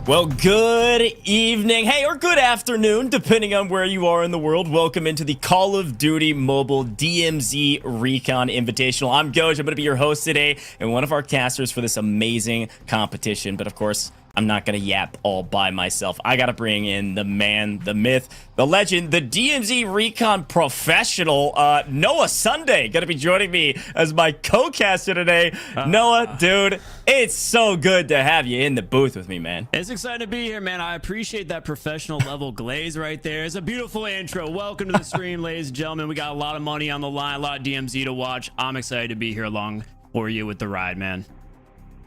Well, good evening, hey, or good afternoon, depending on where you are in the world. Welcome into the Call of Duty Mobile DMZ Recon Invitational. I'm Goj. I'm going to be your host today and one of our casters for this amazing competition. But of course, I'm not going to yap all by myself. I got to bring in the man, the myth, the legend, the DMZ Recon professional, Noah Sunday, going to be joining me as my co-caster today. Noah, dude, it's so good to have you in the booth with me, man. It's exciting to be here, man. I appreciate that professional level glaze right there. It's a beautiful intro. Welcome to the stream, ladies and gentlemen. We got a lot of money on the line, a lot of DMZ to watch. I'm excited to be here along for you with the ride, man.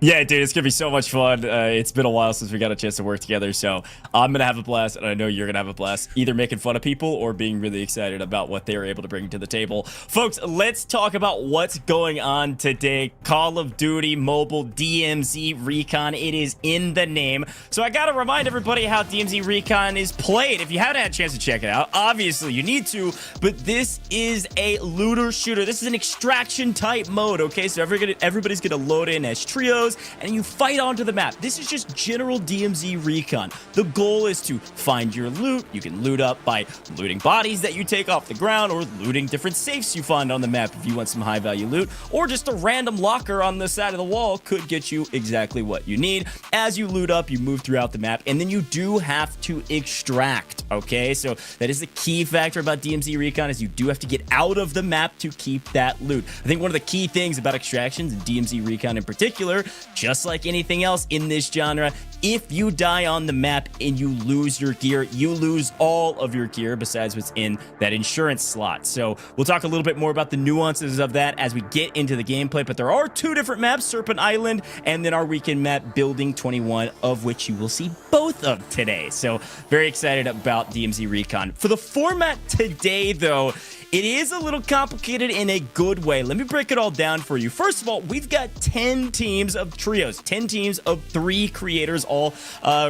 Yeah, dude, it's going to be so much fun. It's been a while since we got a chance to work together, so I'm going to have a blast, and I know you're going to have a blast, either making fun of people or being really excited about what they were able to bring to the table. Folks, let's talk about what's going on today. Call of Duty Mobile DMZ Recon. It is in the name. So I got to remind everybody how DMZ Recon is played. If you haven't had a chance to check it out, obviously you need to, but this is a looter shooter. This is an extraction type mode, okay? So everybody's going to load in as trios, and you fight onto the map. This is just general DMZ Recon. The goal is to find your loot. You can loot up by looting bodies that you take off the ground, or looting different safes you find on the map if you want some high value loot, or just a random locker on the side of the wall could get you exactly what you need. As you loot up, you move throughout the map, and then you do have to extract, okay? So that is the key factor about DMZ Recon, is you do have to get out of the map to keep that loot. I think one of the key things about extractions, and DMZ Recon in particular, just like anything else in this genre, if you die on the map and you lose your gear, you lose all of your gear besides what's in that insurance slot. So we'll talk a little bit more about the nuances of that as we get into the gameplay, but there are two different maps, Serpent Island and then our weekend map, Building 21, of which you will see both of today. So very excited about DMZ Recon. For the format today, though, it is a little complicated in a good way. Let me break it all down for you. First of all, we've got 10 teams of trios, 10 teams of 3 creators, all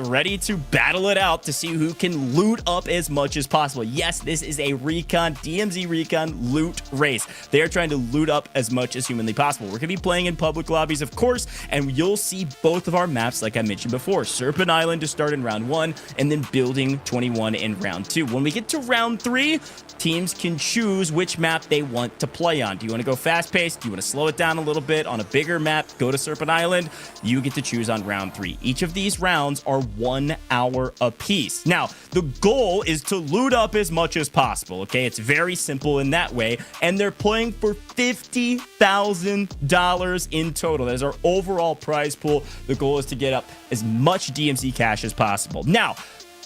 ready to battle it out to see who can loot up as much as possible. Yes, this is a Recon, DMZ Recon loot race. They are trying to loot up as much as humanly possible. We're going to be playing in public lobbies, of course, and you'll see both of our maps, like I mentioned before. Serpent Island to start in round 1, and then Building 21 in round 2. When we get to round 3, teams can choose which map they want to play on. Do you want to go fast-paced? Do you want to slow it down a little bit on a bigger map? Go to Serpent Island. You get to choose on round 3. Each of these rounds are 1 hour apiece. Now, the goal is to loot up as much as possible, okay? It's very simple in that way, and they're playing for $50,000 in total. That is our overall prize pool. The goal is to get up as much DMZ cash as possible. Now,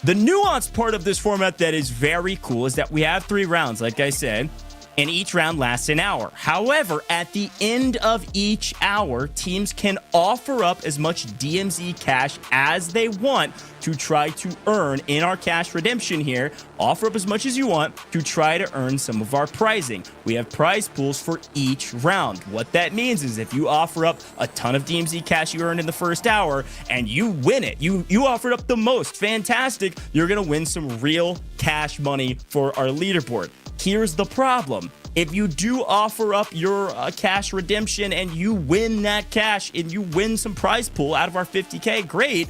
the nuanced part of this format that is very cool is that we have 3 rounds, like I said, and each round lasts an hour. However, at the end of each hour, teams can offer up as much DMZ cash as they want to try to earn in our cash redemption here. Offer up as much as you want to try to earn some of our prizing. We have prize pools for each round. What that means is if you offer up a ton of DMZ cash you earned in the first hour and you win it, you offered up the most, fantastic, you're gonna win some real cash money for our leaderboard. Here's the problem. If you do offer up your cash redemption and you win that cash and you win some prize pool out of our 50K, great.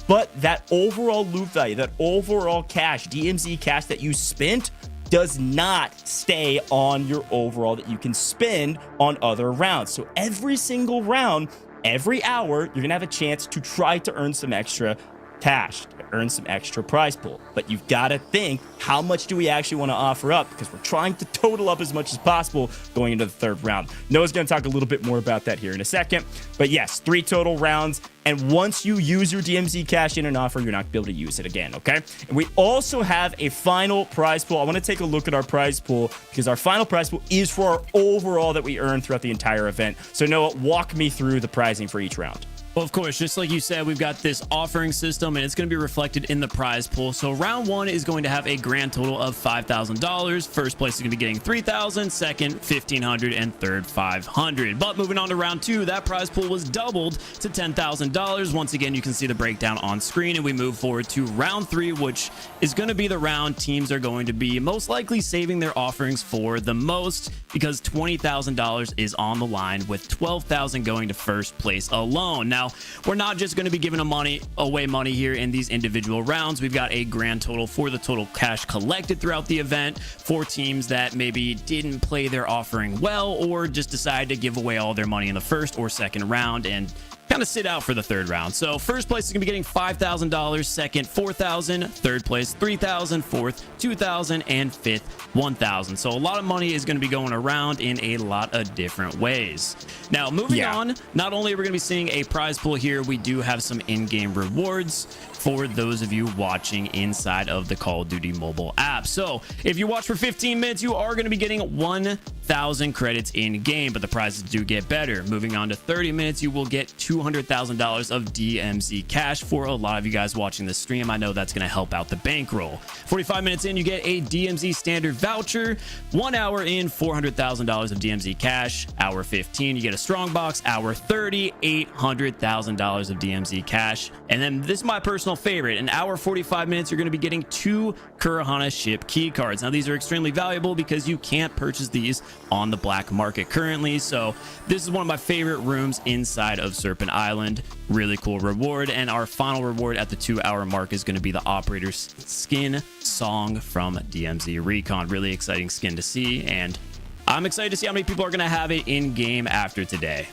But that overall loot value, that overall cash, DMZ cash that you spent, does not stay on your overall that you can spend on other rounds. So every single round, every hour, you're gonna have a chance to try to earn some extra cash, to earn some extra prize pool. But you've got to think, how much do we actually want to offer up? Because we're trying to total up as much as possible going into the 3rd round. Noah's going to talk a little bit more about that here in a second. But yes, 3 total rounds. And once you use your DMZ cash in an offer, you're not going to be able to use it again, okay? And we also have a final prize pool. I want to take a look at our prize pool because our final prize pool is for our overall that we earn throughout the entire event. So Noah, walk me through the prizing for each round. Well, of course, just like you said, we've got this offering system, and it's going to be reflected in the prize pool. So round 1 is going to have a grand total of $5,000. First place is going to be getting $3,000, second $1,500, and third $500. But moving on to round 2, that prize pool was doubled to $10,000. Once again, you can see the breakdown on screen, and we move forward to round 3, which is going to be the round teams are going to be most likely saving their offerings for the most, because $20,000 is on the line, with $12,000 going to first place alone. Now, Now, we're not just going to be giving away money here in these individual rounds. We've got a grand total for the total cash collected throughout the event for teams that maybe didn't play their offering well or just decided to give away all their money in the first or second round and kind of sit out for the third round. So first place is gonna be getting $5,000, second $4,000, third place $3,000, fourth $2,000, and fifth $1,000. So a lot of money is gonna be going around in a lot of different ways. Now moving on, not only are we gonna be seeing a prize pool here, we do have some in-game rewards for those of you watching inside of the Call of Duty mobile app. So if you watch for 15 minutes, you are going to be getting 1,000 credits in game, but the prizes do get better. Moving on to 30 minutes, you will get $200,000 of DMZ Cash. For a lot of you guys watching this stream, I know that's going to help out the bankroll. 45 minutes in, you get a DMZ standard voucher. 1 hour in, $400,000 of DMZ Cash. Hour 15, you get a strong box. Hour 30, $800,000 of DMZ Cash. And then this is my personal favorite. In hour 45 minutes, you're going to be getting 2 Kurahana ship key cards. Now, these are extremely valuable because you can't purchase these on the black market currently. So this is one of my favorite rooms inside of Serpent Island. Really cool reward. And our final reward at the 2-hour mark is going to be the operator's skin song from DMZ Recon. Really exciting skin to see. And I'm excited to see how many people are going to have it in game after today.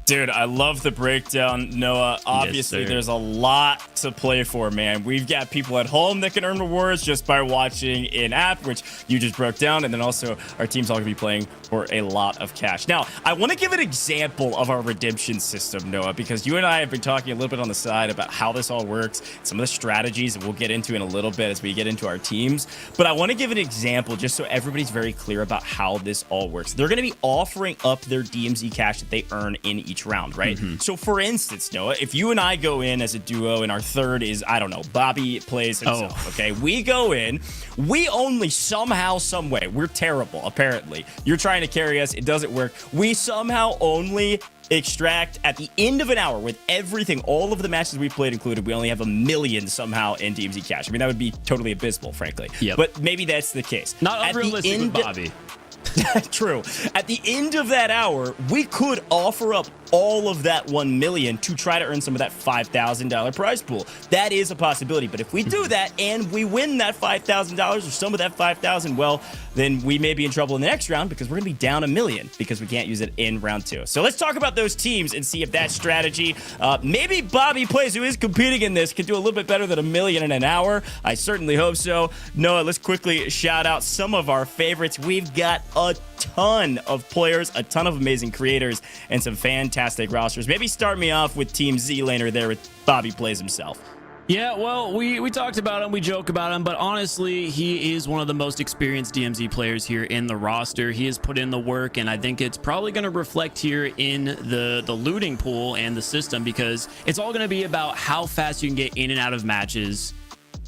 Dude, I love the breakdown, Noah. Obviously, Yes, there's a lot to play for, man. We've got people at home that can earn rewards just by watching in-app, which you just broke down, and then also our team's all going to be playing for a lot of cash. Now, I want to give an example of our redemption system, Noah, because you and I have been talking a little bit on the side about how this all works, some of the strategies that we'll get into in a little bit as we get into our teams. But I want to give an example just so everybody's very clear about how this all works. They're going to be offering up their DMZ cash that they earn in each round, right? So for instance, Noah, if you and I go in as a duo and our third is, I don't know, Bobby plays himself, okay? We go in, we only somehow, some way, we're terrible, apparently. You're trying to carry us, it doesn't work. We somehow only extract at the end of an hour with everything, all of the matches we've played included, we only have 1 million somehow in DMZ cash. I mean, that would be totally abysmal, frankly. But maybe that's the case. Not unrealistic with Bobby. True. At the end of that hour, we could offer up all of that 1 million to try to earn some of that $5,000 prize pool. That is a possibility. But if we do that and we win that $5,000 or some of that 5,000, well, then we may be in trouble in the next round because we're going to be down 1 million because we can't use it in round 2. So let's talk about those teams and see if that strategy, maybe Bobby Plays, who is competing in this, can do a little bit better than 1 million in an hour. I certainly hope so. Noah, let's quickly shout out some of our favorites. We've got a ton of players, a ton of amazing creators, and some fantastic rosters. Maybe start me off with Team Z-Laner there with Bobby Plays himself. Yeah, well, we talked about him, we joke about him, but honestly, he is one of the most experienced DMZ players here in the roster. He has put in the work, and I think it's probably going to reflect here in the looting pool and the system, because it's all going to be about how fast you can get in and out of matches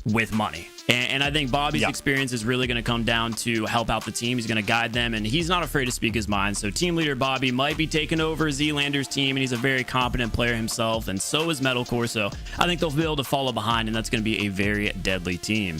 with money. And I think Bobby's experience is really going to come down to help out the team. He's going to guide them, and he's not afraid to speak his mind. So team leader Bobby might be taking over Z-Lander's team, and he's a very competent player himself, and so is Metalcore. So I think they'll be able to follow behind, and that's going to be a very deadly team.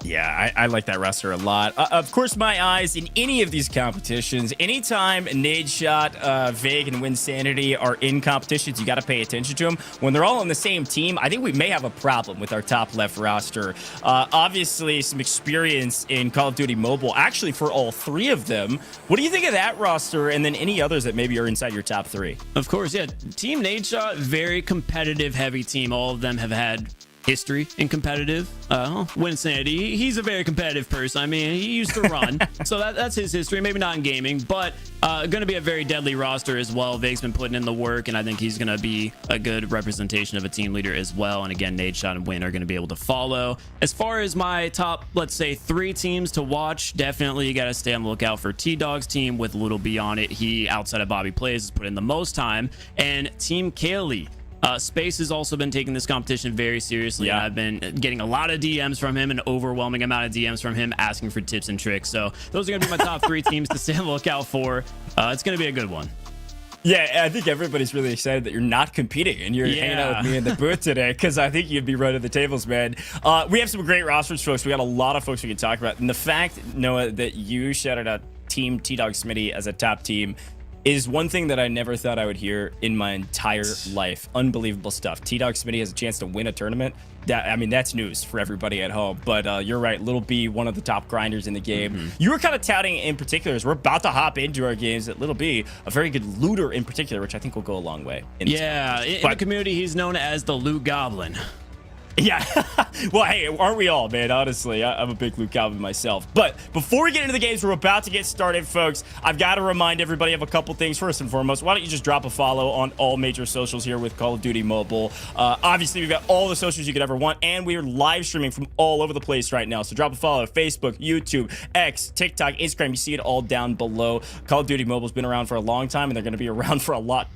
Yeah, I like that roster a lot. Of course, my eyes in any of these competitions, anytime Nadeshot, Vague, and Winsanity are in competitions, you got to pay attention to them. When they're all on the same team, I think we may have a problem with our top left roster. Obviously, some experience in Call of Duty Mobile, actually for all 3 of them. What do you think of that roster, and then any others that maybe are inside your top 3? Of course, yeah. Team Nadeshot, very competitive, heavy team. All of them have had history in competitive. Winsanity, he's a very competitive person. I mean, he used to run, so that's his history. Maybe not in gaming, but going to be a very deadly roster as well. Vague's been putting in the work, and I think he's going to be a good representation of a team leader as well. And again, Nadeshot and Win are going to be able to follow. As far as my top, let's say, 3 teams to watch, definitely you got to stay on the lookout for T-Dog's team with Little B on it. He, outside of Bobby Plays, has put in the most time. And Team Kaylee. Space has also been taking this competition very seriously. Yeah. I've been getting a lot of DMs from him, an overwhelming amount of DMs from him asking for tips and tricks. So those are going to be my top 3 teams to stay on the lookout for. It's going to be a good one. Yeah, I think everybody's really excited that you're not competing and you're hanging out with me in the booth today, because I think you'd be running the tables, man. We have some great rosters, folks. We got a lot of folks we can talk about. And the fact, Noah, that you shouted out Team T-Dog Smitty as a top team, is one thing that I never thought I would hear in my entire life. Unbelievable stuff. T-Dog Smitty has a chance to win a tournament. I mean, that's news for everybody at home. But you're right, Little B, one of the top grinders in the game. You were kind of touting in particular, as we're about to hop into our games, that Little B, a very good looter in particular, which I think will go a long way. In the community, he's known as the Loot Goblin. Yeah. Well, hey, aren't we all, man? Honestly, I'm a big Luke Goblin myself. But before we get into the games, we're about to get started, folks. I've got to remind everybody of a couple things. First and foremost, why don't you just drop a follow on all major socials here with Call of Duty Mobile. Obviously, we've got all the socials you could ever want, and we are live streaming from all over the place right now. So drop a follow: Facebook, YouTube, X, TikTok, Instagram. You see it all down below. Call of Duty Mobile's been around for a long time, and they're going to be around for a long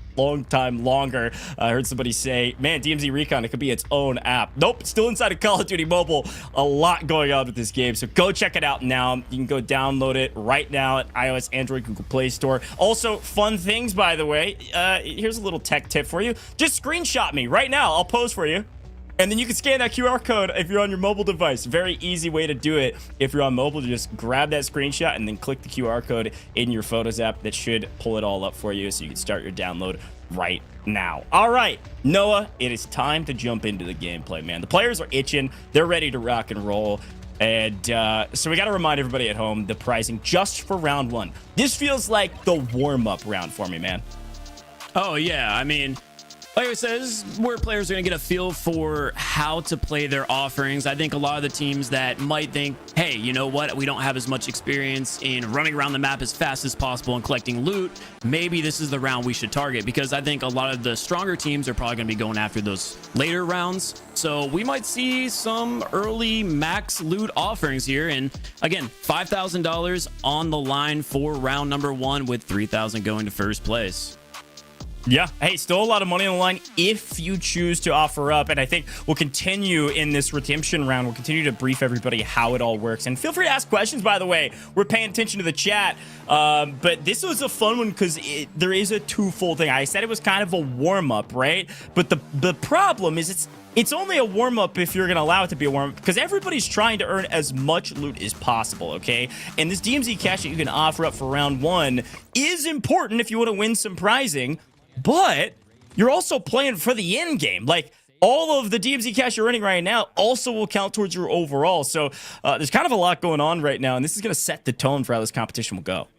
time longer. I heard somebody say, man, DMZ Recon, it could be its own app. Nope, still inside of Call of Duty Mobile. A lot going on with this game, so go check it out now. You can go download it right now at iOS, Android, Google Play Store. Also, fun things, by the way. Here's a little tech tip for you. Just screenshot me right now. I'll pose for you. And then you can scan that QR code if you're on your mobile device. Very easy way to do it. If you're on mobile, just grab that screenshot and then click the QR code in your Photos app. That should pull it all up for you so you can start your download right now. All right, Noah, it is time to jump into the gameplay, man. The players are itching. They're ready to rock and roll. And so we got to remind everybody at home the pricing just for round one. This feels like the warm-up round for me, man. Oh, yeah. I mean, like I said, this is where players are going to get a feel for how to play their offerings. I think a lot of the teams that might think, hey, you know what? We don't have as much experience in running around the map as fast as possible and collecting loot. Maybe this is the round we should target, because I think a lot of the stronger teams are probably going to be going after those later rounds. So we might see some early max loot offerings here. And again, $5,000 on the line for round number one, with $3,000 going to first place. Yeah. Hey, still a lot of money on the line if you choose to offer up. And I think we'll continue in this redemption round. We'll continue to brief everybody how it all works. And feel free to ask questions, by the way. We're paying attention to the chat. But this was a fun one because there is a twofold thing. I said it was kind of a warm-up, right? But the problem is it's only a warm-up if you're going to allow it to be a warm-up, because everybody's trying to earn as much loot as possible, okay? And this DMZ cash that you can offer up for round one is important if you want to win some prizing. But you're also playing for the end game. Like, all of the DMZ cash you're earning right now also will count towards your overall. So there's kind of a lot going on right now, and this is going to set the tone for how this competition will go.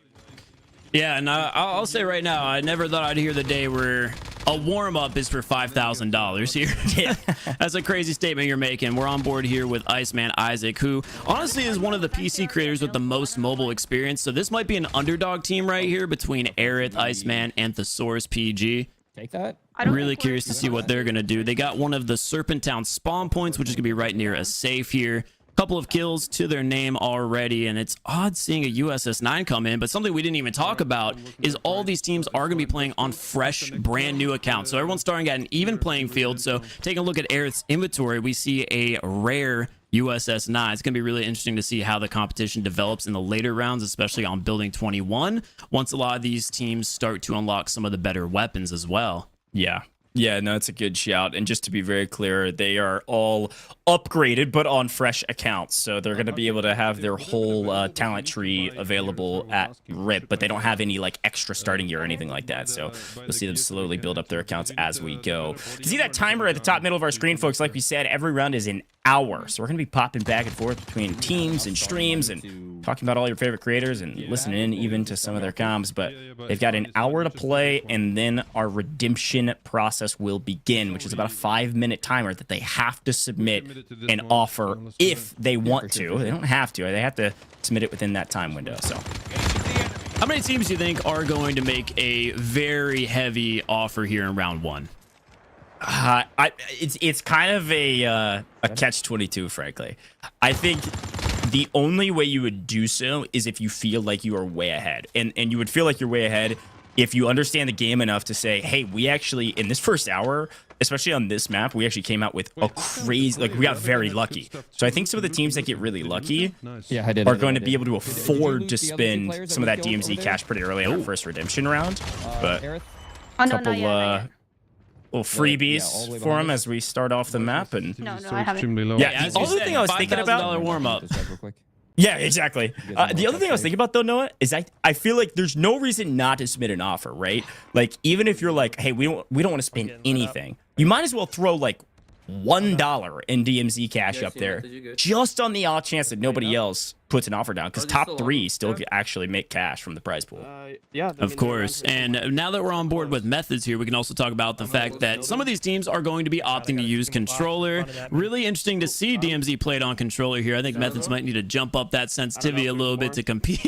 Yeah, and I'll say right now, I never thought I'd hear the day where a warm-up is for $5,000 here. Yeah, that's a crazy statement you're making. We're on board here with Iceman Isaac, who honestly is one of the PC creators with the most mobile experience. So this might be an underdog team right here between Aerith, Iceman, and Thesaurus PG. Take that. I'm really curious to see what they're going to do. They got one of the Serpent Town spawn points, which is going to be right near a safe here. Couple of kills to their name already, and it's odd seeing a USS9 come in. But something we didn't even talk about is all these teams are going to be playing on fresh, brand new accounts. So everyone's starting at an even playing field. So taking a look at Aerith's inventory, we see a rare USS9. It's going to be really interesting to see how the competition develops in the later rounds, especially on Building 21, once a lot of these teams start to unlock some of the better weapons as well. Yeah. Yeah, no, it's a good shout. And just to be very clear, they are all upgraded, but on fresh accounts. So they're going to be able to have their whole talent tree available at RIP, but they don't have any like extra starting gear or anything like that. So you'll see them slowly build up their accounts as we go. You see that timer at the top middle of our screen, folks? Like we said, every round is an hour. So we're going to be popping back and forth between teams and streams and talking about all your favorite creators and listening in even to some of their comms. But they've got an hour to play, and then our redemption process will begin, which is about a 5-minute timer that they have to submit an offer if they want to. They don't have to. They have to submit it within that time window. So how many teams do you think are going to make a very heavy offer here in round one? It's kind of a catch-22, frankly. I think the only way you would do so is if you feel like you are way ahead. And you would feel like you're way ahead if you understand the game enough to say, hey, we actually, in this first hour, especially on this map, we actually came out with a crazy, like, we got very lucky. So I think some of the teams that get really lucky are going to be able to afford to spend some of that DMZ cash pretty early on our first redemption round. But a couple little freebies for them as we start off the map. And No, I haven't. yeah, the other thing I was thinking about, warm up. Yeah, exactly. The other thing I was thinking about though, Noah, is I feel like there's no reason not to submit an offer, right? Like even if you're like, hey, we don't want to spend anything, you might as well throw like $1 in DMZ Cash up there, just on the odd chance that nobody else puts an offer down, because top 3 still actually make cash from the prize pool. Yeah, Of course. And now that we're on board with methods here, we can also talk about the fact that some of these teams are going to be opting to use controller. Really interesting to see DMZ played on controller here. I think methods might need to jump up that sensitivity a little bit to compete.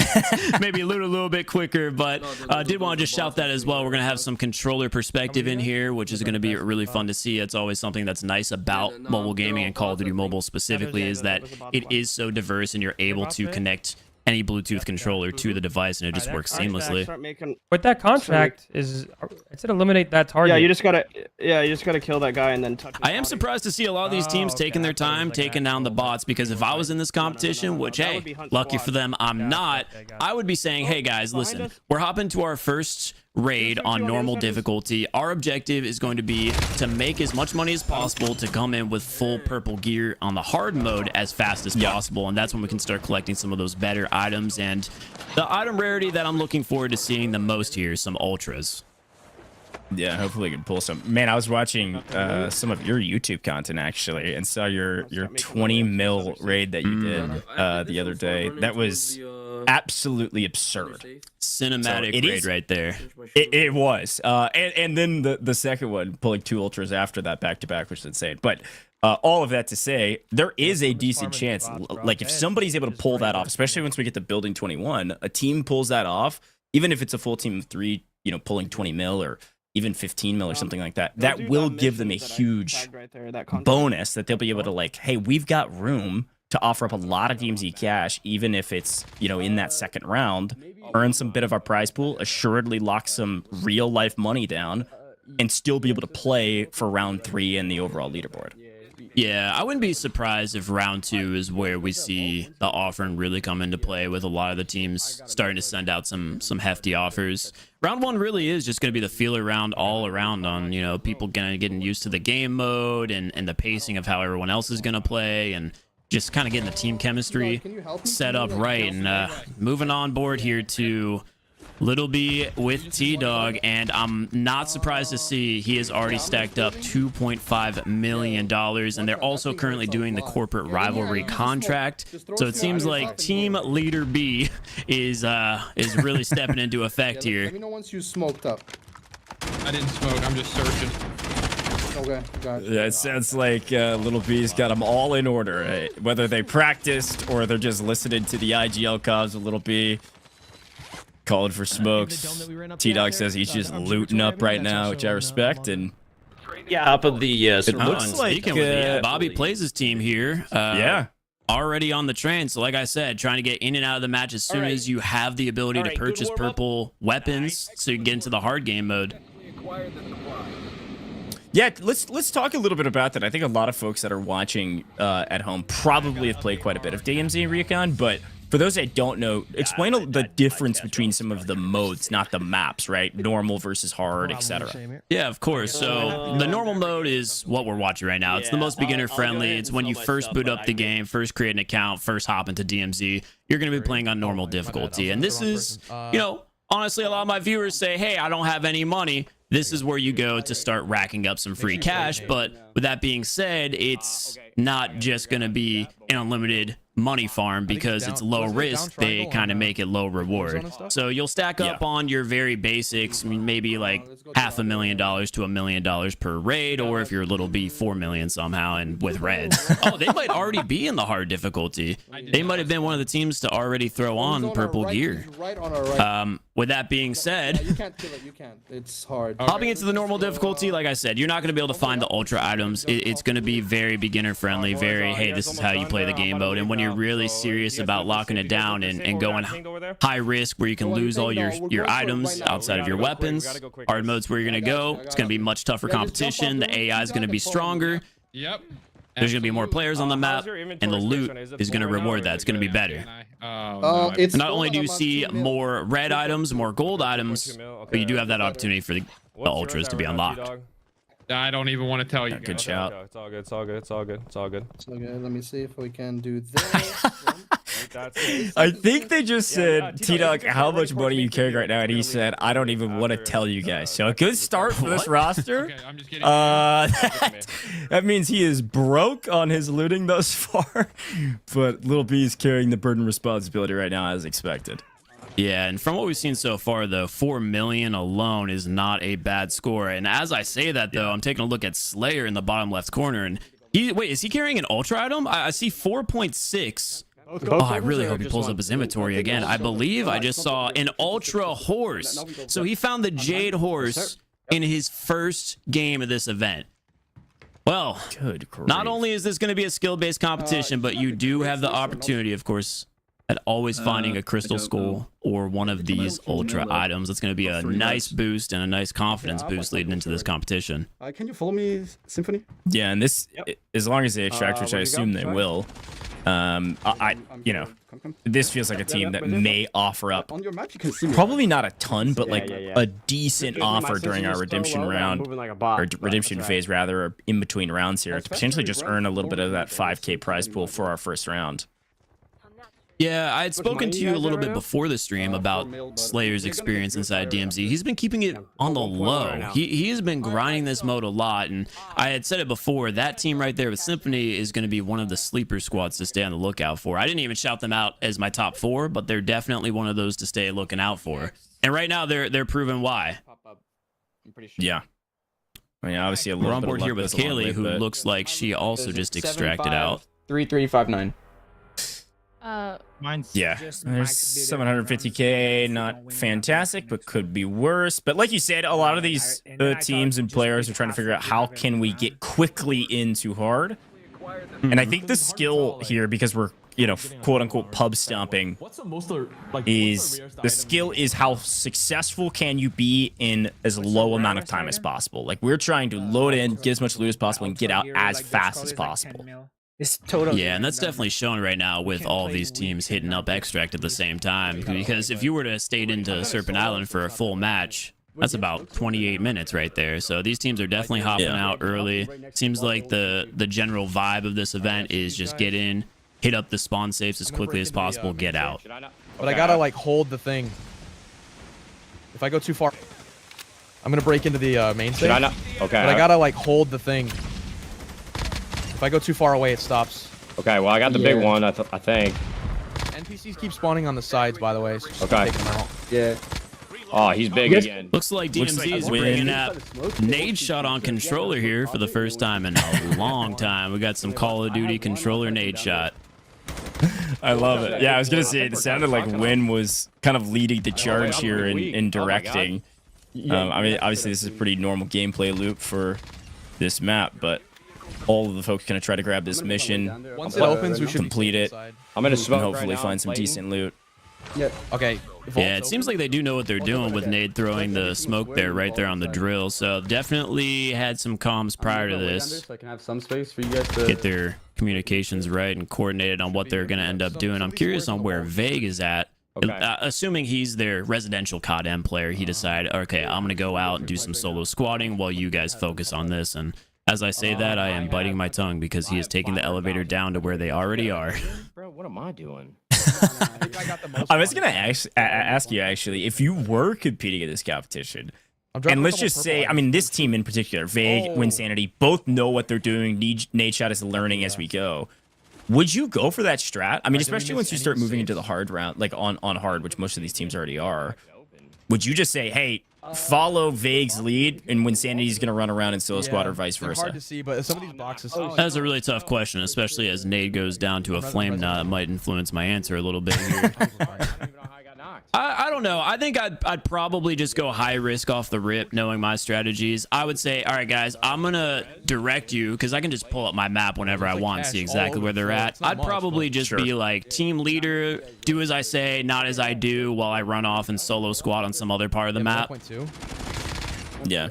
Maybe loot a little bit quicker, but did want to just shout that as well. We're going to have some controller perspective in here, which is going to be really fun to see. It's always something that's nice about mobile gaming and Call of Duty Mobile specifically, is that it is so diverse and you're able to connect any Bluetooth controller to the device and it just works seamlessly. With that contract is, it said eliminate that target. Yeah, you just gotta kill that guy and then touch him. I am surprised to see a lot of these teams taking their time, taking down the bots, because if I was in this competition, which, hey, lucky for them, I'm not, I would be saying, hey guys, listen, we're hopping to our first raid on normal difficulty. Our objective is going to be to make as much money as possible to come in with full purple gear on the hard mode as fast as possible, and that's when we can start collecting some of those better items. And the item rarity that I'm looking forward to seeing the most here is some ultras. Yeah, hopefully we can pull some. Man, I was watching some of your YouTube content actually, and saw your 20 mil raid that you did the other day. That was absolutely absurd. Cinematic raid right there. It was. And then the second one, pulling 2 ultras after that back to back, which is insane. But all of that to say, there is a decent chance, like if somebody's able to pull that off, especially once we get to building 21, a team pulls that off, even if it's a full team of 3, you know, pulling 20 mil or even 15 mil or something like that, that will give them a huge bonus that they'll be able to, like, hey, we've got room to offer up a lot of DMZ cash, even if it's, you know, in that second round, earn some bit of our prize pool, assuredly lock some real life money down, and still be able to play for round 3 and the overall leaderboard. Yeah, I wouldn't be surprised if round 2 is where we see the offering really come into play, with a lot of the teams starting to send out some hefty offers. Round 1 really is just going to be the feeler round all around on, you know, people getting used to the game mode and the pacing of how everyone else is going to play, and just kind of getting the team chemistry set up right. And moving on board here to Little B with T-Dog, and I'm not surprised to see he has already stacked up $2.5 million, and they're also currently doing the corporate rivalry contract. So it seems like Team Leader B is really stepping into effect here. Let me know once you smoked up. I didn't smoke. I'm just searching. Okay, gotcha. Yeah, it sounds like Little B's got them all in order, whether they practiced or they're just listening to the IGL comms of Little B. Calling for smokes. T-Dog says he's just looting up right now, which I respect. And yeah, up of the it looks like Bobby plays his team here. Yeah, already on the train. So like I said, trying to get in and out of the match as soon as you have the ability to purchase purple weapons, so you can get into the hard game mode. Yeah, let's talk a little bit about that. I think a lot of folks that are watching at home probably have played quite a bit of DMZ and Recon, but for those that don't know, explain the difference between some of the modes, not the maps, right? Normal versus hard, etc. Yeah, of course. So the normal mode is what we're watching right now. It's the most beginner friendly. It's when you first boot up the game, first create an account, first hop into DMZ. You're going to be playing on normal difficulty. And this is, you know, honestly, a lot of my viewers say, hey, I don't have any money. This is where you go to start racking up some free cash. But with that being said, it's not just going to be an unlimited money farm, because it's low risk. They kind of make it low reward. So you'll stack up on your very basics, maybe like $500,000 to $1 million per raid, or if you're Little B, 4 million somehow, and with reds. Oh, they might already be in the hard difficulty. They might have been one of the teams to already throw on purple gear. With that being said, you can't kill it. You can't. It's hard. Hopping into the normal difficulty, like I said, you're not going to be able to find the ultra items. It's going to be very beginner friendly, very, hey, this is how you play the game mode. And when you're really serious about locking it down and going high risk, where you can lose all your items outside of your weapons, hard mode's where you're going to go. It's going to be much tougher competition. The AI is going to be stronger. Yep. There's going to be more players on the map, and the loot is going to reward that. It's going to be better. Not only do you see more red items, more gold items, but you do have that opportunity for the ultras to be unlocked. I don't even want to tell you. Good shout. It's all good. It's all good. It's all good. It's all good. It's all good. Let me see if we can do this. I think they just said, T-Dog, how much money are you carrying right now? And he said, I don't even want to tell you guys. So a good start for this roster. Okay, I'm just kidding. That means he is broke on his looting thus far. But Lil B is carrying the burden of responsibility right now as expected. Yeah, and from what we've seen so far, though, 4 million alone is not a bad score. And as I say that, though, I'm taking a look at Slayer in the bottom left corner, and wait, is he carrying an ultra item? I see 4.6. Oh, I really hope he pulls up his inventory again. I believe I just saw an ultra horse. So he found the Jade horse in his first game of this event. Well, Good grief. not only is this going to be a skill-based competition, but you do have the opportunity, of course, at always finding a crystal skull or one of these ultra items. It's going to be a nice boost and a nice confidence boost leading into this competition. Can you follow me, Symphony? Yeah, and this, as long as they extract, which I assume they will, this feels like a team that may offer up On your map, you can see me. probably not a ton, but like a decent offer during our redemption round, or redemption phase rather, or in between rounds here to potentially just earn a little bit of that 5K prize pool for our first round. Yeah, I had spoken to you a little bit before the stream about Slayer's experience inside DMZ. He's been keeping it on the low. He has been grinding this mode a lot, and I had said it before, that team right there with Symphony is going to be one of the sleeper squads to stay on the lookout for. I didn't even shout them out as my top 4, but they're definitely one of those to stay looking out for. And right now, they're proving why. Yeah. I mean, obviously a little We're on bit board of here luck with goes a long Kaylee, way, who but- looks like she also just extracted out. 3359. Yeah, there's 750K, not fantastic, but could be worse. But like you said, a lot of these teams and players are trying to figure out how can we get quickly into hard. And I think the skill here, because we're, quote unquote pub stomping, is the skill is how successful can you be in as low amount of time as possible. Like we're trying to load in, get as much loot as possible, and get out as fast as possible. It's totally Yeah, and that's definitely shown right now with all of these teams hitting up Extract at the same time. Because if you were to stay into Serpent Island for a full match, that's about 28 minutes right there. So these teams are definitely hopping out early. Seems like the general vibe of this event is just get in, hit up the spawn safes as quickly as possible, get out. But I gotta like hold the thing. If I go too far, I'm gonna break into the main safe. Okay. But I gotta like hold the thing. If I go too far away, it stops. Okay, well, I got the big one, I think. NPCs keep spawning on the sides, by the way. So just Okay. take them out. Yeah. Oh, he's big again. Looks like DMZ is bringing that nade shot on controller here for the first time in a long time. We got some Call of Duty controller nade shot. I love it. Yeah, I was gonna say it sounded like Win was kind of leading the charge here in directing. I mean, obviously this is a pretty normal gameplay loop for this map, but all of the folks gonna try to grab this mission, Once it opens, we should complete it, I'm gonna and smoke hopefully right now, find some Clayton. decent loot. Okay. Yeah, it seems like they do know what they're doing with nade throwing the smoke there right there on the drill. So definitely had some comms prior to this. So I can have some space for you guys to Get their communications right and coordinated on what they're going to end up doing. I'm curious on where Vague is at. Assuming he's their residential COD-M player, he decided, okay, I'm going to go out and do some solo squatting while you guys focus on this. And as I say that, I am biting my tongue because he is taking the elevator down to where they already are. Bro, what am I doing? I was gonna ask you actually if you were competing in this competition, and let's just say, I mean, this team in particular, Vague, Winsanity, both know what they're doing. Nade Shot is learning as we go. Would you go for that strat? I mean, especially once you start moving into the hard round, like on hard, which most of these teams already are. Would you just say, hey, follow Vague's lead, and Winsanity's gonna run around in solo squad, or vice They're versa? hard to see, but some of these boxes. That's a really tough question, especially as nade goes down to a flame knot. It might influence my answer a little bit here. I don't know. I think I'd probably just go high risk off the rip, knowing my strategies. I would say, all right, guys, I'm going to direct you because I can just pull up my map whenever I want and see exactly where they're at. I'd probably just be like team leader, do as I say, not as I do, while I run off and solo squad on some other part of the map. Yeah.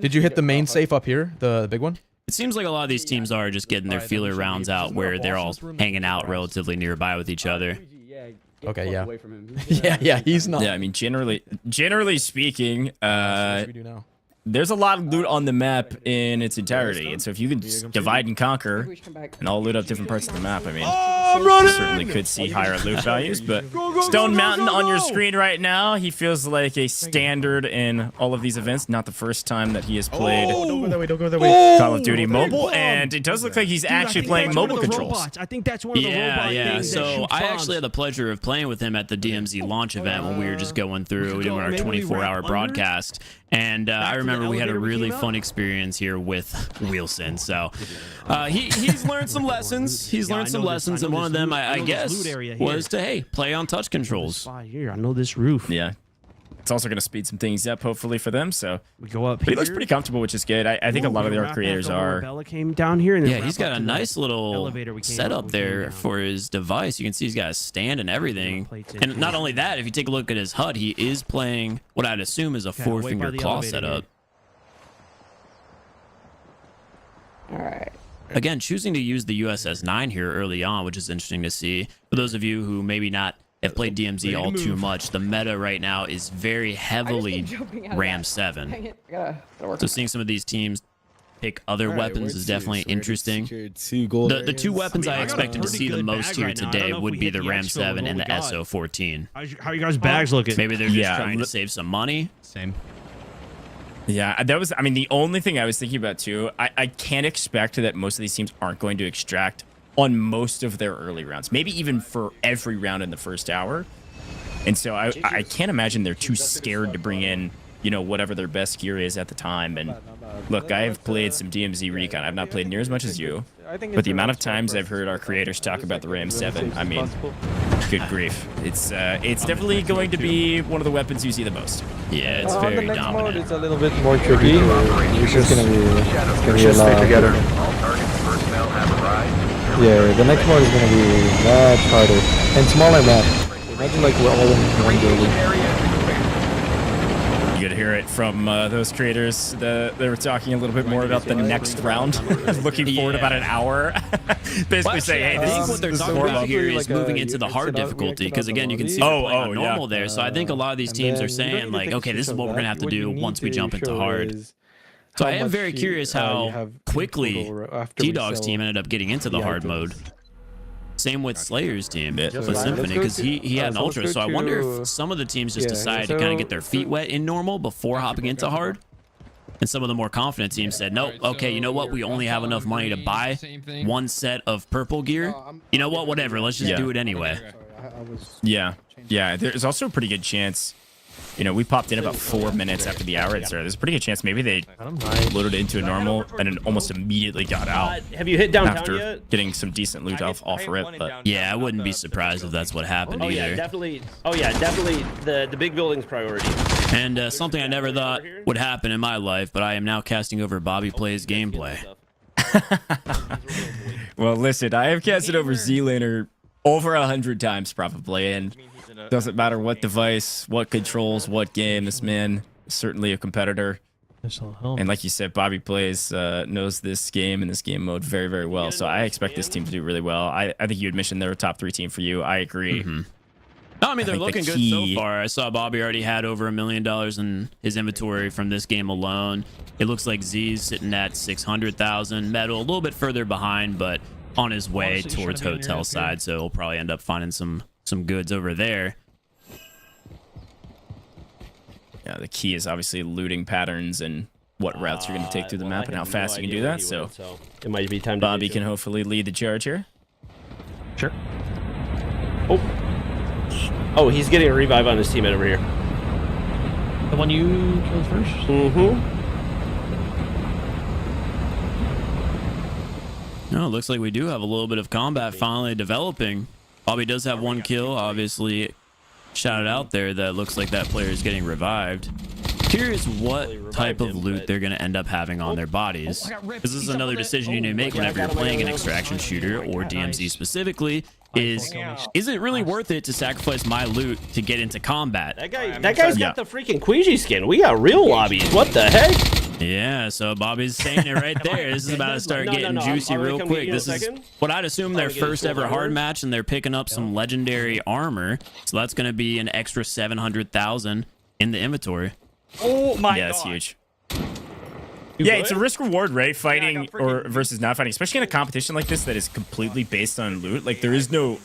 Did you hit the main safe up here, the big one? It seems like a lot of these teams are just getting their feeler rounds out where they're all hanging out relatively nearby with each other. Okay, yeah. yeah, he's not. Yeah, I mean, generally speaking, What should we do now? there's a lot of loot on the map in its entirety, and so if you can just divide and conquer and all loot up different parts of the map, I mean, certainly could see higher loot values. But Stone Mountain on your screen right now, he feels like a standard in all of these events. Not the first time that he has played Don't go that way. Don't go that way. Call of Duty Mobile, and it does look like he's actually playing mobile controls. I think that's one of the robot things. So I actually had the pleasure of playing with him at the DMZ launch event when we were just going through doing our 24-hour broadcast. And I remember we had a really fun experience here with Wilson. So he's learned some lessons. He's learned some lessons, and one of them, I guess, was to, hey, play on touch controls. Here, I know this roof. Yeah. It's also going to speed some things up, hopefully, for them. So We go up but he looks pretty comfortable, which is good. I think a lot of their creators are. Bella came down here, and then Yeah, he's got a nice little setup there for his device. You can see he's got a stand and everything. And not only that, if you take a look at his HUD, he is playing what I'd assume is a four-finger claw setup. All right. Again, choosing to use the USS-9 here early on, which is interesting to see. For those of you who maybe not have played DMZ all too much, the meta right now is very heavily Ram 7. So seeing some of these teams pick other weapons is definitely interesting. The two weapons I expected to see the most here today would be the Ram 7 and the SO14. How are you guys' bags looking? Maybe they're just trying to save some money. Same. Yeah, that was, I mean, the only thing I was thinking about too, I can't expect that most of these teams aren't going to extract on most of their early rounds, maybe even for every round in the first hour. And so I can't imagine they're too scared to bring in, you know, whatever their best gear is at the time. And look, I have played some DMZ Recon. I've not played near as much as you, but the amount of times I've heard our creators talk about the Ram 7, I mean, good grief. It's definitely going to be one of the weapons you see the most. Yeah, it's very dominant. It's a little bit more tricky. It's just gonna be a lot. Together. All targets personnel have arrived. Yeah, the next mode is gonna be much harder and smaller map. Imagine like we're all in one building. You could hear it from those creators. They were talking a little bit more about the next round. Looking forward about an hour. Basically saying, hey, I think what they're talking about here is moving into the hard difficulty, because again, you can see on normal there. So I think a lot of these teams are saying like, okay, this is what we're gonna have to do once we jump into hard. So I am very curious how quickly T-Dog's team ended up getting into the hard mode. Same with Slayer's team with Symphony, because he had an Ultra. So I wonder if some of the teams just decided to kind of get their feet wet in normal before hopping into hard. And some of the more confident teams said, nope, okay, you know what? We only have enough money to buy one set of purple gear. You know what? Whatever. Let's just do it anyway. Yeah. There's also a pretty good chance. You know, we popped in about 4 minutes after the hour had started. There's a pretty good chance maybe they loaded into a normal and then almost immediately got out. Have you hit downtown after yet? Getting some decent loot off rip. But yeah, I wouldn't be surprised if that's what happened either. Yeah, definitely. Oh yeah, definitely. The big building's priority. And something I never thought would happen in my life, but I am now casting over Bobby Plays gameplay. Well, listen, I have casted over Z-Laner over 100 times probably, and doesn't matter what device, what controls, what game. This man is certainly a competitor. And like you said, Bobby Plays knows this game and this game mode very, very well. So I expect this team to do really well. I think you had mentioned they're a top 3 team for you. I agree. No, I mean, they're looking good so far. I saw Bobby already had over $1 million in his inventory from this game alone. It looks like Z's sitting at 600,000. Metal a little bit further behind, but on his way towards hotel side. So he'll probably end up finding some goods over there. Yeah, the key is obviously looting patterns and what routes you're going to take through the map and how fast you can do that. So it might be time. Bobby can hopefully lead the charge here. Sure. Oh, he's getting a revive on his teammate over here. The one you killed first? Mm-hmm. No, it looks like we do have a little bit of combat finally developing. Bobby does have 1 kill, obviously shouted out there that looks like that player is getting revived. Curious what type of loot they're going to end up having on their bodies. This is another decision you need to make whenever you're playing an extraction shooter or DMZ specifically. Is it really worth it to sacrifice my loot to get into combat? That guy's got the freaking Queasy skin. We got real lobbies. What the heck? Yeah, so Bobby's saying it right there. This is about to start getting juicy real quick. This is what I'd assume their first ever hard match, and they're picking up some legendary armor. So that's going to be an extra 700,000 in the inventory. Oh my God. Yeah, that's huge. Yeah, it's a risk reward, right? Fighting or versus not fighting, especially in a competition like this that is completely based on loot. Like there is no,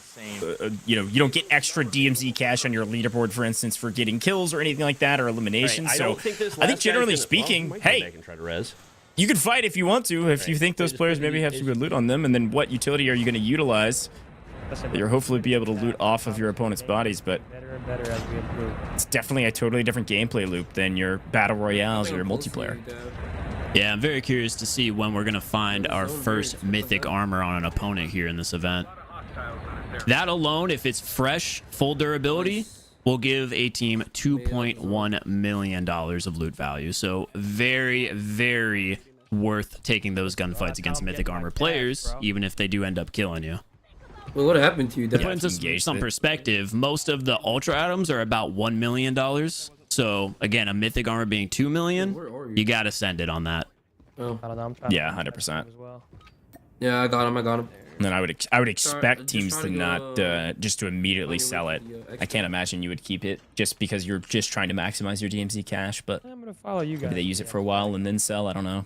you know, you don't get extra DMZ cash on your leaderboard, for instance, for getting kills or anything like that or eliminations. Right, So I think generally speaking, hey, you can fight if you want to, if you think those players maybe have some good loot on them, and then what utility are you going to utilize? You'll hopefully be able to loot off of your opponent's bodies, but it's definitely a totally different gameplay loop than your battle royales or your multiplayer. Yeah, I'm very curious to see when we're going to find our first mythic armor on an opponent here in this event. That alone, if it's fresh, full durability, will give a team $2.1 million of loot value. So very, very worth taking those gunfights against mythic armor players, even if they do end up killing you. Well, what happened to you? To put into some perspective, most of the ultra items are about $1 million. So again, a mythic armor being $2 million, you gotta send it on that. Oh. Yeah, 100%. Yeah, I got him. And then I would expect teams to not just to immediately sell it. I can't imagine you would keep it just because you're just trying to maximize your DMZ cash. But I'm gonna follow you guys. Maybe they use it for a while and then sell. I don't know.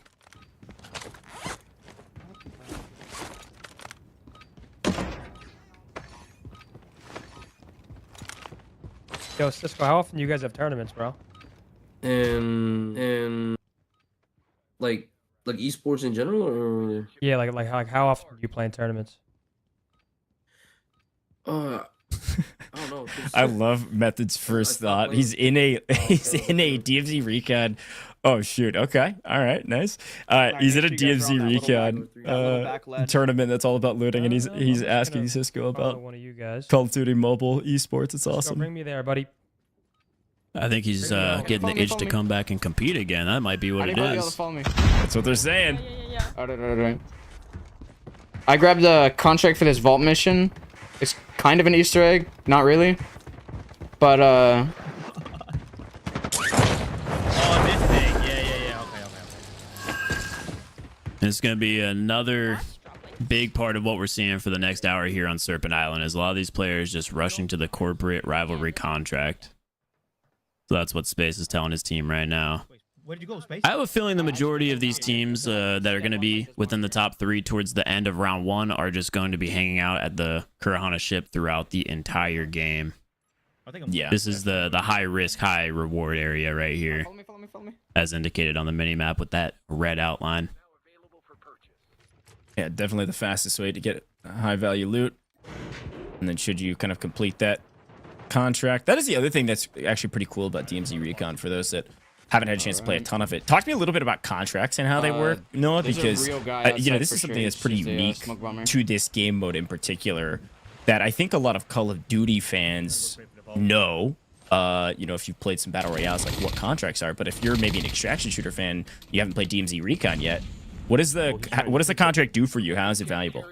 Yo, Cisco, how often do you guys have tournaments, bro? And like esports in general, or yeah, like how often do you play in tournaments? I don't know. I love Method's first thought. He's in a DMZ Recon. Oh shoot. Okay. All right. Nice. He's in a DMZ Recon tournament that's all about looting, and he's asking Cisco about one of you guys. Call of Duty Mobile esports. It's awesome. Bring me there, buddy. I think he's getting the itch to come back and compete again. That might be what it is. That's what they're saying. All right. I grabbed the contract for this vault mission. It's kind of an Easter egg, not really, but Oh, this thing. Yeah. Okay. It's gonna be another big part of what we're seeing for the next hour here on Serpent Island. Is a lot of these players just rushing to the corporate rivalry contract. So that's what Space is telling his team right now. Where did you go, Space? I have a feeling the majority of these teams that are going to be within the top 3 towards the end of round 1 are just going to be hanging out at the Kurahana ship throughout the entire game. Yeah. This is the high risk, high reward area right here, follow me. as indicated on the minimap with that red outline. Yeah, definitely the fastest way to get high value loot. And then should you kind of complete that contract, that is the other thing that's actually pretty cool about DMZ Recon for those that haven't had a chance to play a ton of it. Talk to me a little bit about contracts and how they work, Noah, because you know, this is something that's pretty unique to this game mode in particular that I think a lot of Call of Duty fans know. You know, if you've played some battle royales, like what contracts are. But if you're maybe an extraction shooter fan, you haven't played DMZ Recon yet. What does the contract do for you? How is it valuable?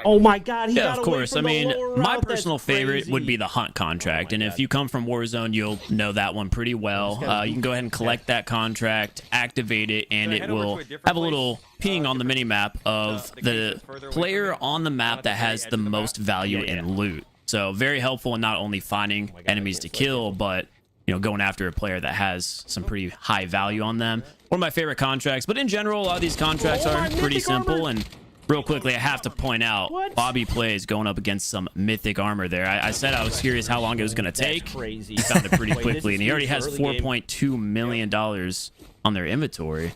Oh my God! Yeah, of course. I mean, my personal favorite would be the hunt contract, and if you come from Warzone, you'll know that one pretty well. You can go ahead and collect that contract, activate it, and it will have a little ping on the minimap of the player on the map that has the most value in loot. So very helpful in not only finding enemies to kill, but you know, going after a player that has some pretty high value on them. One of my favorite contracts, but in general, a lot of these contracts are pretty simple. And real quickly, I have to point out, Bobby Plays going up against some mythic armor there. I said I was curious how long it was going to take. He found it pretty quickly, and he already has $4.2 million on their inventory.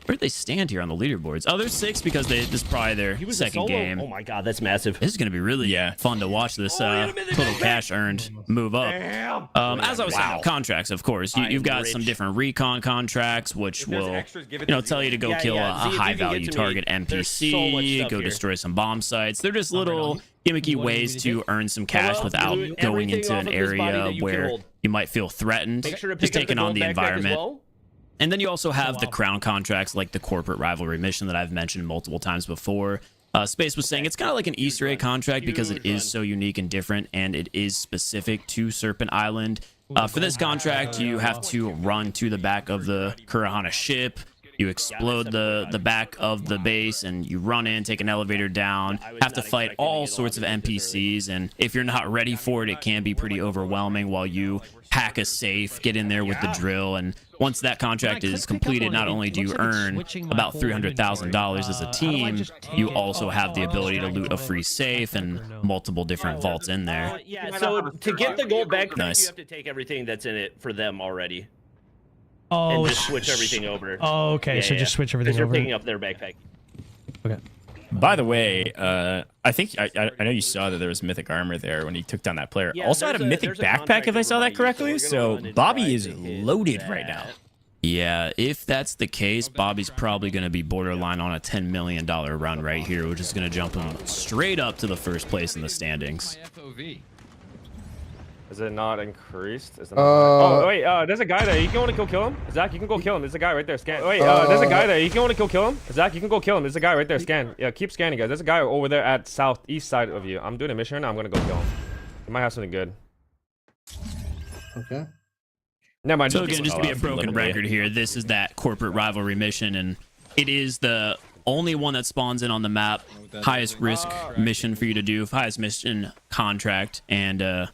Where do they stand here on the leaderboards? Oh, they're 6 because this is probably their second game. Oh my God, that's massive. This is going to be really fun to watch this total cash earned move up. As I was saying, contracts, of course. You've got some different recon contracts, which will tell you to go kill a high-value target NPC, go destroy some bomb sites. They're just little gimmicky ways to earn some cash without going into an area where you might feel threatened, just taking on the environment. And then you also have the crown contracts like the corporate rivalry mission that I've mentioned multiple times before. Space was saying it's kind of like an Easter egg contract because it is so unique and different, and it is specific to Serpent Island. For this contract, you have to run to the back of the Kurahana ship, You explode the back of the base, and you run in, take an elevator down, have to fight all sorts of NPCs, and if you're not ready for it, it can be pretty overwhelming while you hack a safe, get in there with the drill, and once that contract is completed, not only do you earn about $300,000 as a team, you also have the ability to loot a free safe and multiple different vaults in there. Yeah, so to get the gold backpack, Nice. you have to take everything that's in it for them already. Oh, and just switch everything over. Oh, okay. Yeah, So just switch everything you're over. picking up their backpack. Okay. By the way, I think I know you saw that there was mythic armor there when he took down that player. Yeah, Also had a mythic backpack, if I saw that correctly. So Bobby is loaded right now. Yeah, if that's the case, Bobby's probably going to be borderline on a $10 million run right here, which is going to jump him straight up to the first place in the standings. Is it not increased? Is it not oh wait, there's a guy there. You can want to go kill him. Zach, you can go kill him. There's a guy right there. Scan. Wait, there's a guy there. You can want to go kill him. Zach, you can go kill him. There's a guy right there. Scan. Yeah, keep scanning, guys. There's a guy over there at southeast side of you. I'm doing a mission right now. I'm gonna go kill him. He might have something good. Okay. Never mind. So again, just to be a broken record here, this is that corporate rivalry mission, and it is the only one that spawns in on the map. Highest risk mission for you to do, highest mission contract, and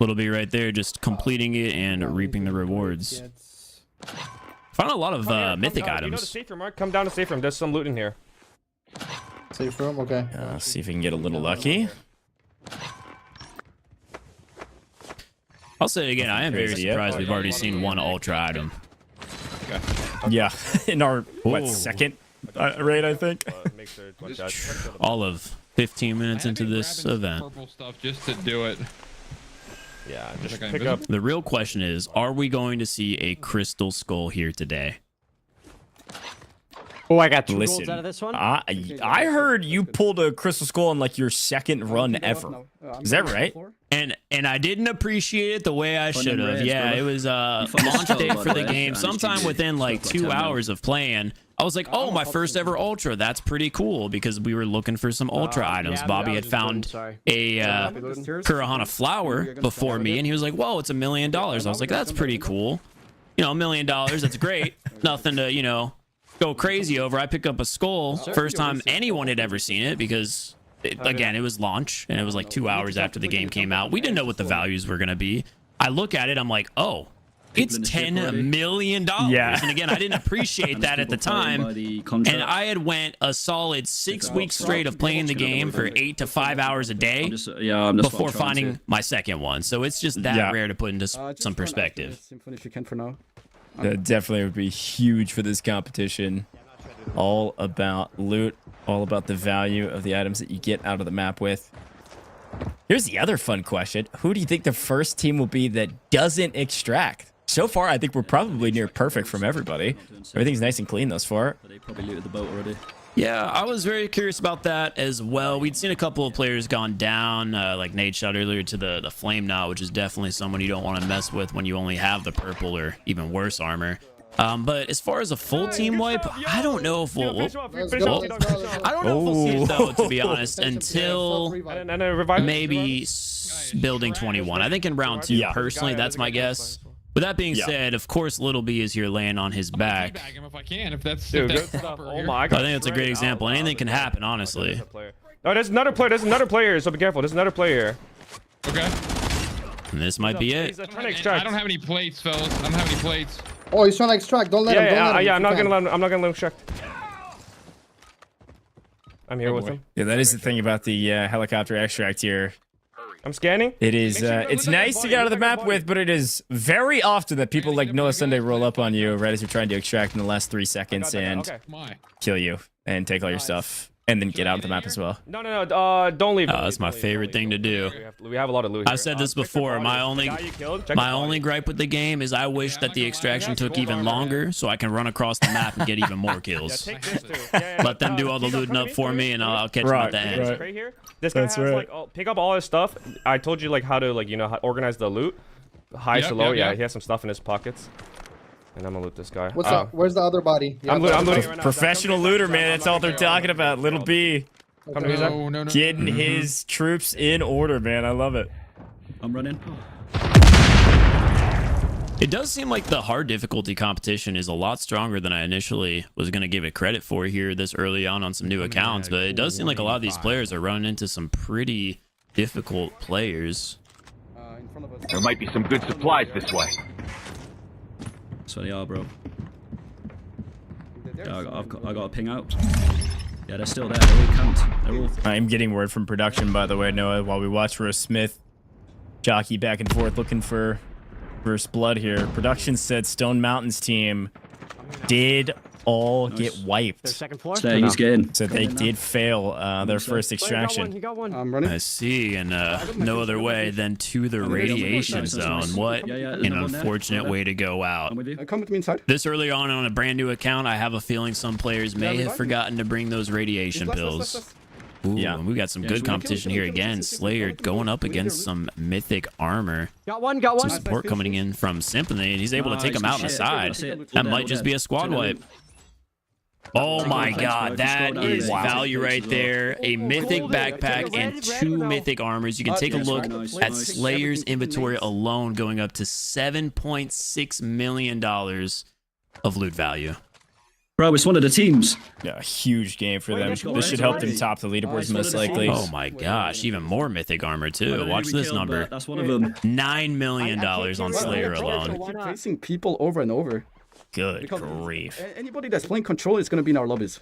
Little B right there, just completing it and reaping the rewards. Found a lot of mythic items. You know the safe room, Mark? Come down to safe room. There's some loot in here. Safe room, okay. See if we can get a little lucky. I'll say it again, I am very surprised we've already seen one ultra item. Yeah, in our second raid, I think. All of 15 minutes into this event. Purple stuff just to do it. Yeah, just pick up. The real question is, are we going to see a crystal skull here today? Oh, I got 2 Listen, golds out of this one. I heard you pulled a crystal skull on like your second run ever. Is that right? And I didn't appreciate it the way I should have. Yeah, it was launch date for the game. Sometime within like 2 hours of playing, I was like, oh, my first ever ultra. That's pretty cool because we were looking for some ultra items. Bobby had found a Kurahana flower before me, and he was like, whoa, it's $1 million. I was like, that's pretty cool. You know, $1 million, that's great. Nothing to, you know, go crazy over. I pick up a skull. First time anyone had ever seen it because, again, it was launch, and it was like 2 hours after the game came out. We didn't know what the values were going to be. I look at it, I'm like, oh, it's $10 million. Yeah. And again, I didn't appreciate that at the time. And I had went a solid 6 weeks straight of playing the game for 8 to 5 hours a day before finding my second one. So it's just that rare to put into some perspective. That definitely would be huge for this competition. All about loot, all about the value of the items that you get out of the map with. Here's the other fun question. Who do you think the first team will be that doesn't extract? So far, I think we're probably near perfect from everybody. Everything's nice and clean thus far. They probably looted the boat already. Yeah, I was very curious about that as well. We'd seen a couple of players gone down, like Nate shot earlier to the Flame Knot, which is definitely someone you don't want to mess with when you only have the purple or even worse armor. But as far as a full team wipe, I don't know if we'll I don't know if we'll see it though, to be honest, until maybe building 21. I think in round 2, personally, that's my guess. With that being said, of course, Little B is here laying on his back. If I can, if that's Oh my I think that's a great example. Anything can happen, honestly. Oh, there's another player. There's another player. So be careful. There's another player. Okay. And this might be it. He's trying to extract. I don't have any plates, fellas. I don't have any plates. Oh, he's trying to extract. Don't let him. Don't let him. Yeah, I'm not gonna let him extract. I'm here with him. Yeah, that is the thing about the helicopter extract here. I'm scanning. It is, it's nice to get out of the map with, but it is very often that people like Noah Sunday roll up on you right as you're trying to extract in the last 3 seconds and kill you and take all your stuff and then get out of the map as well. No, don't leave. That's my favorite thing to do. We have a lot of loot. I've said this before. My only gripe with the game is I wish that the extraction took even longer so I can run across the map and get even more kills. Let them do all the looting up for me, and I'll catch them at the end. Right here. This guy has like pick up all his stuff. I told you like how to how organize the loot, high to low. Yeah, he has some stuff in his pockets. And I'm gonna loot this guy. What's up? Where's the other body? I'm looting right now. Professional looter, man. That's all they're talking about. Little B. No. Getting his troops in order, man. I love it. I'm running. It does seem like the hard difficulty competition is a lot stronger than I initially was going to give it credit for here this early on some new accounts, but it does seem like a lot of these players are running into some pretty difficult players. There might be some good supplies this way. So they are, bro. Yeah, I got a ping out. Yeah, they're still there. They're all camped. They're all... I'm getting word from production, by the way, Noah, while we watch Rose Smith jockey back and forth looking for first blood here. Production said Stone Mountain's team did all get wiped. Second floor. Stay, he's getting. So they did fail their first extraction. You got one. I'm running. I see, and no other way than to the radiation zone. What an unfortunate way to go out. Come with me inside. This early on a brand new account, I have a feeling some players may have forgotten to bring those radiation pills. Ooh, Yeah. and we got some good competition here again. Slayer going up against some mythic armor. Got one. Got Some one. support coming in from Symphony, and he's able to take him out on the side. That might just be a squad wipe. Oh my god, that is value right there. A mythic backpack and 2 mythic armors. You can take a look at Slayer's inventory alone going up to $7.6 million of loot value. Bro, it's one of the teams. Yeah, a huge game for them. This should help them top the leaderboards most likely. Oh my gosh, even more mythic armor too. Watch this number. That's one of them. $9 million on Slayer alone. Keep facing people over and over. Good grief. Anybody that's playing controller is going to be in our lobbies.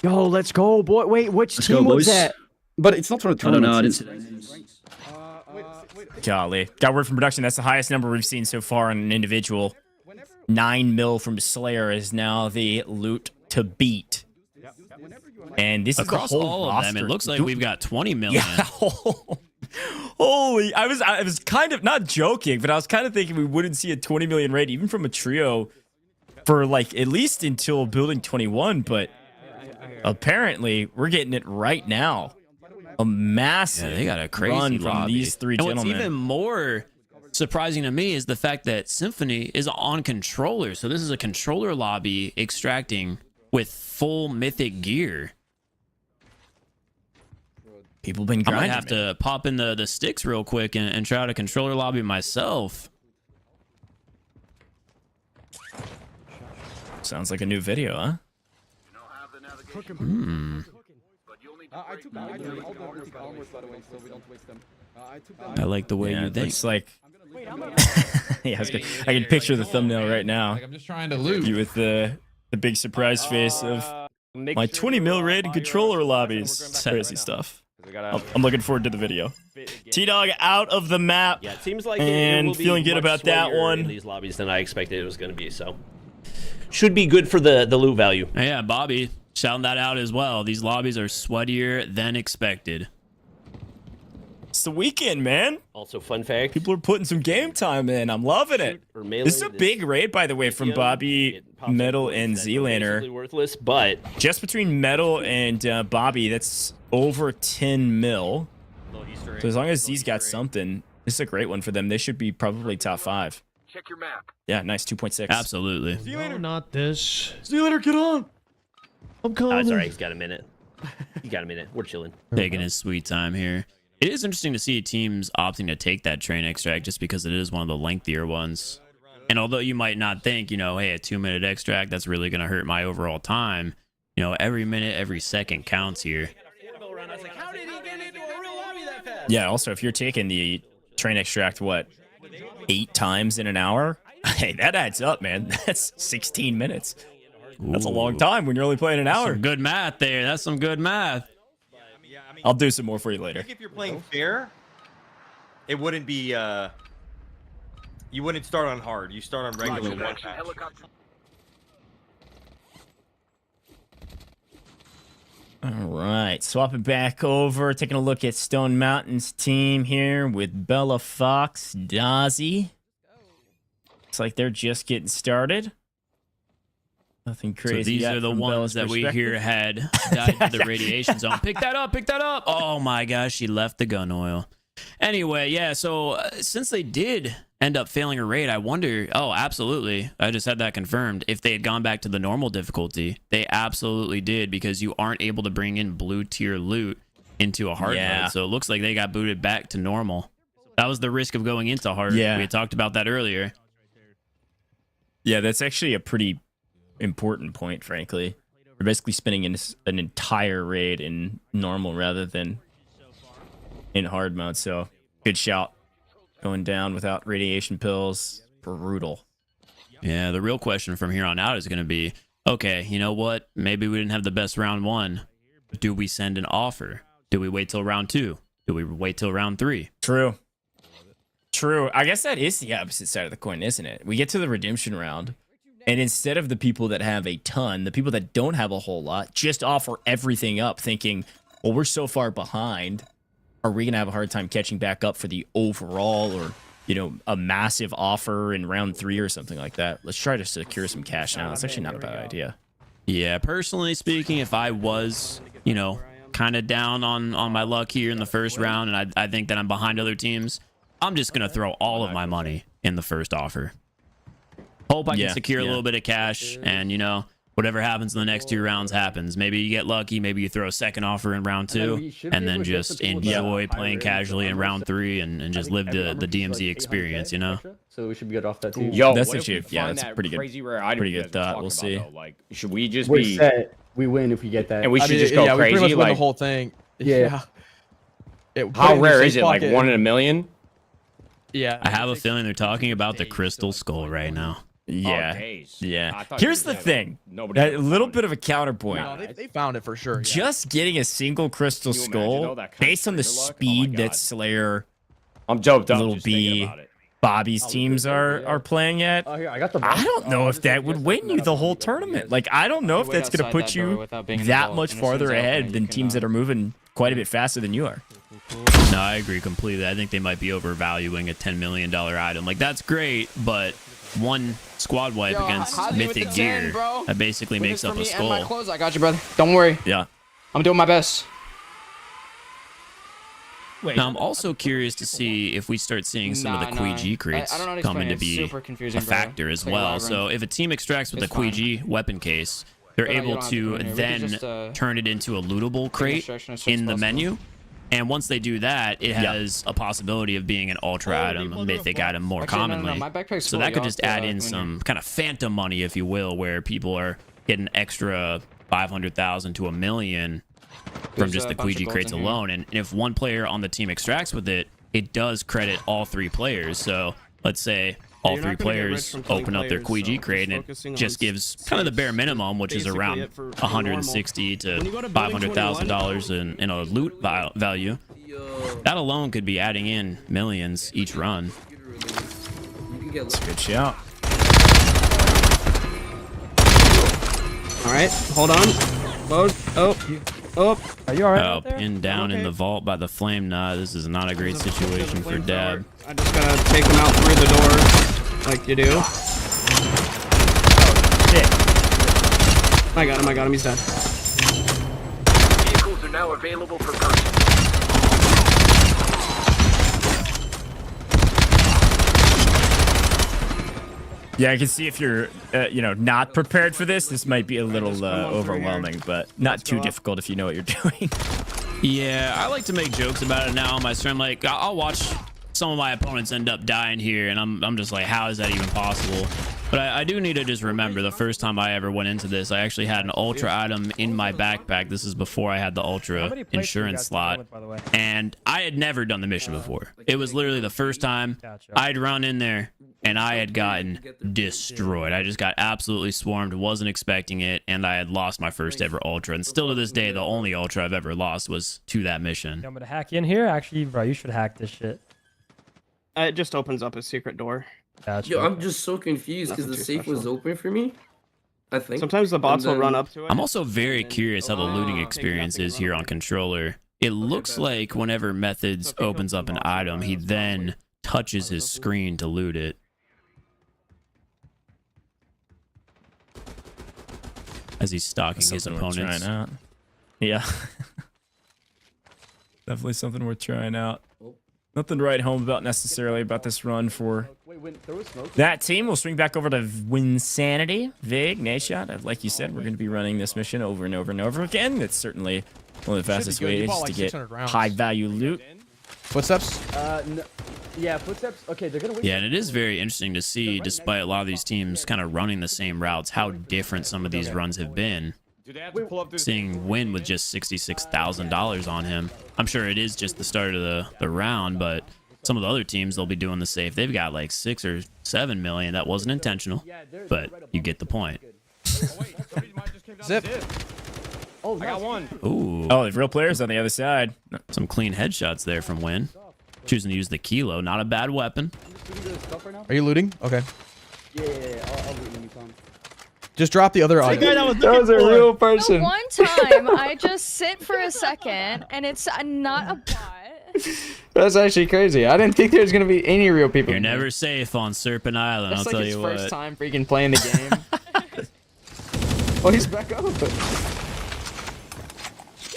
Yo, let's go, boy. Wait, which Let's team go, was boys. that? But it's not for the I don't know. I tournament. didn't see that. Golly. Got word from production. That's the highest number we've seen so far on an individual. 9 mil from Slayer is now the loot to beat. And this Across is the whole all of roster. them, it looks like we've got 20 million. Yeah. Holy, I was kind of not joking, but I was kind of thinking we wouldn't see a 20 million raid even from a trio for like at least until building 21, but apparently we're getting it right now. A massive They got a crazy run from lobby. these three And what's gentlemen. even more surprising to me is the fact that Symphony is on controller. So this is a controller lobby extracting with full mythic gear. People been I grinding. might have to pop in the sticks real quick and try out a controller lobby myself. Sounds like a new video, huh? I took all the mythic armors, by the way, so we don't waste them. I took them. I like the way Yeah, you it think. looks like. Yeah, I can picture the thumbnail right now. Like I'm just trying to loot. You with the big surprise face of my 20 mil raid in controller lobbies. It's crazy stuff. I'm looking forward to the video. T-Dog out of the map. Yeah, it seems like And it will be feeling good much about that sweatier one. in these lobbies than I expected it was going to be. So should be good for the loot value. Yeah, Bobby shouting that out as well. These lobbies are sweatier than expected. It's the weekend, man. Also, fun fact: People are putting some game time in. I'm loving it. or melee, This is a big raid, by the way, from Bobby, it pops up Metal, with and that Z-Laner. basically worthless, but Just between Metal and Bobby, that's over 10 mil. So as long as Z's got something, this is a great one for them. They should be probably top 5. Check your map. Yeah, nice 2.6. Absolutely. See you later. Not this. See you later, get on. I'm oh, coming. it's all right. He's got a minute. He got a minute. We're chilling. Taking his sweet time here. It is interesting to see teams opting to take that train extract just because it is one of the lengthier ones. And although you might not think, you know, hey, a 2-minute extract, that's really going to hurt my overall time. You know, every minute, every second counts here. Yeah, also, if you're taking the train extract, what, 8 times in an hour? Hey, that adds up, man. That's 16 minutes. That's a long time when you're only playing an hour. Some good math there. That's some good math. I'll do some more for you later. If you're playing fair, it wouldn't be, you wouldn't start on hard. You start on regular. All right, swapping back over, taking a look at Stone Mountain's team here with Bella Fox, Dazzy. Looks like they're just getting started. Nothing crazy. So these yet are the from ones Bella's that we perspective. hear had died to the radiation zone. Pick that up, pick that up. Oh my gosh, she left the gun oil. Anyway, yeah, so since they did end up failing a raid, I wonder, oh, absolutely. I just had that confirmed. If they had gone back to the normal difficulty, they absolutely did because you aren't able to bring in blue tier loot into a hard mode. So it looks like they got booted back to normal. That was the risk of going into hard. Yeah. We had talked about that earlier. Yeah, that's actually a pretty important point, frankly. We're basically spending an entire raid in normal rather than in hard mode, so good shout. Going down without radiation pills, brutal. Yeah, the real question from here on out is going to be, okay, you know what? Maybe we didn't have the best round 1. Do we send an offer? Do we wait till round 2? Do we wait till round 3? True. True. I guess that is the opposite side of the coin, isn't it? We get to the redemption round, and instead of the people that have a ton, the people that don't have a whole lot just offer everything up, thinking, well, we're so far behind. Are we going to have a hard time catching back up for the overall or, you know, a massive offer in round 3 or something like that? Let's try to secure some cash now. That's actually not a bad idea. Yeah, personally speaking, if I was, you know, kind of down on my luck here in the first round, and I think that I'm behind other teams, I'm just going to throw all of my money in the first offer. Hope I can secure a little bit of cash, and, you know, whatever happens in the next 2 rounds happens. Maybe you get lucky, maybe you throw a second offer in round 2, and then just enjoy playing casually in round 3 and just live the DMZ experience, you know? So we should be good off that too. Yo, that's what actually, if we yeah, find that's that pretty good. Crazy rare item Pretty you good guys were thought. talking We'll see. about, though? Like, should we just We're be set. We win if we get that. and we should just yeah, go we pretty crazy? much win Like, the whole thing. Yeah. how rare is it? Like 1 in a million? Yeah. I have a feeling they're talking about the Crystal Skull right now. Yeah. days. Yeah. I thought Here's you the said thing. nobody A ever little found bit of a counterpoint. No, they found it for sure. Yeah. Just getting a single crystal Can you imagine, skull though, that kind of based on the trigger luck? Oh my speed that God. Slayer, I'm doped up. Little just thinking B, about it. Bobby's teams are playing at. Oh, here, I got the. I don't know if that would win you the whole tournament. Like, I don't know if that's going to put you that much farther ahead than teams that are moving quite a bit faster than you are. No, I agree completely. I think they might be overvaluing a $10 million item. Like, that's great, but one squad wipe against Mythic Gear, that basically makes up a skull. My clothes. I got you, brother. Don't worry. Yeah. I'm doing my best. Now, I'm also curious to see if we start seeing some of the Quee crates come into be a factor as well. So if a team extracts with the Quee weapon case, they're able to then turn it into a lootable crate in the menu. And once they do that, it has a possibility of being an ultra item, a mythic item more commonly. So that could just add in some kind of phantom money, if you will, where people are getting extra 500,000 to $1 million from just the Quee crates alone. And if one player on the team extracts with it, it does credit all 3 players. So let's say all 3 players open up their Quee crate, and it just gives kind of the bare minimum, which is around $160,000 to $500,000 in a loot value. That alone could be adding in millions each run. That's a good shout. All right, hold on. Load. Oh, are you alright? Oh, pinned down in the vault by the flame knot. This is not a great situation for Dab. I just gotta take him out through the door, like you do. Oh, shit. I got him, he's dead. Vehicles are now available for purchase. Yeah, I can see if you're, you know, not prepared for this, this might be a little overwhelming, but not too difficult if you know what you're doing. Yeah, I like to make jokes about it now on my stream. Like, I'll watch some of my opponents end up dying here, and I'm just like, how is that even possible? But I do need to just remember the first time I ever went into this, I actually had an ultra item in my backpack. This is before I had the ultra insurance slot, and I had never done the mission before. It was literally the first time I'd run in there, and I had gotten destroyed. I just got absolutely swarmed, wasn't expecting it, and I had lost my first ever ultra. And still to this day, the only ultra I've ever lost was to that mission. You want me to hack in here? Actually, bro, you should hack this shit. It just opens up a secret door. Gotcha. Yo, I'm just so confused because the safe was open for me. I think. Sometimes the bots will run up to it. I'm also very curious how the looting experience is here on controller. It looks like whenever Methods opens up an item, he then touches his screen to loot it. As he's stalking his opponents. Out. Yeah. Definitely something worth trying out. Nothing to write home about necessarily about this run for that team. We'll swing back over to Winsanity. Vig, Nashot. Like you said, we're going to be running this mission over and over and over again. It's certainly one of the fastest ways to get high value loot. Footsteps? Yeah, footsteps. Okay, they're gonna wait. Yeah, and it is very interesting to see, despite a lot of these teams kind of running the same routes, how different some of these runs have been. Seeing Win with just $66,000 on him. I'm sure it is just the start of the round, but some of the other teams, they'll be doing the safe. They've got like 6 or 7 million. That wasn't intentional, but you get the point. Zip. Oh, I got one. Ooh. Oh, the real players on the other side. Some clean headshots there from Win. Choosing to use the kilo. Not a bad weapon. Are you looting? Okay. Yeah, I'll loot when you come. Just drop the other audio. That was a real person. The one time I just sit for a second and it's not a bot. That's actually crazy. I didn't think there was gonna be any real people. You're never safe on Serpent Island. That's I'll like tell his you first what. time freaking playing the game. Oh, he's back up.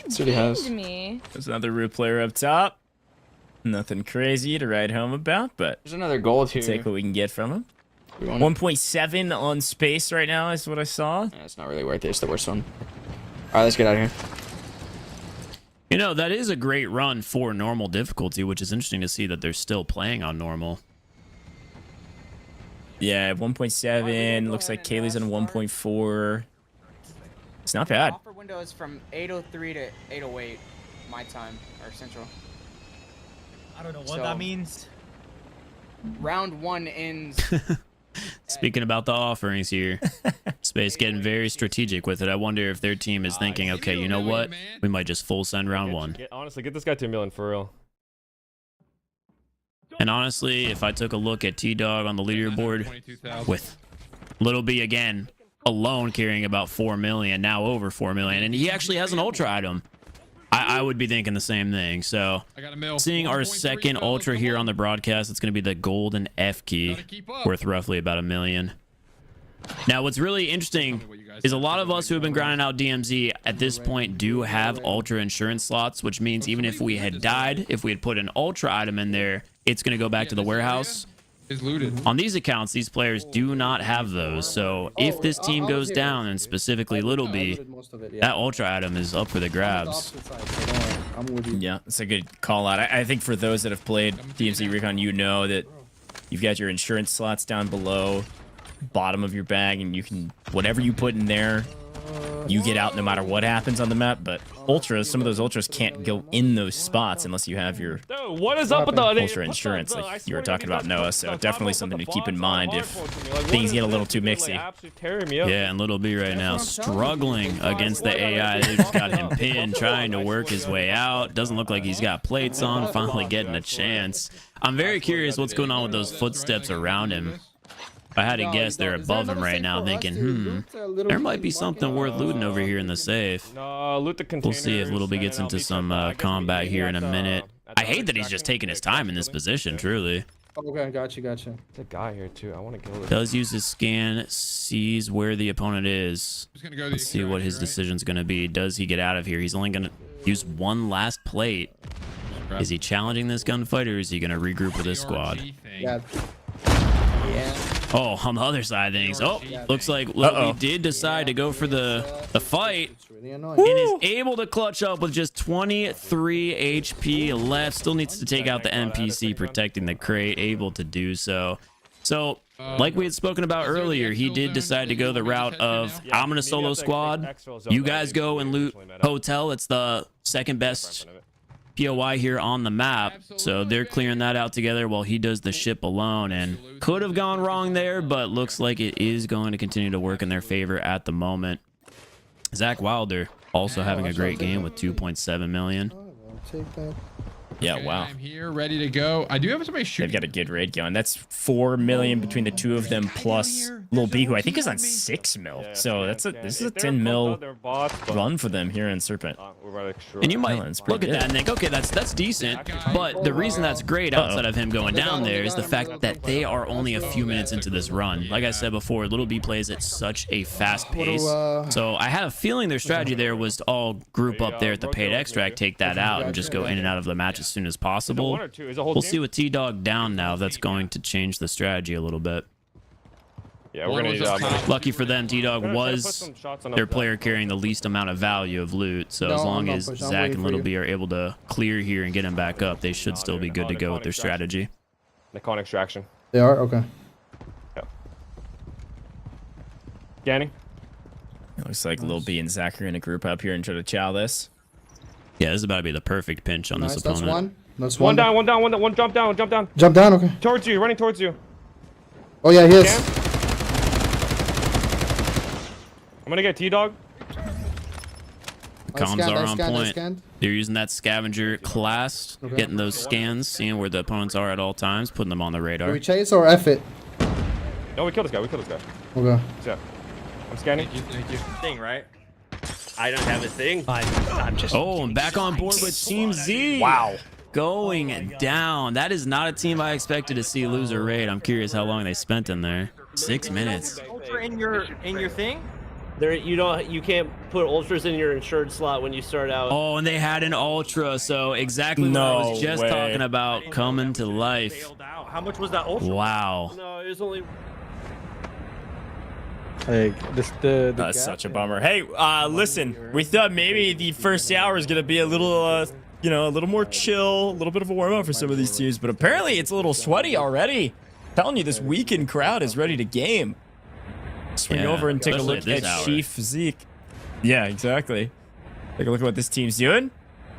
That's what he has. Me. There's another root player up top. Nothing crazy to write home about, but there's another gold here. Take what we can get from him. 1.7 on space right now is what I saw. Yeah, it's not really worth it. It's the worst one. All right, let's get out of here. You know, that is a great run for normal difficulty, which is interesting to see that they're still playing on normal. Yeah, 1.7. Looks like Kaylee's on 1.4. It's not bad. Offer window is from 8:03 to 8:08 my time, or central. I don't know what that means. Round 1 ends. Speaking about the offerings here, Space getting very strategic with it. I wonder if their team is thinking, okay, you know what? We might just full send round 1. Honestly, get this guy to $1 million for real. And honestly, if I took a look at T-Dog on the leaderboard with Little B again alone carrying about 4 million, now over 4 million, and he actually has an ultra item, I would be thinking the same thing. So seeing our second ultra here on the broadcast, it's going to be the golden F key, worth roughly about $1 million. Now, what's really interesting is a lot of us who have been grinding out DMZ at this point do have ultra insurance slots, which means even if we had died, if we had put an ultra item in there, it's going to go back to the warehouse. Is looted. On these accounts, these players do not have those. So if this team goes down, and specifically Little B, that ultra item is up for the grabs. Yeah, that's a good call out. I think for those that have played DMZ Recon, you know that you've got your insurance slots down below, bottom of your bag, and you can, whatever you put in there, you get out no matter what happens on the map. But ultras, some of those ultras can't go in those spots unless you have your What is up with the ultra insurance, like you were talking about, Noah. So definitely something to keep in mind if things get a little too mixy. Yeah, and Little B right now struggling against the AI. They just got him pinned, trying to work his way out. Doesn't look like he's got plates on, finally getting a chance. I'm very curious what's going on with those footsteps around him. If I had to guess, they're above him right now, thinking, there might be something worth looting over here in the safe. Loot the containers. We'll see if Little B gets into some combat here in a minute. I hate that he's just taking his time in this position, truly. Okay, gotcha. There's a guy here too. I want to kill this. Does use his scan, sees where the opponent is. Let's see what his decision's going to be. Does he get out of here? He's only going to use one last plate. Is he challenging this gunfight, or is he going to regroup with his squad? Yeah. Oh, on the other side of things. Oh, looks like Little B did decide to go for the fight. And is able to clutch up with just 23 HP left. Still needs to take out the NPC protecting the crate. Able to do so. So, like we had spoken about earlier, he did decide to go the route of, I'm going to solo squad. You guys go and loot Hotel. It's the second best POI here on the map, so they're clearing that out together while he does the ship alone, and could have gone wrong there, but looks like it is going to continue to work in their favor at the moment. Zach Wilder also having a great game with 2.7 million. Yeah, wow. I'm here, ready to go. I do have somebody shooting. They've got a good raid going. That's 4 million between the two of them, plus Lil B, who I think is on 6 mil. So this is a 10 mil run for them here in Serpent. And you might look at that and think, okay, that's decent. But the reason that's great outside of him going down there is the fact that they are only a few minutes into this run. Like I said before, Little B plays at such a fast pace. So I have a feeling their strategy there was to all group up there at the paid extract, take that out, and just go in and out of the match as soon as possible. We'll see with T-Dog down now. That's going to change the strategy a little bit. Yeah, we're gonna lucky for them, T-Dog was their player carrying the least amount of value of loot. So as long as Zach and Little B are able to clear here and get him back up, they should still be good to go with their strategy. Recon extraction. They are? Okay. Yeah. Scanning. It looks like Lil B and Zach are in a group up here and try to chow this. Yeah, this is about to be the perfect pinch on this opponent. That's one. That's one down, one down, one down, one jump down, jump down. Jump down, okay. Towards you, running towards you. Oh yeah, he is. I'm gonna get T-Dog. The comms are on point. They're using that scavenger class, getting those scans, seeing where the opponents are at all times, putting them on the radar. Do we chase or F it? No, we killed this guy. We killed this guy. Okay. Yeah. I'm scanning. Thank you. Thing, right? I don't have a thing. I'm just. Oh, and back on board with Team Z. Wow. Going down. That is not a team I expected to see lose a raid. I'm curious how long they spent in there. 6 minutes. Ultra in your thing? There, you can't put ultras in your insured slot when you start out. Oh, and they had an ultra, so exactly what I was just talking about coming to life. How much was that ultra? Wow. No, it was only. Like That's such a bummer. Hey, listen, we thought maybe the first hour is gonna be a little, you know, a little more chill, a little bit of a warm up for some of these teams, but apparently it's a little sweaty already. I'm telling you, this weekend crowd is ready to game. Swing over and take a look at Chief Zeke. Yeah, exactly. Take a look at what this team's doing.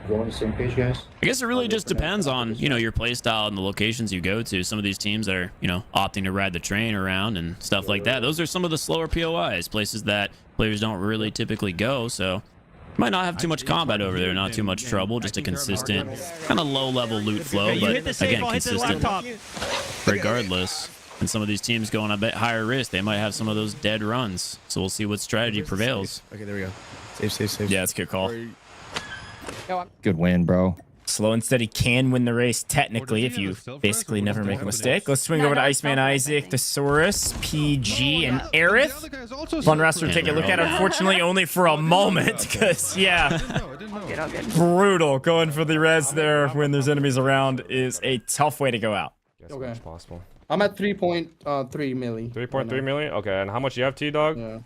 We're on the same page, guys. I guess it really just depends on, you know, your play style and the locations you go to. Some of these teams that are, you know, opting to ride the train around and stuff like that. Those are some of the slower POIs, places that players don't really typically go. So might not have too much combat over there, not too much trouble, just a consistent kind of low-level loot flow, but again, consistent regardless. And some of these teams going a bit higher risk, they might have some of those dead runs. So we'll see what strategy prevails. Okay, there we go. Save. Yeah, it's a good call. Good win, bro. Slow and steady can win the race, technically, if you basically never make a mistake. Let's swing over to Iceman Isaac, Thesaurus, PG, and Aerith. Fun roster to take a look at, unfortunately, only for a moment, because, yeah, brutal. Going for the res there when there's enemies around is a tough way to go out. Okay. As possible. I'm at 3.3 milli. 3.3 million? Okay, and how much do you have, T-Dog? Yeah.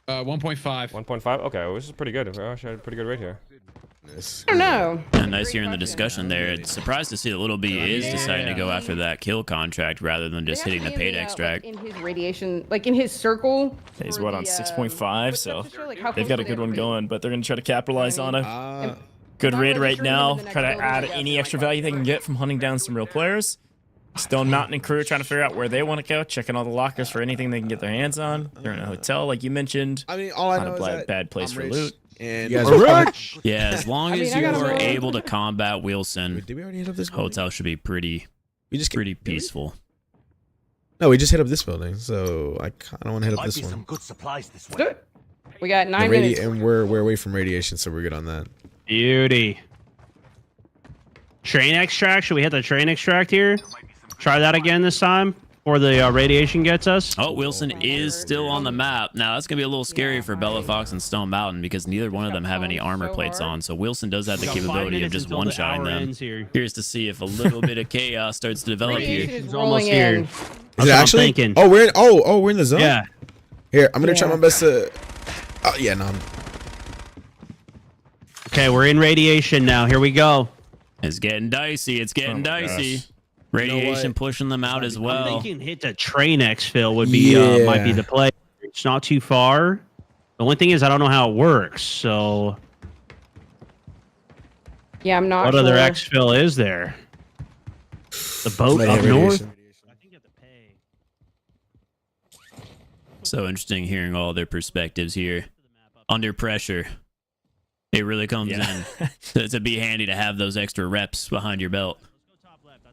1.5. 1.5? Okay, well, this is pretty good. I actually had a pretty good rate here. I don't know. And nice hearing the discussion there. It's surprised to see that Little B is deciding to go after that kill contract rather than just hitting the paid extract. In his radiation, like in his circle. He's what, on 6.5, so they've got a good one going, but they're going to try to capitalize on it. Good raid right now. Try to add any extra value they can get from hunting down some real players. Stone Mountain and crew trying to figure out where they want to go, checking all the lockers for anything they can get their hands on. They're in a hotel, like you mentioned. I mean, all I know is that bad place for loot. And yeah, as long as you are able to combat Wilson, did we already hit up this hotel should be pretty peaceful. No, we just hit up this building, so I kind of want to hit up this one. Some good supplies this way. We got 9 minutes. And we're away from radiation, so we're good on that. Beauty. Train extract. Should we hit the train extract here? Try that again this time before the radiation gets us. Oh, Wilson is still on the map. Now, that's going to be a little scary for Bella Fox and Stone Mountain because neither one of them have any armor plates on. So Wilson does have the capability of just one-shotting them. Curious to see if a little bit of chaos starts to develop here. He's almost here. Is it actually? Oh, we're in the zone? Yeah. Here, I'm going to try my best to... Oh, yeah, no. Okay, we're in radiation now. Here we go. It's getting dicey. It's getting dicey. Gosh. Radiation pushing them out as well. I'm thinking hit the train exfil would be might be the play. It's not too far. The only thing is I don't know how it works. So yeah, I'm not. What other exfil is there? The boat up north. So interesting hearing all their perspectives here. Under pressure, it really comes in to be handy to have those extra reps behind your belt.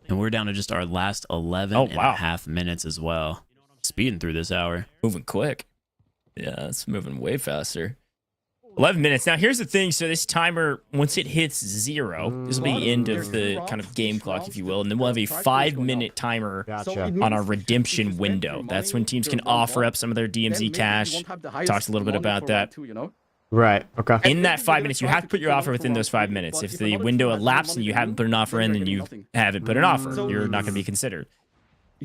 And we're down to just our last 11 and a half minutes as well. Speeding through this hour. Moving quick. Yeah, it's moving way faster. 11 minutes. Now, here's the thing. So this timer, once it hits 0, this will be the end of the kind of game clock, if you will. And then we'll have a 5-minute timer on our redemption window. That's when teams can offer up some of their DMZ cash. Talks a little bit about that. Right. Okay. In that 5 minutes, you have to put your offer within those 5 minutes. If the window elapsed and you haven't put an offer in, then you haven't put an offer. You're not going to be considered.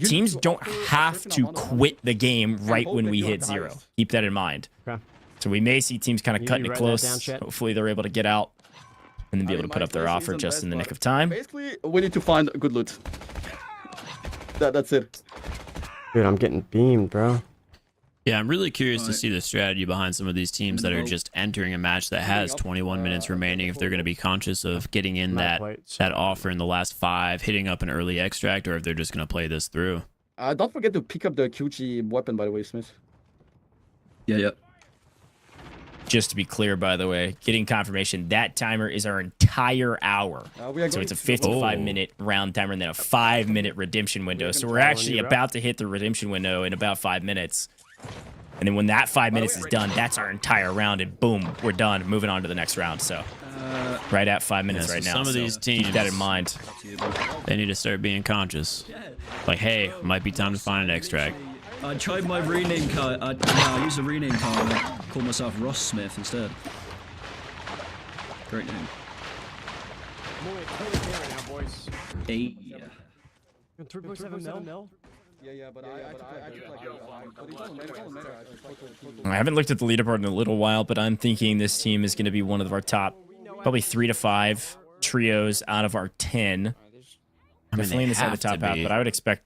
Teams don't have to quit the game right when we hit 0. Keep that in mind. Okay. So we may see teams kind of cutting it close. Hopefully they're able to get out and then be able to put up their offer just in the nick of time. Basically, we need to find good loot. That's it. Dude, I'm getting beamed, bro. Yeah, I'm really curious to see the strategy behind some of these teams that are just entering a match that has 21 minutes remaining. If they're going to be conscious of getting in that offer in the last 5, hitting up an early extract, or if they're just going to play this through. Don't forget to pick up the QG weapon, by the way, Smith. Yeah. Just to be clear, by the way, getting confirmation, that timer is our entire hour. So it's a 55-minute round timer and then a 5-minute redemption window. So we're actually about to hit the redemption window in about 5 minutes. And then when that 5 minutes is done, that's our entire round, and boom, we're done. Moving on to the next round. So right at 5 minutes right now. Some of these teams, keep that in mind. They need to start being conscious. Like, hey, might be time to find an extract. I tried my rename card. I used a rename card and I called myself Ross Smith instead. Great name. Eight. 3.7 mil? Yeah, but I haven't looked at the leaderboard in a little while, but I'm thinking this team is going to be one of our top, probably 3 to 5 trios out of our 10. Definitely inside the top half, but I would expect,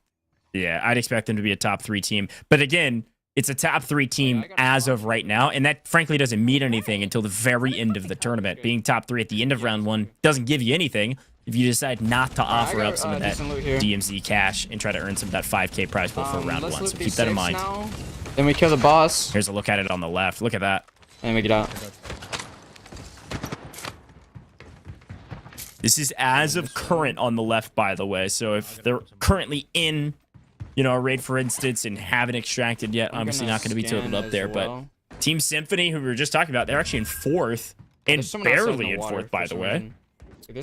I'd expect them to be a top 3 team. But again, it's a top 3 team as of right now, and that frankly doesn't mean anything until the very end of the tournament. Being top 3 at the end of round 1 doesn't give you anything if you decide not to offer up some of that DMZ cash and try to earn some of that 5K prize pool for round 1. So keep that in mind. Then we kill the boss. Here's a look at it on the left. Look at that. And we get out. This is as of current on the left, by the way. So if they're currently in, a raid, for instance, and haven't extracted yet, obviously not going to be totaled up there. But Team Symphony, who we were just talking about, they're actually in 4th and barely in 4th, by the way.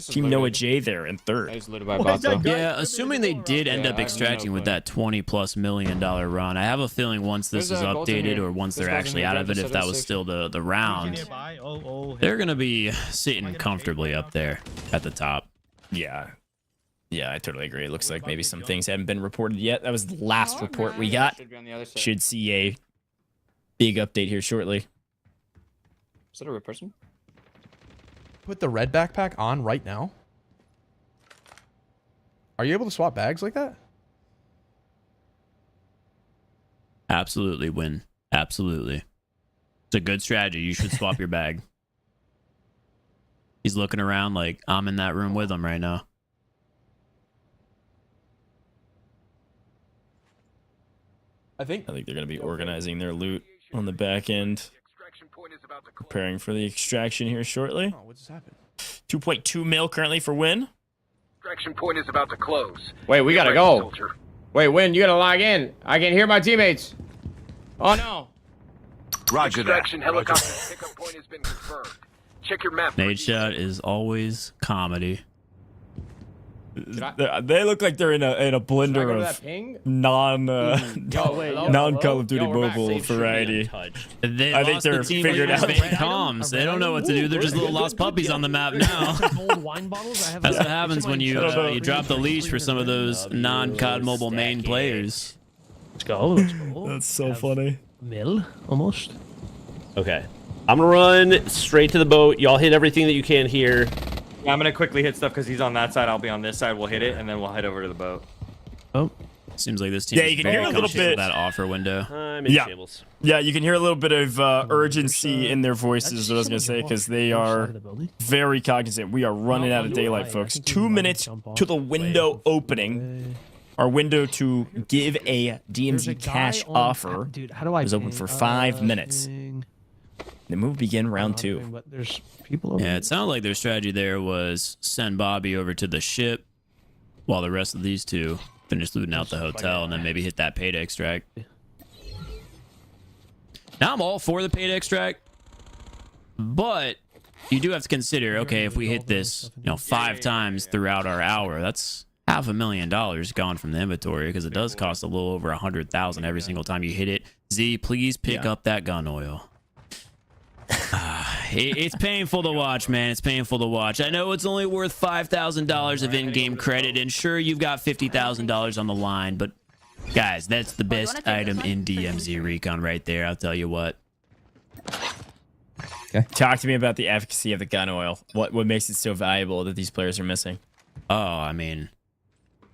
Team Noah J there in 3rd. Yeah, assuming they did end up extracting with that $20+ million run, I have a feeling once this is updated or once they're actually out of it, if that was still the round, they're going to be sitting comfortably up there at the top. Yeah, I totally agree. It looks like maybe some things haven't been reported yet. That was the last report we got. Should see a big update here shortly. Is that a real person? Put the red backpack on right now? Are you able to swap bags like that? Absolutely, Win. Absolutely. It's a good strategy. You should swap your bag. He's looking around like I'm in that room with him right now. I think they're going to be organizing their loot on the back end. Preparing for the extraction here shortly. Oh, what just happened? 2.2 mil currently for Win. Extraction point is about to close. Wait, we gotta go. Wait, Win, you gotta log in. I can hear my teammates. Oh no. Roger extraction that. Helicopter pickup point has been confirmed. Check your map. Nade shot is always comedy. They look like they're in a blender of non Call of Duty mobile variety. I think they're figured out. Comms. They don't know what to do. They're just little lost puppies on the map now. That's what happens when you drop the leash for some of those non-COD mobile main players. Let's go. That's so funny. Mill almost. Okay, I'm gonna run straight to the boat. Y'all hit everything that you can here. Yeah, I'm gonna quickly hit stuff because he's on that side. I'll be on this side. We'll hit it, and then we'll head over to the boat. Oh, seems like this team. Yeah, you can hear a little bit that offer window. Yeah, you can hear a little bit of urgency in their voices. Is what I was gonna say, because they are very cognizant. We are running out of daylight, folks. 2 minutes to the window opening. Our window to give a DMZ cash offer is open for 5 minutes. Then we'll begin round 2. But there's people over Yeah, it sounded like their strategy there was send Bobby over to the ship while the rest of these two finish looting out the hotel and then maybe hit that paid extract. Now I'm all for the paid extract, but you do have to consider, okay, if we hit this, 5 times throughout our hour, that's $500,000 gone from the inventory because it does cost a little over 100,000 every single time you hit it. Z, please pick up that gun oil. It's painful to watch, man. It's painful to watch. I know it's only worth $5,000 of in-game credit, and sure, you've got $50,000 on the line, but guys, that's the best item in DMZ Recon right there. I'll tell you what. Okay. Talk to me about the efficacy of the gun oil. What makes it so valuable that these players are missing? Oh, I mean,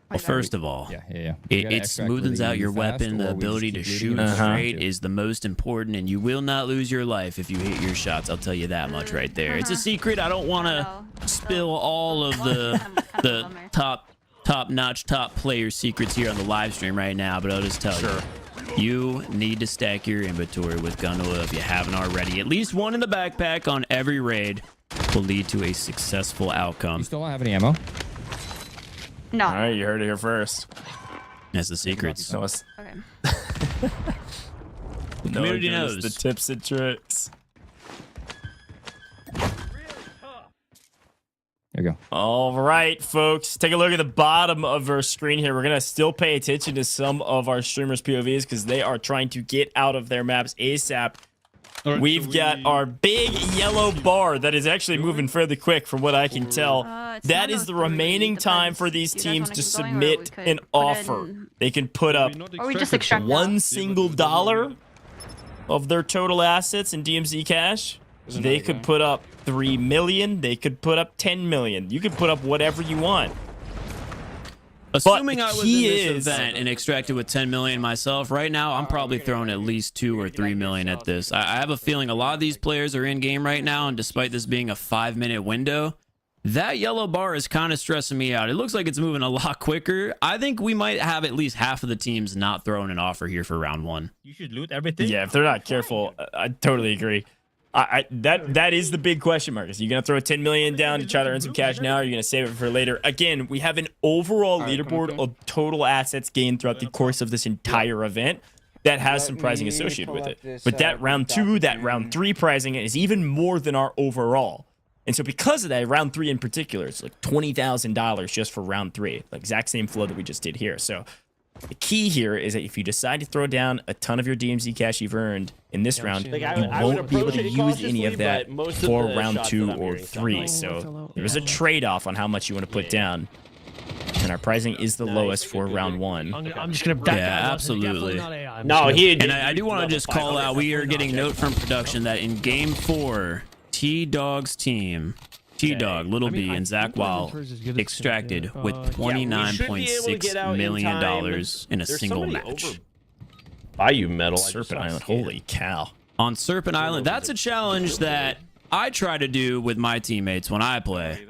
Well, first of all, it smoothens out your weapon. The ability to shoot straight is the most important, and you will not lose your life if you hit your shots. I'll tell you that much right there. It's a secret. I don't want to spill all of the top-notch, top player secrets here on the live stream right now, but I'll just tell you. You need to stack your inventory with gun oil if you haven't already. At least one in the backpack on every raid will lead to a successful outcome. You still don't have any ammo? No. All right, you heard it here first. That's the secrets. No, Okay. The community knows the tips and tricks. There you go. All right, folks. Take a look at the bottom of our screen here. We're going to still pay attention to some of our streamers' POVs because they are trying to get out of their maps ASAP. Right, We've got our big yellow bar that is actually moving fairly quick from what I can tell. That is the remaining time for these teams to submit an offer. They can put up $1 single of their total assets in DMZ Cash. They could put up 3 million. They could put up 10 million. You could put up whatever you want. Assuming I was in this event and extracted with 10 million myself, right now I'm probably throwing at least 2 or 3 million at this. I have a feeling a lot of these players are in game right now, and despite this being a 5-minute window, that yellow bar is kind of stressing me out. It looks like it's moving a lot quicker. I think we might have at least half of the teams not throwing an offer here for round 1. You should loot everything. Yeah, if they're not careful, I totally agree. That is the big question, Marcus. Are you going to throw 10 million down to try to earn some cash now, or are you going to save it for later? Again, we have an overall leaderboard of total assets gained throughout the course of this entire event that has some pricing associated with it. But that round 2, that round 3 pricing is even more than our overall. And so because of that, round 3 in particular, it's like $20,000 just for round 3. The exact same flow that we just did here. So the key here is that if you decide to throw down a ton of your DMZ cash you've earned in this round, you won't be able to use any of that for round 2 or 3. So there is a trade-off on how much you want to put down. And our pricing is the lowest for round 1. I'm just gonna absolutely. No, and I do want to just call out, we are getting note from production that in game 4, T-Dog's team, T-Dog, Little B, and Zach Wild extracted with $29.6 million in a single match. Bayou Metal. Serpent Island, holy cow. On Serpent Island, that's a challenge that I try to do with my teammates when I play.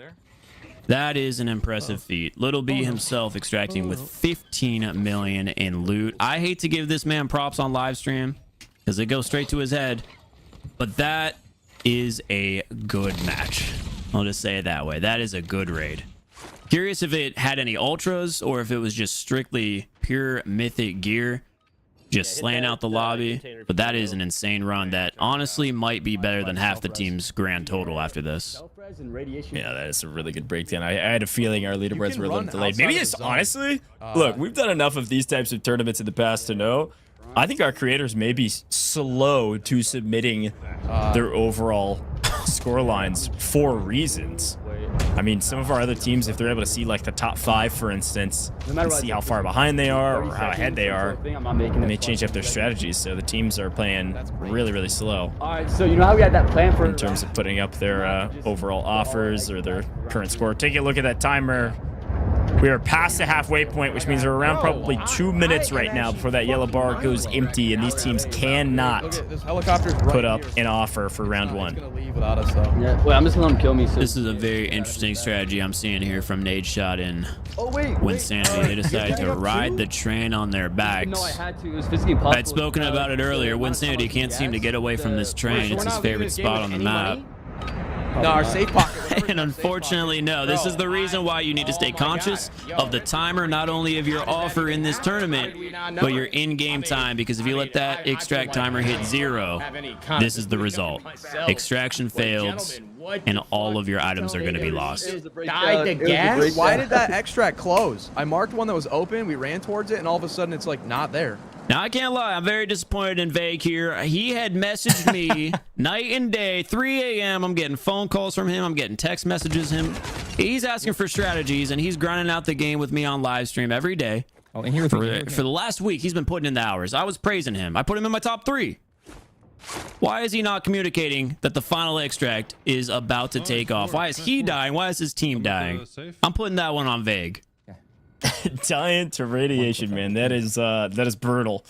That is an impressive feat. Little B himself extracting with 15 million in loot. I hate to give this man props on live stream because it goes straight to his head, but that is a good match. I'll just say it that way. That is a good raid. Curious if it had any ultras or if it was just strictly pure mythic gear, just slaying out the lobby. But that is an insane run that honestly might be better than half the team's grand total after this. Yeah, that is a really good breakdown. I had a feeling our leaderboards were a little delayed. Maybe it's honestly, look, we've done enough of these types of tournaments in the past to know. I think our creators may be slow to submitting their overall score lines for reasons. I mean, some of our other teams, if they're able to see like the top 5, for instance, and see how far behind they are or how ahead they are, and they change up their strategies. So the teams are playing really, really slow. All right, so you know how we had that plan for in terms of putting up their overall offers or their current score. Take a look at that timer. We are past the halfway point, which means we're around probably 2 minutes right now before that yellow bar goes empty, and these teams cannot put up an offer for round 1. Yeah, wait, I'm just gonna let him kill me. So this is a very interesting strategy I'm seeing here from Nade Shot and Winsanity. They decided to ride the train on their backs. No, I had to. It was physically impossible. I'd spoken about it earlier. Winsanity can't seem to get away from this train. It's his favorite spot on the map. No, our safe pocket. And unfortunately, no. This is the reason why you need to stay conscious of the timer, not only of your offer in this tournament, but your in-game time. Because if you let that extract timer hit 0, this is the result. Extraction fails, and all of your items are going to be lost. Why did that extract close? I marked one that was open. We ran towards it, and all of a sudden, it's like not there. Now, I can't lie. I'm very disappointed in Vague here. He had messaged me night and day, 3 a.m. I'm getting phone calls from him. I'm getting text messages him. He's asking for strategies, and he's grinding out the game with me on live stream every day. Oh, and here for the last week, he's been putting in the hours. I was praising him. I put him in my top 3. Why is he not communicating that the final extract is about to take off? Why is he dying? Why is his team dying? I'm putting that one on Vague. Dying to radiation, man. That is brutal.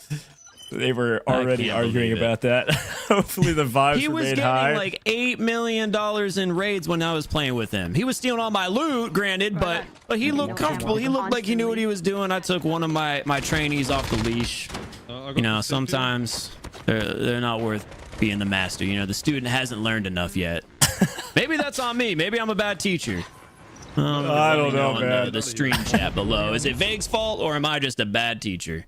They were already arguing about that. Hopefully the vibes He was remain getting high. like $8 million in raids when I was playing with him. He was stealing all my loot, granted, but he looked comfortable. He looked like he knew what he was doing. I took one of my trainees off the leash. You know, sometimes they're not worth being the master. You know, the student hasn't learned enough yet. Maybe that's on me. Maybe I'm a bad teacher. I don't know, man. The stream chat below. Is it Vague's fault or am I just a bad teacher?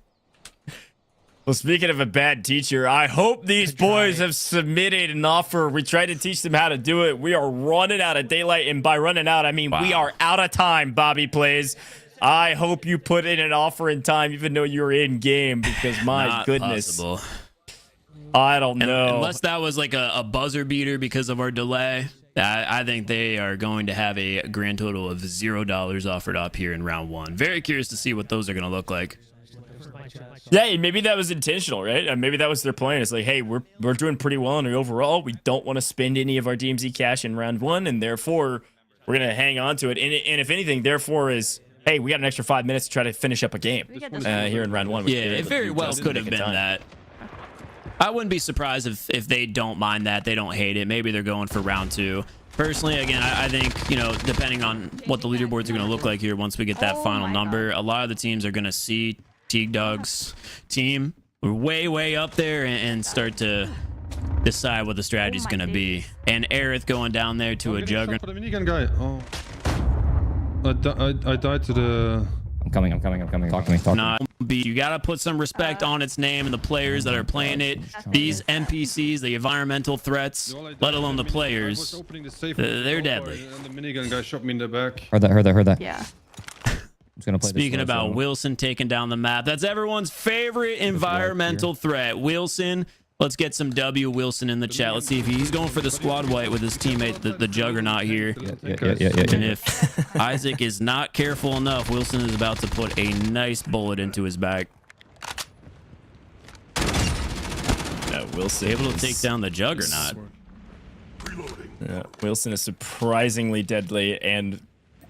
Well, speaking of a bad teacher, I hope these boys have submitted an offer. We tried to teach them how to do it. We are running out of daylight, and by running out, I mean we are out of time, Bobby Plays. I hope you put in an offer in time, even though you're in game, because my Not goodness. possible. I don't know. Unless that was like a buzzer beater because of our delay. I think they are going to have a grand total of $0 offered up here in round 1. Very curious to see what those are going to look like. Yeah, maybe that was intentional, right? Maybe that was their plan. It's like, hey, we're doing pretty well in the overall. We don't want to spend any of our DMZ cash in round 1, and therefore we're going to hang on to it. And if anything, therefore is, hey, we got an extra 5 minutes to try to finish up a game here in round 1. Yeah, it very well could have been that. I wouldn't be surprised if they don't mind that. They don't hate it. Maybe they're going for round 2. Personally, again, I think, you know, depending on what the leaderboards are going to look like here once we get that final number, a lot of the teams are going to see Teague Dog's team way up there and start to decide what the strategy is going to be. And Aerith going down there to a Juggernaut. For the minigun guy. Oh, I died to the. I'm coming. Talk to me. You got to put some respect on its name and the players that are playing it. These NPCs, the environmental threats, let alone the players, they're deadly. And the minigun guy shot me in the back. Heard that. Yeah. Speaking about Wilson taking down the map, that's everyone's favorite environmental threat. Wilson, let's get some W Wilson in the chat. Let's see if he's going for the squad wipe with his teammate, the Juggernaut here. And if Isaac is not careful enough, Wilson is about to put a nice bullet into his back. Wilson able to take down the Juggernaut. Yeah, Wilson is surprisingly deadly and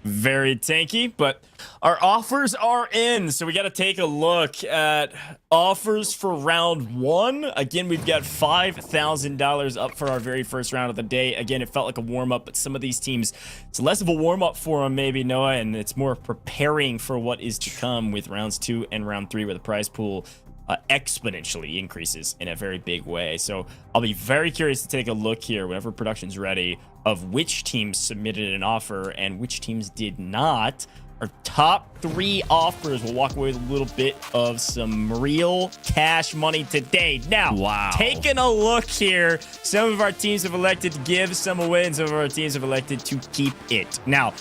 very tanky, but our offers are in, so we got to take a look at offers for round 1. Again, we've got $5,000 up for our very first round of the day. Again, it felt like a warm-up, but some of these teams, it's less of a warm-up for them, maybe, Noah, and it's more preparing for what is to come with rounds 2 and round 3, where the prize pool exponentially increases in a very big way. So I'll be very curious to take a look here whenever production's ready of which teams submitted an offer and which teams did not. Our top 3 offers will walk away with a little bit of some real cash money today. Now, taking a look here, some of our teams have elected to give some away and some of our teams have elected to keep it. Now,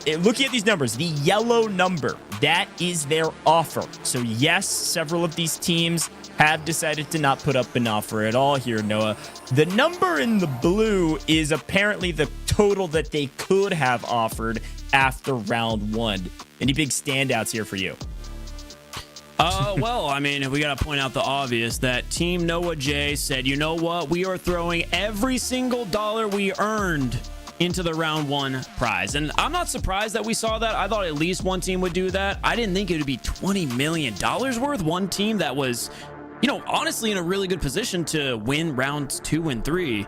looking at these numbers, the yellow number, that is their offer. So yes, several of these teams have decided to not put up an offer at all here, Noah. The number in the blue is apparently the total that they could have offered after round 1. Any big standouts here for you? Well, I mean, we got to point out the obvious that Team Noah J said, you know what? We are throwing every single dollar we earned into the round 1 prize. And I'm not surprised that we saw that. I thought at least one team would do that. I didn't think it would be $20 million worth. One team that was, you know, honestly in a really good position to win rounds 2 and 3.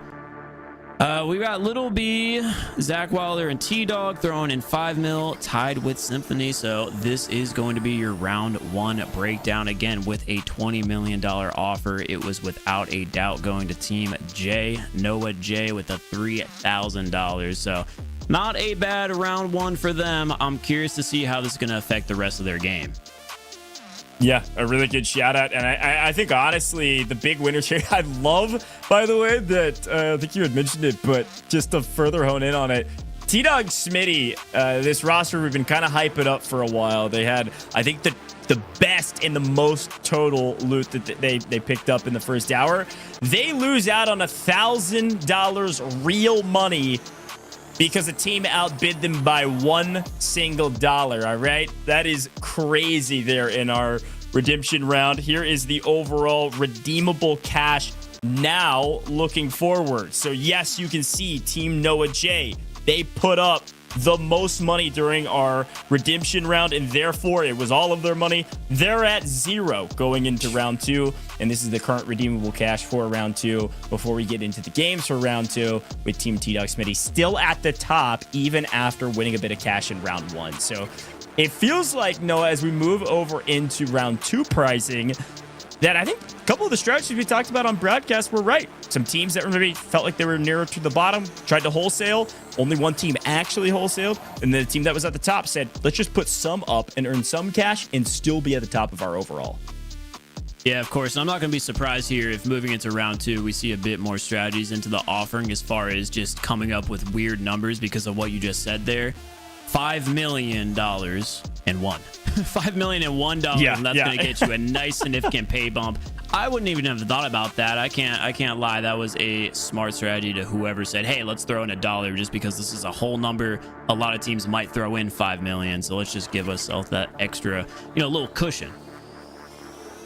We got Little B, Zach Wilder, and T-Dog throwing in 5 mil, tied with Symphony. So this is going to be your round 1 breakdown again with a $20 million offer. It was without a doubt going to Team J, Noah J, with a $3,000. So not a bad round 1 for them. I'm curious to see how this is going to affect the rest of their game. Yeah, a really good shout out. And I think, honestly, the big winners here, I love, by the way, that I think you had mentioned it, but just to further hone in on it, T-Dog Smitty, this roster, we've been kind of hyping up for a while. They had, I think, the best and the most total loot that they picked up in the first hour. They lose out on $1,000 real money because a team outbid them by $1 single. All right, that is crazy there in our redemption round. Here is the overall redeemable cash now looking forward. So yes, you can see Team Noah J, they put up the most money during our redemption round, and therefore it was all of their money. They're at 0 going into round 2, and this is the current redeemable cash for round 2 before we get into the games for round 2, with Team T-Dog Smitty still at the top even after winning a bit of cash in round 1. So it feels like, Noah, as we move over into round 2 pricing, that I think a couple of the strategies we talked about on broadcast were right. Some teams that maybe felt like they were nearer to the bottom tried to wholesale. Only one team actually wholesaled. And then the team that was at the top said, let's just put some up and earn some cash and still be at the top of our overall. Yeah, of course. I'm not going to be surprised here if moving into round 2, we see a bit more strategies into the offering as far as just coming up with weird numbers because of what you just said there. $5 million and one. $5 million and $1. Yeah, and that's going to get you a nice significant pay bump. I wouldn't even have thought about that. I can't lie. That was a smart strategy to whoever said, hey, let's throw in $1 just because this is a whole number. A lot of teams might throw in 5 million. So let's just give ourselves that extra, little cushion.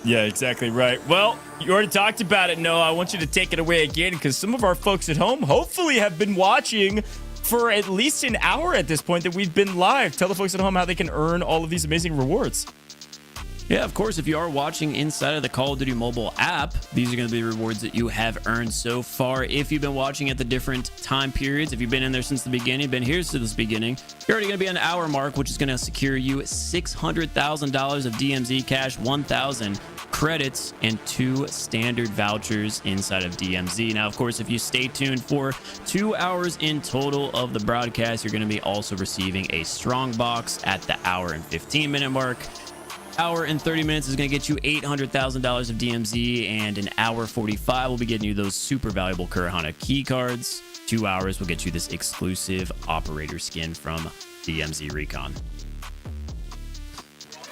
Yeah, exactly right. Well, you already talked about it, Noah. I want you to take it away again because some of our folks at home hopefully have been watching for at least an hour at this point that we've been live. Tell the folks at home how they can earn all of these amazing rewards. Yeah, of course, if you are watching inside of the Call of Duty mobile app, these are going to be rewards that you have earned so far. If you've been watching at the different time periods, if you've been in there since the beginning, been here since the beginning, you're already going to be on the hour mark, which is going to secure you $600,000 of DMZ cash, 1,000 credits, and 2 standard vouchers inside of DMZ. Now, of course, if you stay tuned for 2 hours in total of the broadcast, you're going to be also receiving a strong box at the hour and 15-minute mark. Hour and 30 minutes is going to get you $800,000 of DMZ, and an hour 45 will be getting you those super valuable Kurahana key cards. 2 hours will get you this exclusive operator skin from DMZ Recon.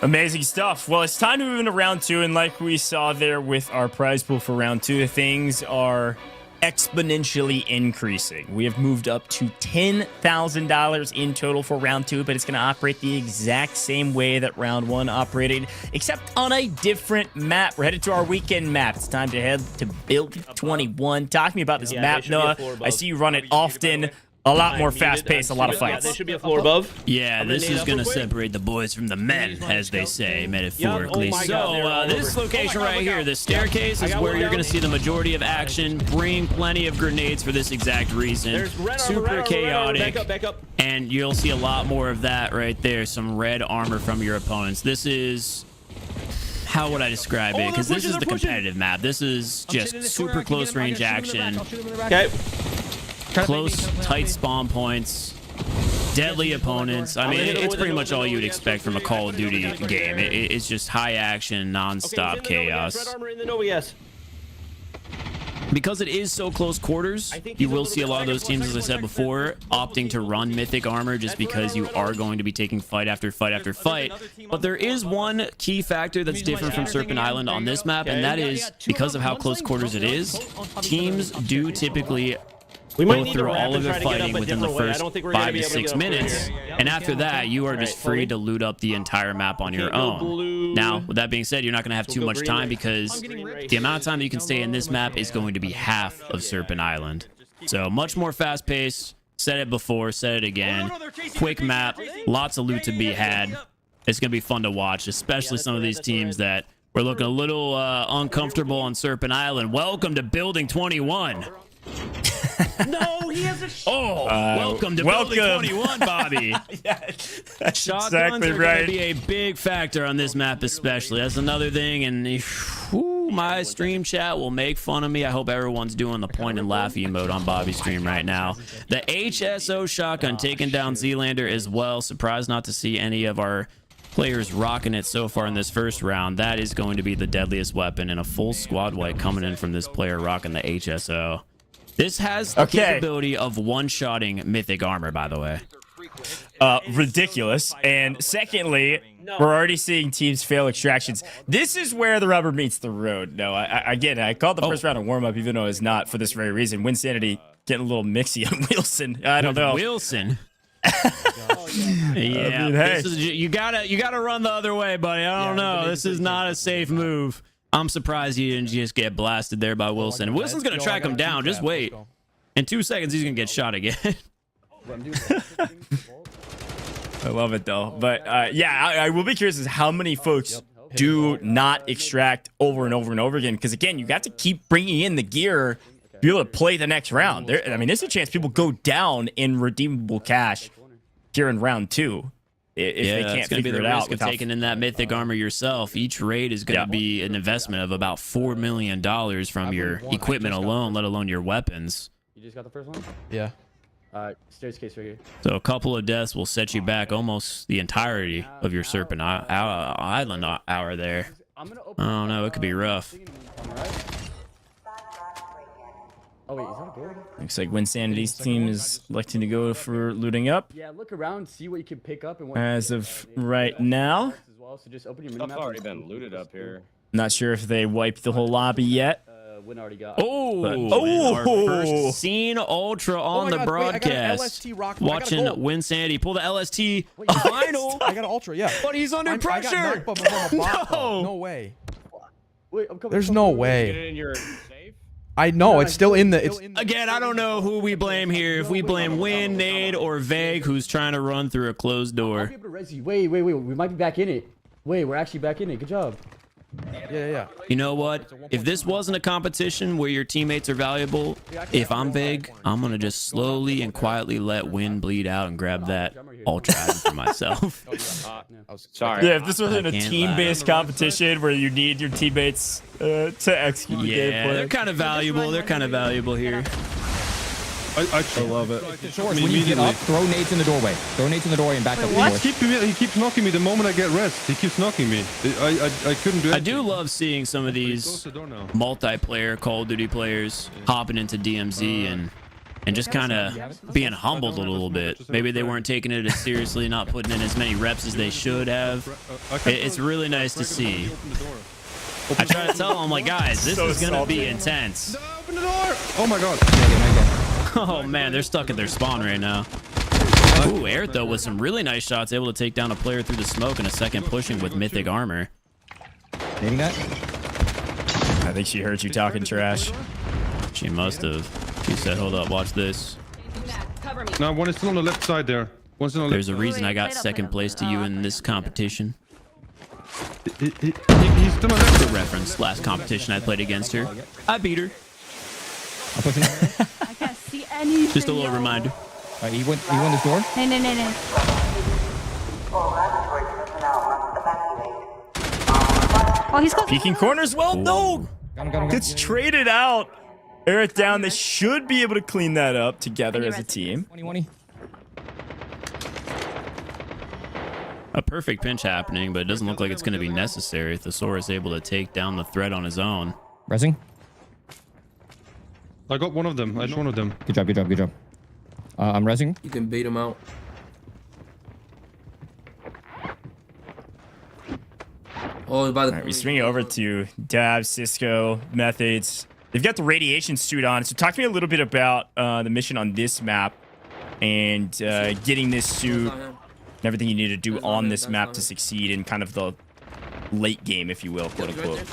Amazing stuff. Well, it's time to move into round 2, and like we saw there with our prize pool for round 2, things are exponentially increasing. We have moved up to $10,000 in total for round 2, but it's going to operate the exact same way that round 1 operated, except on a different map. We're headed to our weekend map. It's time to head to Build 21. Talk to me about this map, Noah. I see you run it often. A lot more fast-paced, a lot of fights. There should be a floor above. Yeah, this is going to separate the boys from the men, as they say, metaphorically. So, this location right here, the staircase, is where you're going to see the majority of action. Bring plenty of grenades for this exact reason. Super chaotic. Back up. And you'll see a lot more of that right there. Some red armor from your opponents. This is... How would I describe it? Because this is the competitive map. This is just super close range action. Okay. Close, tight spawn points, deadly opponents. I mean, it's pretty much all you'd expect from a Call of Duty game. It's just high action, non-stop chaos. Red armor in the OES. Because it is so close quarters, you will see a lot of those teams, as I said before, opting to run mythic armor just because you are going to be taking fight after fight after fight. But there is one key factor that's different from Serpent Island on this map, and that is because of how close quarters it is, teams do typically go through all of their fighting within the first 5 to 6 minutes, and after that, you are just free to loot up the entire map on your own. Now, with that being said, you're not going to have too much time because the amount of time that you can stay in this map is going to be half of Serpent Island. So, much more fast-paced. Said it before, said it again. Quick map, lots of loot to be had. It's going to be fun to watch, especially some of these teams that were looking a little uncomfortable on Serpent Island. Welcome to Building 21. No, he has a welcome to Building 21, Bobby. Yeah, that's Shotguns exactly are right. going to be a big factor on this map, especially. That's another thing, and my stream chat will make fun of me. I hope everyone's doing the point and laugh emote on Bobby's stream right now. The HSO shotgun taking down Zealander as well. Surprised not to see any of our players rocking it so far in this first round. That is going to be the deadliest weapon, and a full squad wipe coming in from this player rocking the HSO. This has the capability of one-shotting mythic armor, by the way. Ridiculous. And secondly, we're already seeing teams fail extractions. This is where the rubber meets the road. No, I called the first round a warm-up, even though it's not for this very reason. Winsanity getting a little mixy on Wilson. I don't know. Wilson. Yeah, I mean, hey. this is, you gotta run the other way, buddy. I don't know. This is not a safe move. I'm surprised he didn't just get blasted there by Wilson. Wilson's gonna track him down. Just wait. In 2 seconds, he's gonna get shot again. I love it though. But yeah, I will be curious as how many folks do not extract over and over and over again. Because again, you got to keep bringing in the gear to be able to play the next round. I mean, there's a chance people go down in redeemable cash here in round 2. If they can't figure it out without taking in that mythic armor yourself. Each raid is going to be an investment of about $4 million from your equipment alone, let alone your weapons. You just got the first one? Yeah. Stairs case right here. So a couple of deaths will set you back almost the entirety of your Serpent Island hour there. I don't know, it could be rough. Oh wait, is that a door? Looks like Winsanity's team is electing to go for looting up. Yeah, look around, see what you can pick up and what As of right now. as well. So just open your Stuff's minimap. already been looted up here. Not sure if they wiped the whole lobby yet. Win already got. Our first seen Ultra on the broadcast. Watching Winsanity pull the LST vinyl. I got an Ultra, yeah. But he's under pressure. I got knocked from a bot, though. No way. Wait, I'm coming. There's no Get it way. in your safe? I know it's still in the. It's Again, I don't know who we blame here. If we blame Win, Nade, or Vague, who's trying to run through a closed I'll door. be able to res you. Wait. We might be back in it. Wait, we're actually back in it. Good job. Yeah. You know what? If this wasn't a competition where your teammates are valuable, if I'm Vague, I'm going to just slowly and quietly let Win bleed out and grab that Ultra item for myself. Sorry. Yeah, if this wasn't a team-based competition where you need your teammates to execute the Yeah, gameplay. they're kind of valuable. They're kind of valuable here. I love it. When you get up, throw nades in the doorway. Throw nades in the doorway and back up the door. He keeps knocking me the moment I get rest. He keeps knocking me. I couldn't do it. I do love seeing some of these multiplayer Call of Duty players hopping into DMZ and just kind of being humbled a little bit. Maybe they weren't taking it as seriously, not putting in as many reps as they should have. It's really nice to see. I try to tell them, I'm like, guys, this is going to be intense. Open the door! Oh my god. Oh man, they're stuck at their spawn right now. Ooh, Air though with some really nice shots, able to take down a player through the smoke and a second pushing with mythic armor. Hitting that? I think she heard you talking trash. She must have. She said, hold up, watch this. No, one is still on the left side there. One's still on the There's a reason I got second place to you in this competition. He's still on the left. For reference, last competition I played against her, I beat her. I'm pushing. I can't see anything. Just a little reminder. He went this door? No. Oh, he's got Peeking corners. Well, no. Gets traded out. Air it down. They should be able to clean that up together as a team. 20. A perfect pinch happening, but it doesn't look like it's going to be necessary if the Sora is able to take down the threat on his own. Resing? I got one of them. I shot one of them. Good job. I'm resing. You can bait him out. Oh, by the All right, we swing over to Dab, Cisco, Methods. They've got the radiation suit on. So talk to me a little bit about the mission on this map and getting this suit and everything you need to do on this map to succeed in kind of the late game, if you will, quote unquote.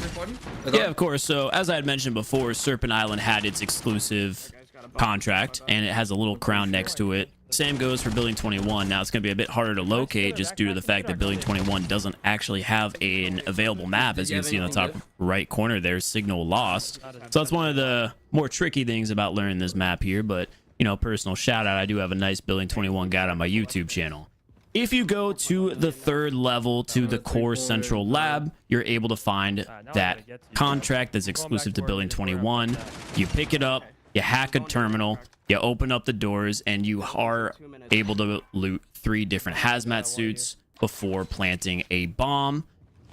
Yeah, of course. So as I had mentioned before, Serpent Island had its exclusive contract and it has a little crown next to it. Same goes for Building 21. Now it's going to be a bit harder to locate just due to the fact that Building 21 doesn't actually have an available map. As you can see in the top right corner there, signal lost. So that's one of the more tricky things about learning this map here. But, you know, personal shout out, I do have a nice Building 21 guide on my YouTube channel. If you go to the third level to the core central lab, you're able to find that contract that's exclusive to Building 21. You pick it up, you hack a terminal, you open up the doors, and you are able to loot 3 different hazmat suits before planting a bomb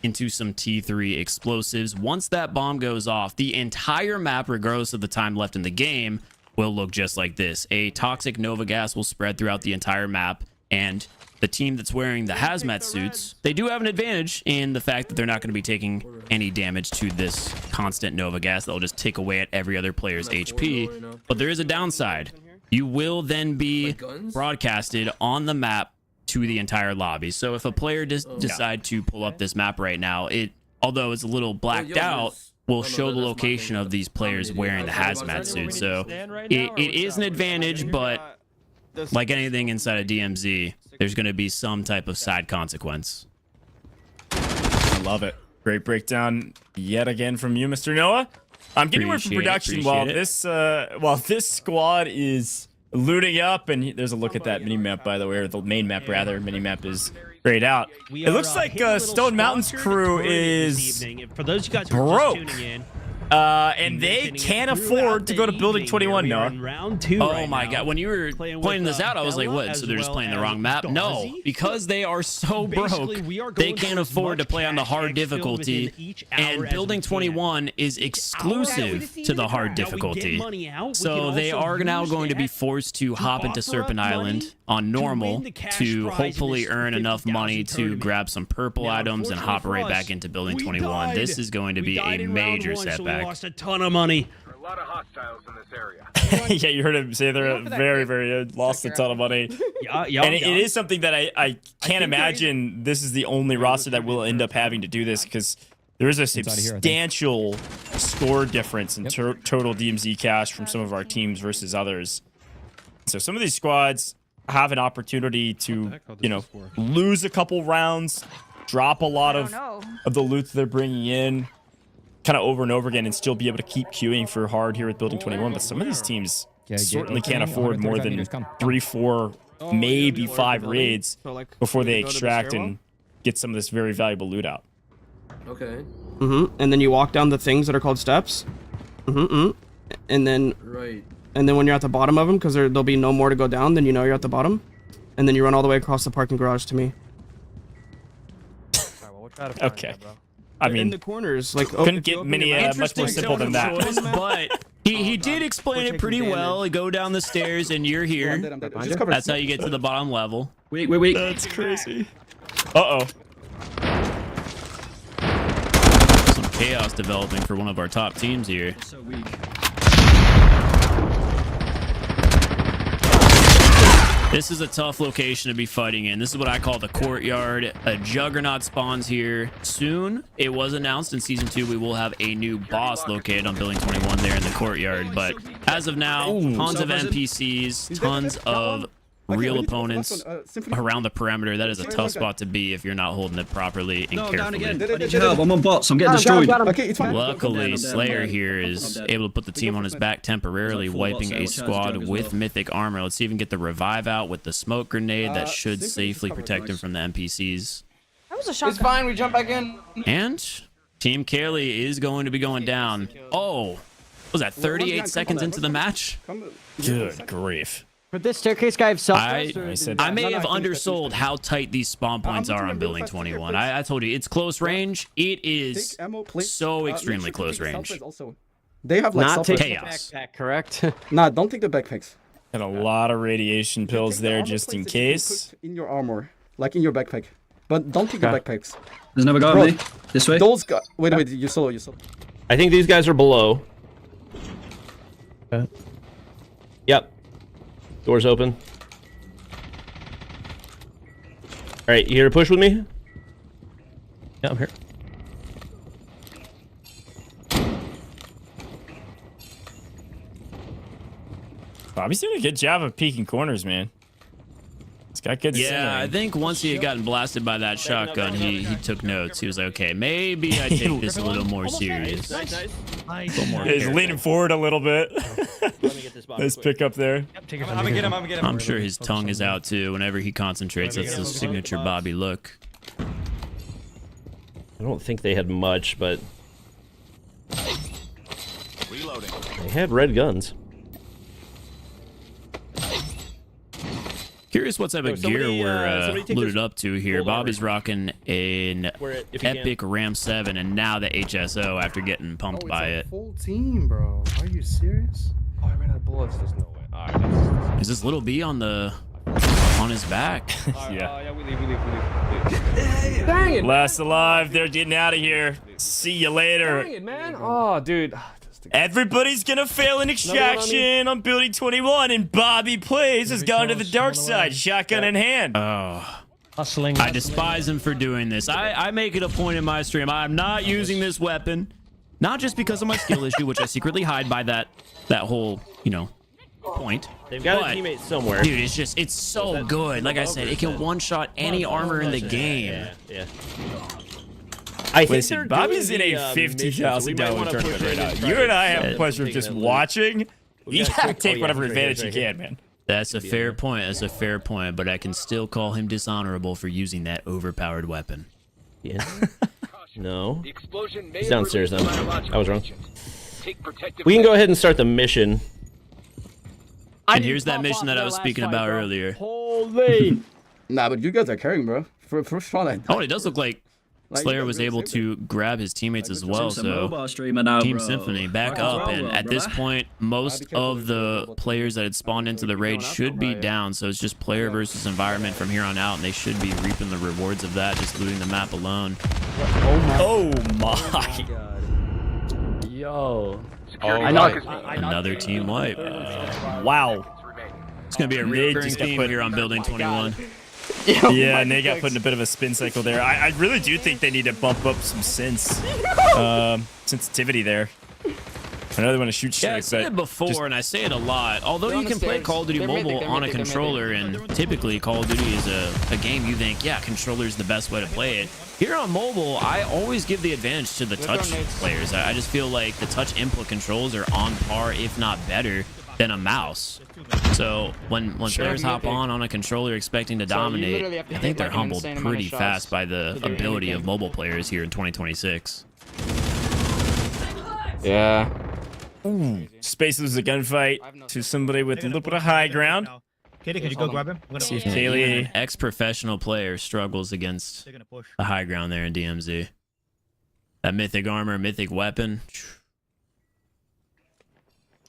into some T3 explosives. Once that bomb goes off, the entire map, regardless of the time left in the game, will look just like this. A toxic Nova gas will spread throughout the entire map, and the team that's wearing the hazmat suits, they do have an advantage in the fact that they're not going to be taking any damage to this constant Nova gas that will just tick away at every other player's HP. But there is a downside. You will then be broadcasted on the map to the entire lobby. So if a player decide to pull up this map right now, it, although it's a little blacked out, will show the location of these players wearing the hazmat suit. So it is an advantage, but like anything inside of DMZ, there's going to be some type of side consequence. I love it. Great breakdown yet again from you, Mr. Noah. I'm getting word from production while this squad is looting up, and there's a look at that mini map, by the way, or the main map rather. Mini map is grayed out. It looks like Stone Mountain's crew is for those you guys who are just broke. tuning in. And they can't afford to go to Building 21, Noah. Round 2 Oh my god, when you were pointing this out, I was like, what? So they're just playing the wrong map? No, because they are so broke, they can't afford to play on the hard difficulty, and Building 21 is exclusive to the hard difficulty. So they are now going to be forced to hop into Serpent Island on normal to hopefully earn enough money to grab some purple items and hop right back into Building 21. This is going to be a major setback. Lost a ton of money. There are a lot of hostiles in this area. Yeah, you heard him say they're very lost a ton of money. And it is something that I can't imagine this is the only roster that will end up having to do this, because there is a substantial score difference in total DMZ cash from some of our teams versus others. So some of these squads have an opportunity to, you know, lose a couple rounds, drop a lot of the loot that they're bringing in, kind of over and over again, and still be able to keep queuing for hard here with Building 21. But some of these teams certainly can't afford more than 3, 4, maybe 5 raids before they extract and get some of this very valuable loot out. Okay. And then you walk down the things that are called steps. And then and then when you're at the bottom of them, because there'll be no more to go down, then you know you're at the bottom. And then you run all the way across the parking garage to me. Okay. I mean, in the corners, like couldn't get many much more simple than that. But he did explain it pretty well. You go down the stairs and you're here. That's how you get to the bottom level. Wait. That's crazy. Uh-oh. Some chaos developing for one of our top teams here. So weak. This is a tough location to be fighting in. This is what I call the courtyard. A juggernaut spawns here soon. It was announced in Season 2 we will have a new boss located on Building 21 there in the courtyard. But as of now, tons of NPCs, tons of real opponents around the perimeter. That is a tough spot to be if you're not holding it properly and carefully. Down again. I need your help. I'm on bots. I'm getting destroyed. Okay, it's fine. Luckily, Slayer here is able to put the team on his back temporarily, wiping a squad with mythic armor. Let's even get the revive out with the smoke grenade that should safely protect him from the NPCs. That was a shotgun. It's fine. We jump back in. And Team Kelly is going to be going down. Oh, was that 38 seconds into the match? Good grief. For this staircase guy have I may have undersold how tight these spawn points are on Building 21. I told you, it's close range. It is so extremely close range. They have like not chaos. Backpack, correct? Nah, don't take the backpacks. And a lot of radiation pills there just in case. In your armor, like in your backpack. But don't take the backpacks. There's another guy on me. This way. Those guys. Wait, you solo. I think these guys are below. Yep. Doors open. All right, you here to push with me? Yeah, I'm here. Bobby's doing a good job of peeking corners, man. He's got good I think once he had gotten blasted by that shotgun, he took notes. He was like, okay, maybe I take this a little more serious. He's leaning forward a little bit. Nice pick up there. I'm gonna get him. I'm sure his tongue is out too whenever he concentrates. That's the signature Bobby look. I don't think they had much, but Reloading. They had red guns. Curious what type of gear we're looted up to here. Bobby's rocking an epic Ram 7 and now the HSO after getting pumped by it. Full team, bro. Are you serious? Oh, I ran out of bullets. There's no way. All right. Is this little B on his back? Yeah, we leave. Dang it! Last alive. They're getting out of here. See you later. Dang it, man. Oh, dude. Everybody's gonna fail in extraction on Building 21, and Bobby Plays has gone to the dark side, shotgun in hand. Oh, hustling. I despise him for doing this. I make it a point in my stream. I'm not using this weapon, not just because of my skill issue, which I secretly hide by that whole, point. They've got But, a teammate somewhere. Dude, it's so good. Like I said, it can one-shot any armor in the game. Yeah. I think Listen, Bobby's in a $50,000 tournament right now. You and I have the pleasure of just watching. You gotta take whatever advantage you can, man. That's a fair point. That's a fair point. But I can still call him dishonorable for using that overpowered weapon. Yeah. No. He's downstairs then. I was wrong. We can go ahead and start the mission. And here's that mission that I was speaking about earlier. Holy! Nah, but you guys are carrying, bro. First round, Oh, it does look like Slayer was able to grab his teammates as well, so now, Team bro. Symphony back up, and at this point, most of the players that had spawned into the raid should be down, so it's just player versus environment from here on out, and they should be reaping the rewards of that, just looting the map alone. Oh my. Yo. Another team wipe. Wow. It's going to be a recurring theme here on Building 21. Yeah, and they got put in a bit of a spin cycle there. I really do think they need to bump up some sensitivity there. I know they want to shoot straight, Yeah, I said it before, and I say it a lot. Although you can play Call of Duty Mobile on a controller, and typically Call of Duty is a game you think, yeah, controller is the best way to play it. Here on mobile, I always give the advantage to the touch players. I just feel like the touch input controls are on par, if not better, than a mouse. So when players hop on a controller expecting to dominate, I think they're humbled pretty fast by the ability of mobile players here in 2026. Yeah. Space loses a gunfight to somebody with a little bit of high ground. Kitty, can you go grab him? See if Even Kaylee... an ex-professional player struggles against the high ground there in DMZ. That mythic armor, mythic weapon.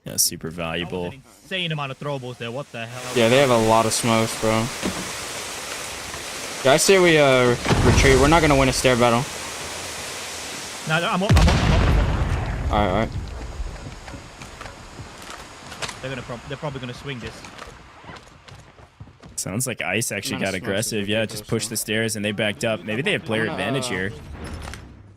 Yeah, super valuable. Insane amount of throwables there. What the hell? Yeah, they have a lot of smokes, bro. Yeah, I say we retreat. We're not gonna win a stair battle. No, I'm up. Alright. They're probably gonna swing this. Sounds like Ice actually got aggressive. Yeah, just pushed the stairs and they backed up. Maybe they have player advantage here.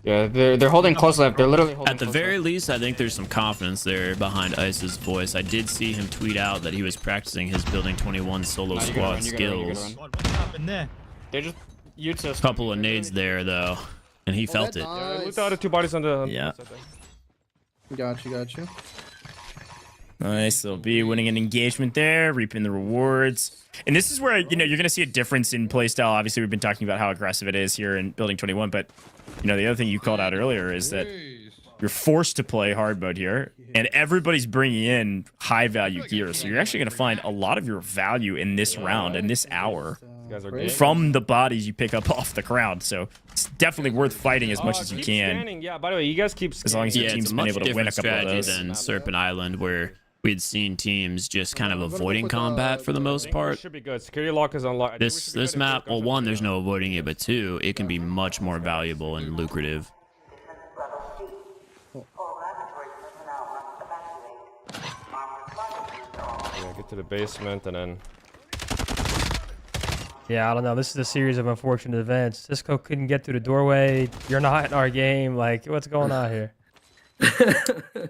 Yeah, they're holding close left. They're literally holding At the very least, I think there's some confidence there behind Ice's voice. I did see him tweet out that he was practicing his Building 21 solo squad skills. What happened there? They just Couple of nades there, though, and he felt it. Look, the other two bodies on the... Yeah. Got you. Nice, little B winning an engagement there, reaping the rewards. And this is where, you know, you're going to see a difference in playstyle. Obviously, we've been talking about how aggressive it is here in Building 21, but, you know, the other thing you called out earlier is that you're forced to play hard mode here, and everybody's bringing in high-value gear. So you're actually going to find a lot of your value in this round, in this hour, from the bodies you pick up off the ground. So it's definitely worth fighting as much as you can. Scanning. Yeah, by the way, you guys keep scanning. As long as your team's been able to win a couple of those. Than Serpent Island, where we'd seen teams just kind of avoiding combat for the most part. Should be good. Security lock is unlocked. This map, well, one, there's no avoiding it, but two, it can be much more valuable and lucrative. Yeah, get to the basement and then... Yeah, I don't know. This is a series of unfortunate events. Cisco couldn't get through the doorway. You're not in our game. Like, what's going on here?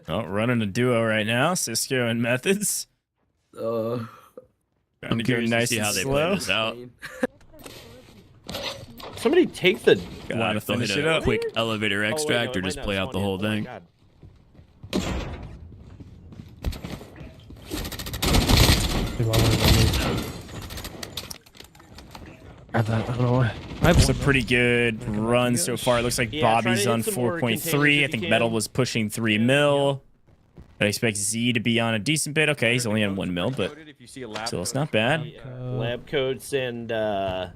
Oh, running a duo right now, Cisco and Methods. I'm curious to see how they play this out. Somebody take the... Gotta finish hit it a up. quick elevator extract or just play out the whole thing. I don't know why. It's a pretty good run so far. It looks like Bobby's on 4.3. I think Metal was pushing 3 mil. I expect Z to be on a decent bit. Okay, he's only on 1 mil, but still, it's not bad. Lab coats and what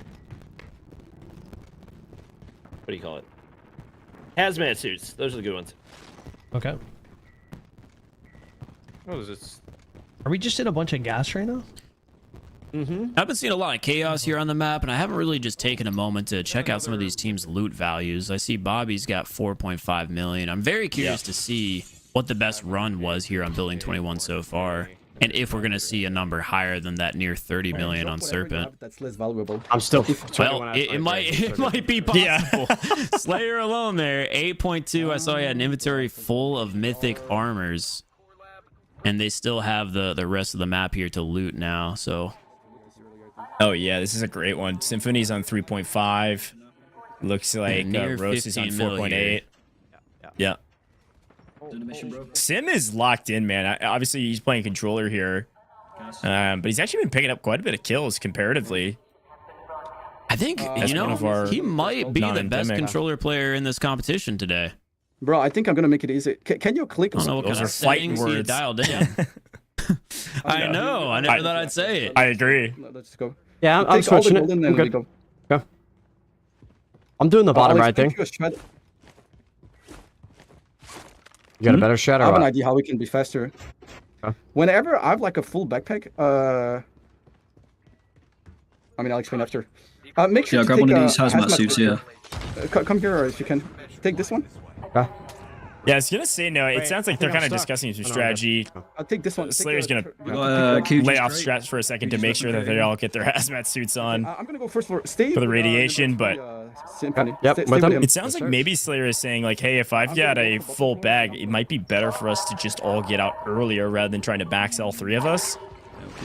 do you call it? Hazmat suits. Those are the good ones. Okay. What is this? Are we just in a bunch of gas right now? I've been seeing a lot of chaos here on the map, and I haven't really just taken a moment to check out some of these teams' loot values. I see Bobby's got 4.5 million. I'm very curious to see what the best run was here on Building 21 so far, and if we're going to see a number higher than that near 30 million on Serpent. That's less valuable. I'm still... Well, it might be possible. Slayer alone there, 8.2. I saw he had an inventory full of mythic armors. And they still have the rest of the map here to loot now, so... Oh, yeah, this is a great one. Symphony's on 3.5. Looks like Roast is on 4.8. Yeah. Sim is locked in, man. Obviously, he's playing controller here. But he's actually been picking up quite a bit of kills comparatively. I think, you know, he might be the best controller player in this competition today. Bro, I think I'm gonna make it easy. Can you click on those are fighting words dialed in? I know. I never thought I'd say it. I agree. Let's go. Yeah, I'm switching it. I'm good. Go. I'm doing the bottom right thing. You got a better shot or I have what? an idea how we can be faster. Whenever I have like a full backpack, I mean, I'll explain after. Make sure to grab take, one of these hazmat suits here. Come here, or if you can. Take this one. Yeah, I was gonna say no. It sounds like they're kind of discussing some strategy. I'll take this one. Slayer's gonna lay off strats for a second to make sure that they all get their hazmat suits on. I'm gonna go first for the radiation, but it sounds like maybe Slayer is saying like, hey, if I've got a full bag, it might be better for us to just all get out earlier rather than trying to back all three of us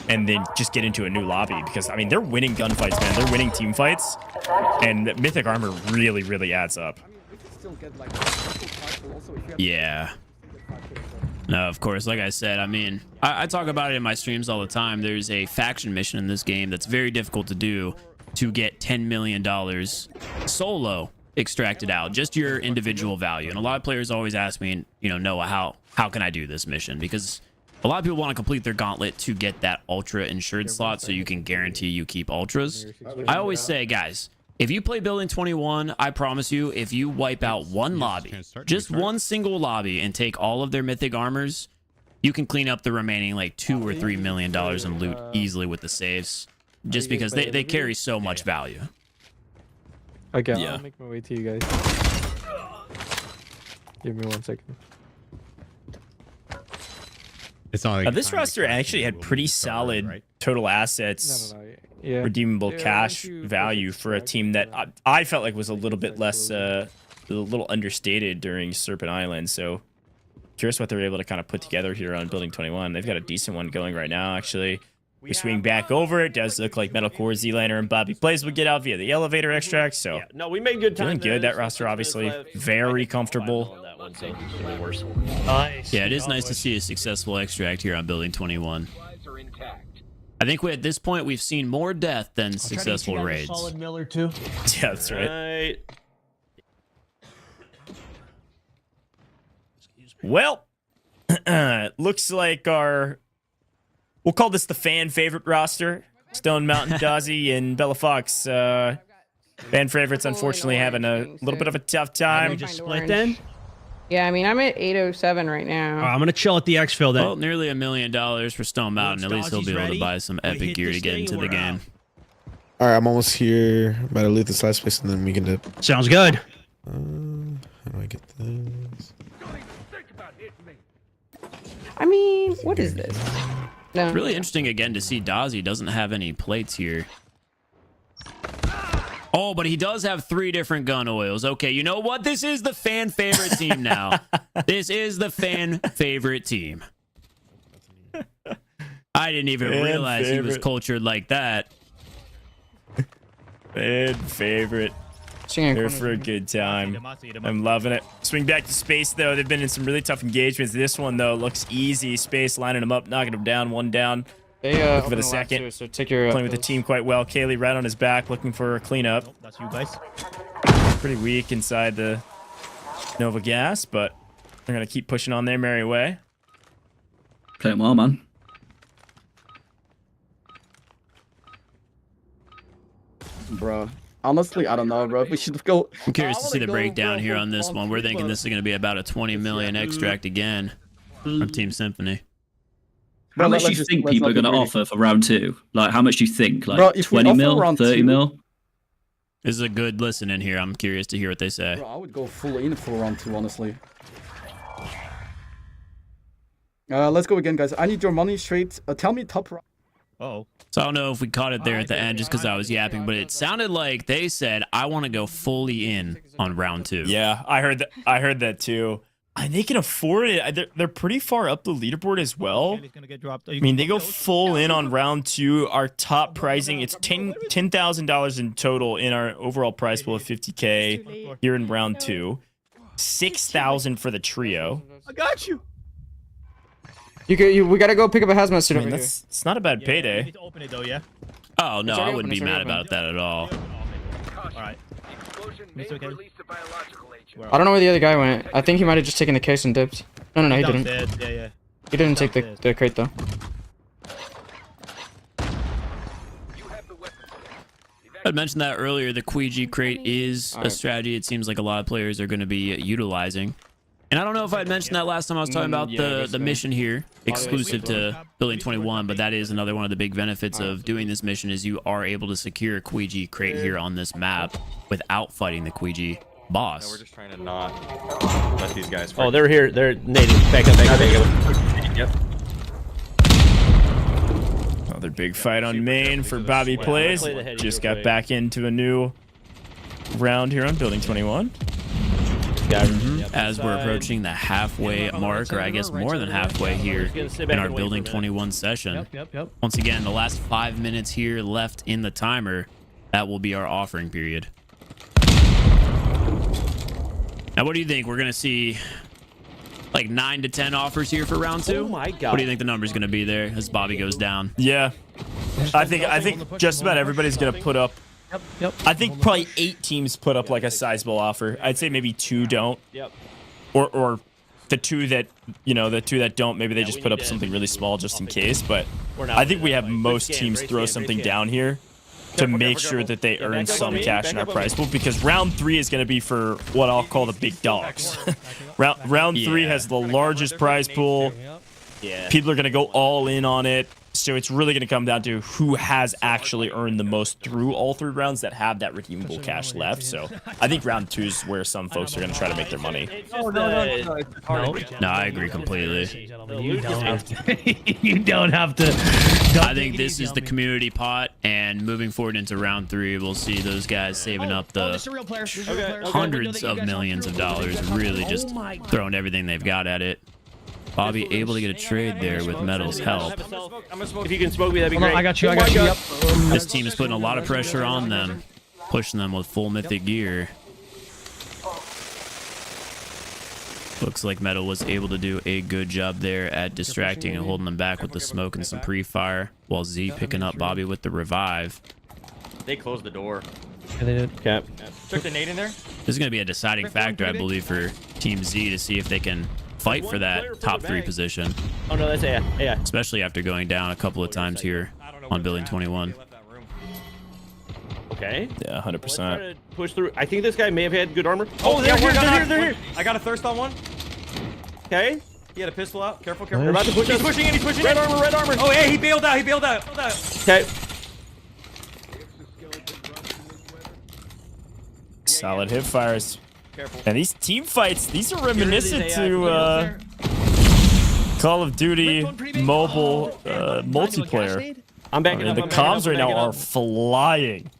and then just get into a new lobby, because I mean they're winning gunfights, man. They're winning team fights, and mythic armor really adds up. Yeah. No, of course, like I said, I mean, I talk about it in my streams all the time. There's a faction mission in this game that's very difficult to do to get $10 million solo extracted out, just your individual value. And a lot of players always ask me, you know, Noah, how can I do this mission? Because a lot of people want to complete their gauntlet to get that ultra insured slot so you can guarantee you keep ultras. I always say, guys, if you play Building 21, I promise you, if you wipe out one lobby, just one single lobby, and take all of their mythic armors, you can clean up the remaining like $2 or $3 million in loot easily with the saves, just because they carry so much value. Okay, I'll make my way to you guys. Give me 1 second. It's not like this roster actually had pretty solid total assets, redeemable cash value for a team that I felt like was a little bit less, a little understated during Serpent Island. So curious what they're able to kind of put together here on Building 21. They've got a decent one going right now, actually. We swing back over. It does look like Metalcore, Z-Liner, and Bobby Plays would get out via the elevator extract. So no, we made good time. Doing good. That roster obviously very comfortable. Nice. Yeah, it is nice to see a successful extract here on Building 21. I think at this point we've seen more death than successful raids. Solid Miller too. Yeah, that's right. Well, looks like we'll call this the fan favorite roster. Stone Mountain, Dazzy, and Bella Fox. Fan favorites, unfortunately, having a little bit of a tough time. Just split then? Yeah, I mean, I'm at 807 right now. I'm going to chill at the exfil then. Well, nearly $1 million for Stone Mountain. At least he'll be able to buy some epic gear to get into the game. All right, I'm almost here. I'm about to loot this last place, and then we can dip. Sounds good. How do I get this? I mean, what is this? No. It's really interesting again to see Dazzy doesn't have any plates here. Oh, but he does have 3 different gun oils. Okay, you know what? This is the fan favorite team now. This is the fan favorite team. I didn't even realize he was cultured like that. Fan favorite. Here for a good time. I'm loving it. Swing back to Space, though. They've been in some really tough engagements. This one, though, looks easy. Space lining them up, knocking them down. One down. Looking for the second. Too, so take your, playing with the team quite well. Kaylee right on his back, looking for a cleanup. Oh, that's you guys. Pretty weak inside the Nova Gas, but they're going to keep pushing on their merry way. Playing well, man. Bro. Honestly, I don't know, bro. We should go. I'm curious to see the breakdown here on this one. We're thinking this is going to be about a 20 million extract again from Team Symphony. How much do you think people are going to offer for round 2? Like, how much do you think? Like, 20 mil? 30 mil? This is a good listen in here. I'm curious to hear what they say. Bro, I would go full in for round 2, honestly. Let's go again, guys. I need your money straight. Tell me top round. Oh. So I don't know if we caught it there at the end just because I was yapping, but it sounded like they said, I want to go fully in on round 2. Yeah, I heard that too. They can afford it. They're pretty far up the leaderboard as well. I mean, they go full in on round 2. Our top pricing, it's $10,000 in total in our overall prize pool of 50K here in round 2. 6,000 for the trio. I got you. We gotta go pick up a hazmat suit over here. It's not a bad payday. You need to open it though, yeah? Oh, no, I wouldn't be mad about that at all. Alright. It's okay. I don't know where the other guy went. I think he might have just taken the case and dipped. No, he didn't. Yeah. He didn't take the crate though. I mentioned that earlier. The Quiji crate is a strategy it seems like a lot of players are going to be utilizing. And I don't know if I had mentioned that last time I was talking about the mission here, exclusive to Building 21, but that is another one of the big benefits of doing this mission is you are able to secure a Quiji crate here on this map without fighting the Quiji boss. No, we're just trying to not let these guys fight. Oh, they're here. They're nading. Back up. Yep. Another big fight on main for Bobby Plays. Just got back into a new round here on Building 21. As we're approaching the halfway mark, or I guess more than halfway here in our Building 21 session. Once again, the last 5 minutes here left in the timer. That will be our offering period. Now, what do you think? We're going to see like 9 to 10 offers here for round 2? Oh my God. What do you think the number's going to be there as Bobby goes down? Yeah. I think just about everybody's going to put up. Yep. I think probably 8 teams put up like a sizable offer. I'd say maybe 2 don't. Yep. Or the 2 that, don't, maybe they just put up something really small just in case. But I think we have most teams throw something down here to make sure that they earn some cash in our prize pool, because round 3 is going to be for what I'll call the big dogs. round 3 has the largest prize pool. Yeah. People are going to go all in on it. So it's really going to come down to who has actually earned the most through all 3 rounds that have that redeemable cash left. So I think round 2 is where some folks are going to try to make their money. No, I agree completely. You don't have to. You don't have to. I think this is the community pot, and moving forward into round 3, we'll see those guys saving up the hundreds of millions of dollars, really just throwing everything they've got at it. Bobby able to get a trade there with Metal's help. If you can smoke me, that'd be great. I got you. Yep. This team is putting a lot of pressure on them, pushing them with full mythic gear. Looks like Metal was able to do a good job there at distracting and holding them back with the smoke and some pre-fire, while Z picking up Bobby with the revive. They closed the door. Yeah, they did. Okay. Took the nade in there. This is going to be a deciding factor, I believe, for Team Z to see if they can fight for that top 3 position. Oh no, that's yeah. Especially after going down a couple of times here on Building 21. Okay. Yeah, 100%. Push through. I think this guy may have had good armor. Oh, they're here. I got a thirst on one. Okay. He had a pistol out. Careful. They're about to push. He's pushing in. Red armor. Oh, hey, he bailed out. Okay. Solid hip fires. And these team fights, these are reminiscent to Call of Duty mobile multiplayer. I'm backing up. The comms right now are flying.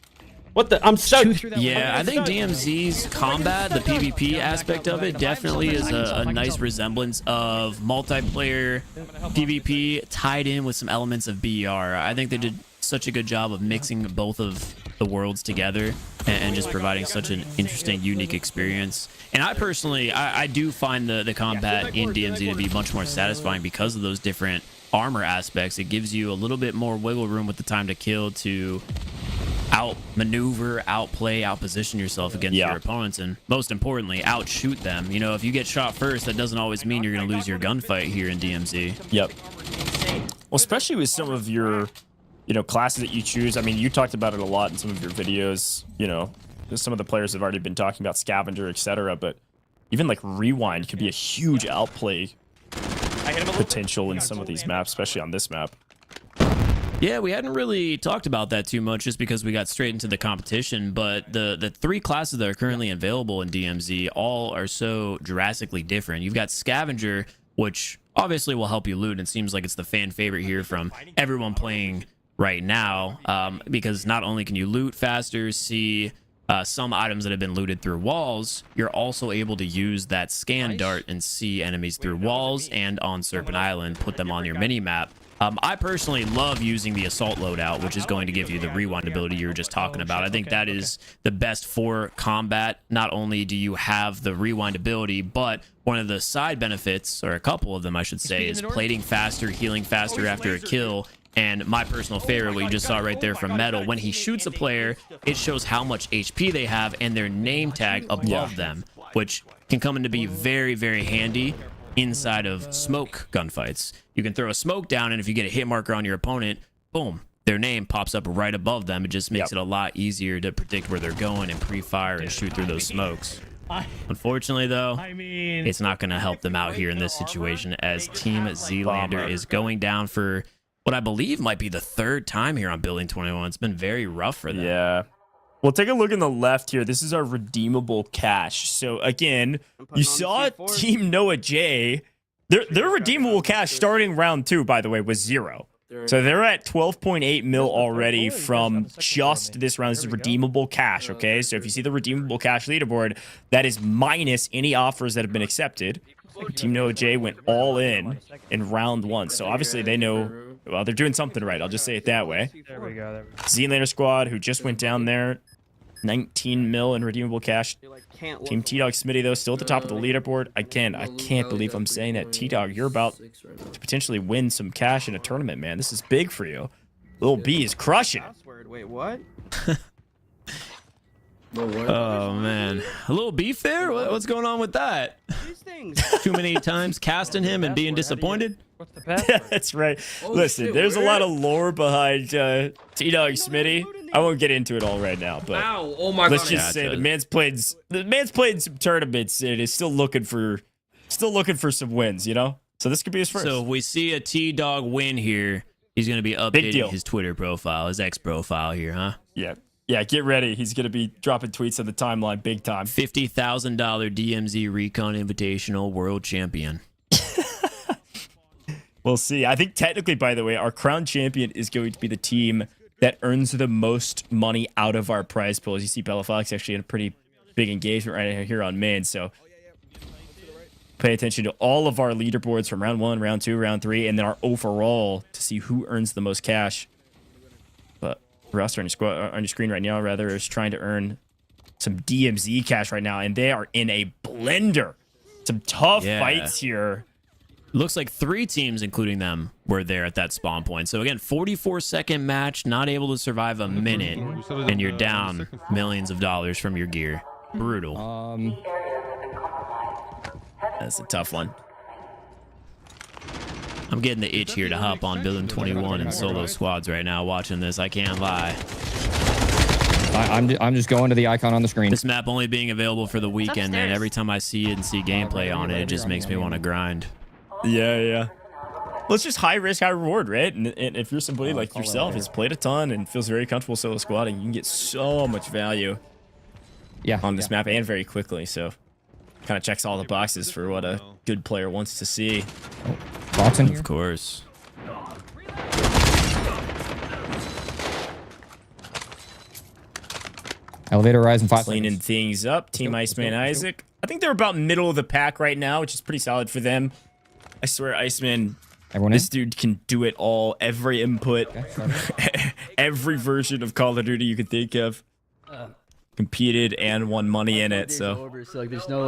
What the? I'm so. Yeah, I think DMZ's combat, the PvP aspect of it, definitely is a nice resemblance of multiplayer PvP tied in with some elements of BR. I think they did such a good job of mixing both of the worlds together and just providing such an interesting, unique experience. And I personally, I do find the combat in DMZ to be much more satisfying because of those different armor aspects. It gives you a little bit more wiggle room with the time to kill to outmaneuver, outplay, outposition yourself against your opponents, and most importantly, outshoot them. You know, if you get shot first, that doesn't always mean you're going to lose your gunfight here in DMZ. Yep. Well, especially with some of your, classes that you choose. I mean, you talked about it a lot in some of your videos. Some of the players have already been talking about Scavenger, etc. But even like Rewind could be a huge outplay potential in some of these maps, especially on this map. Yeah, we hadn't really talked about that too much just because we got straight into the competition, but the 3 classes that are currently available in DMZ all are so drastically different. You've got Scavenger, which obviously will help you loot, and seems like it's the fan favorite here from everyone playing right now, because not only can you loot faster, see some items that have been looted through walls, you're also able to use that scan dart and see enemies through walls and on Serpent Island, put them on your mini map. I personally love using the assault loadout, which is going to give you the rewind ability you were just talking about. I think that is the best for combat. Not only do you have the rewind ability, but one of the side benefits, or a couple of them I should say, is plating faster, healing faster after a kill. And my personal favorite, what you just saw right there from Metal, when he shoots a player, it shows how much HP they have and their name tag above them, which can come into be very, very handy inside of smoke gunfights. You can throw a smoke down, and if you get a hit marker on your opponent, boom, their name pops up right above them. It just makes it a lot easier to predict where they're going and pre-fire and shoot through those smokes. Unfortunately, though, it's not going to help them out here in this situation, as Team Zealander is going down for what I believe might be the third time here on Building 21. It's been very rough for them. Yeah. Well, take a look in the left here. This is our redeemable cash. So, again, you saw Team Noah J. Their redeemable cash starting round 2, by the way, was 0. So they're at 12.8 mil already from just this round. This is redeemable cash, okay? So if you see the redeemable cash leaderboard, that is minus any offers that have been accepted. Team Noah J went all in round 1. So obviously they know, well, they're doing something right. I'll just say it that way. There we go. Zealander squad, who just went down there, 19 mil in redeemable cash. Team T-Dog Smitty, though, still at the top of the leaderboard. Again, I can't believe I'm saying that. T-Dog, you're about to potentially win some cash in a tournament, man. This is big for you. Lil B is crushing it. Wait, what? Oh, man. A little beef there? What's going on with that? Too many times casting him and being disappointed? What's the password? That's right. Listen, there's a lot of lore behind T-Dog Smitty. I won't get into it all right now, but let's just say the man's played some tournaments and is still looking for some wins, you know? So this could be his first. So if we see a T-Dog win here, he's going to be updating his Twitter profile, his X profile here, huh? Yeah. Yeah, get ready. He's going to be dropping tweets on the timeline big time. $50,000 DMZ Recon Invitational World Champion. We'll see. I think technically, by the way, our crown champion is going to be the team that earns the most money out of our prize pool. As you see, Bella Fox actually in a pretty big engagement right here on main. So pay attention to all of our leaderboards from round 1, round 2, round 3, and then our overall to see who earns the most cash. But roster on your screen right now, rather, is trying to earn some DMZ cash right now, and they are in a blender. Some tough fights here. Looks like 3 teams, including them, were there at that spawn point. So again, 44-second match, not able to survive a minute, and you're down millions of dollars from your gear. Brutal. That's a tough one. I'm getting the itch here to hop on Building 21 and solo squads right now watching this. I can't lie. I'm just going to the icon on the screen. This map only being available for the weekend, man. Every time I see it and see gameplay on it, it just makes me want to grind. Yeah. Well, it's just high risk, high reward, right? And if you're somebody like yourself who's played a ton and feels very comfortable solo squatting, you can get so much value on this map and very quickly. So kind of checks all the boxes for what a good player wants to see. Boxing here? Of course. Elevator Rise in 5 Cleaning things up. Team Iceman Isaac. I think they're about middle of the pack right now, which is pretty solid for them. I swear, Iceman, this dude can do it all. Every input, every version of Call of Duty you could think of. Competed and won money in it, so.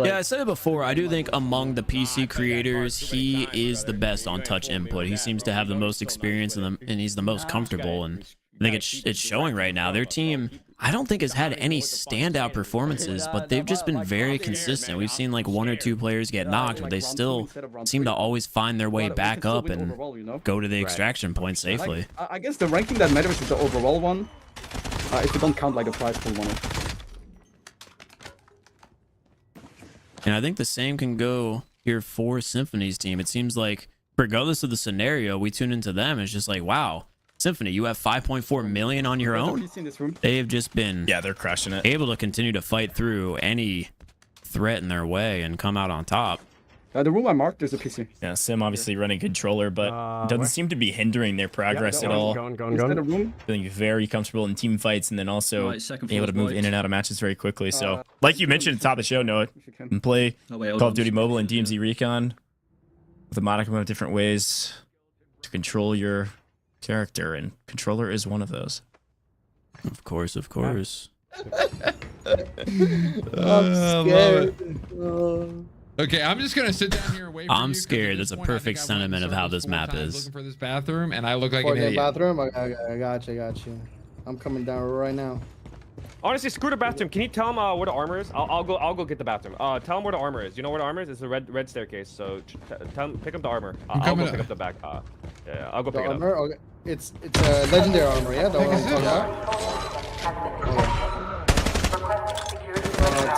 Yeah, I said it before. I do think among the PC creators, he is the best on touch input. He seems to have the most experience and he's the most comfortable, and I think it's showing right now. Their team, I don't think has had any standout performances, but they've just been very consistent. We've seen like 1 or 2 players get knocked, but they still seem to always find their way back up and go to the extraction point safely. I guess the ranking that matters is the overall one, if you don't count like a prize pool money. And I think the same can go here for Symphony's team. It seems like regardless of the scenario, we tune into them. It's just like, wow, Symphony, you have 5.4 million on your own. They have just been they're crushing it. Able to continue to fight through any threat in their way and come out on top. The room I marked, there's a PC. Yeah, Sim obviously running controller, but doesn't seem to be hindering their progress at all. Feeling very comfortable in team fights, and then also being able to move in and out of matches very quickly. So, like you mentioned at the top of the show, Noah, you can play Call of Duty Mobile and DMZ Recon with a modicum of different ways to control your character, and controller is one of those. Of course, of course. I'm scared. Okay, I'm just gonna sit down here and wait for I'm scared. That's a perfect sentiment of how this map is. Looking for this bathroom, and I look like an idiot. Bathroom? I got you. I'm coming down right now. Honestly, screw the bathroom. Can you tell him where the armor is? I'll go get the bathroom. Tell him where the armor is. You know where the armor is? It's the red staircase. So tell him, pick up the armor. I'll go pick up the back. Yeah, I'll go pick it up. Okay. It's a legendary armor, yeah. The one I'm talking about.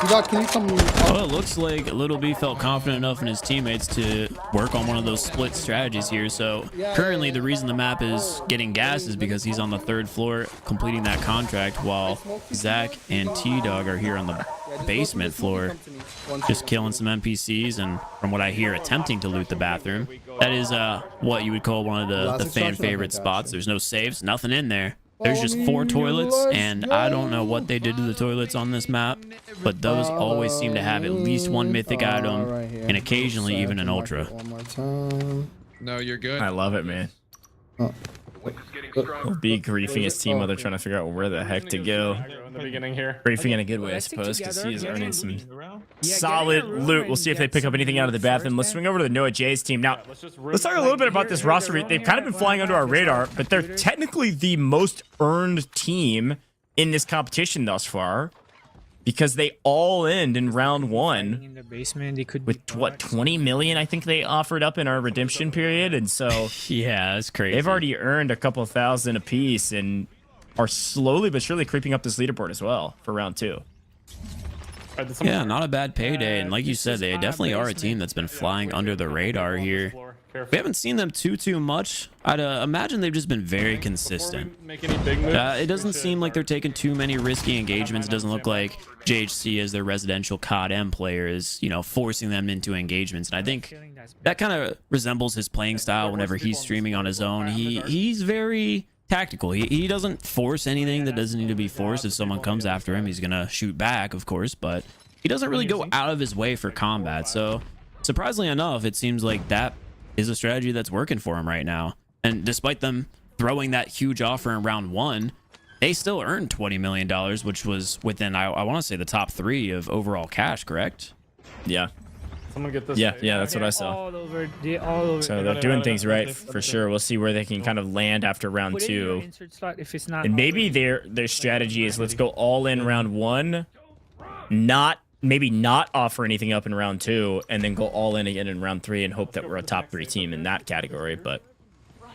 T-Dog, can you come? Well, it looks like Little B felt confident enough in his teammates to work on one of those split strategies here. So currently, the reason the map is getting gas is because he's on the 3rd floor completing that contract, while Zach and T-Dog are here on the basement floor, just killing some NPCs, and from what I hear, attempting to loot the bathroom. That is what you would call one of the fan favorite spots. There's no safes, nothing in there. There's just 4 toilets, and I don't know what they did to the toilets on this map, but those always seem to have at least one mythic item, and occasionally even an ultra. No, you're good. I love it, man. We'll be griefing his team while they're trying to figure out where the heck to go. In the beginning here. Griefing in a good way, I suppose, because he is earning some solid loot. We'll see if they pick up anything out of the bathroom. Let's swing over to the Noah J's team. Now, let's talk a little bit about this roster. They've kind of been flying under our radar, but they're technically the most earned team in this competition thus far, because they all end in round 1 with what, 20 million I think they offered up in our redemption period, and so yeah, that's crazy. They've already earned a couple thousand apiece and are slowly but surely creeping up this leaderboard as well for round 2. Yeah, not a bad payday, and like you said, they definitely are a team that's been flying under the radar here. We haven't seen them too much. I'd imagine they've just been very consistent. It doesn't seem like they're taking too many risky engagements. It doesn't look like JHC as their residential COD M player is, you know, forcing them into engagements. And I think that kind of resembles his playing style whenever he's streaming on his own. He's very tactical. He doesn't force anything that doesn't need to be forced. If someone comes after him, he's gonna shoot back, of course, but he doesn't really go out of his way for combat. So surprisingly enough, it seems like that is a strategy that's working for him right now. And despite them throwing that huge offer in round 1, they still earned $20 million, which was within, I want to say, the top 3 of overall cash, correct? Yeah. Someone get this. Yeah, that's what I saw. All over. So they're doing things right for sure. We'll see where they can kind of land after round 2. And maybe their strategy is, let's go all in round 1, maybe not offer anything up in round 2, and then go all in again in round 3 and hope that we're a top 3 team in that category. But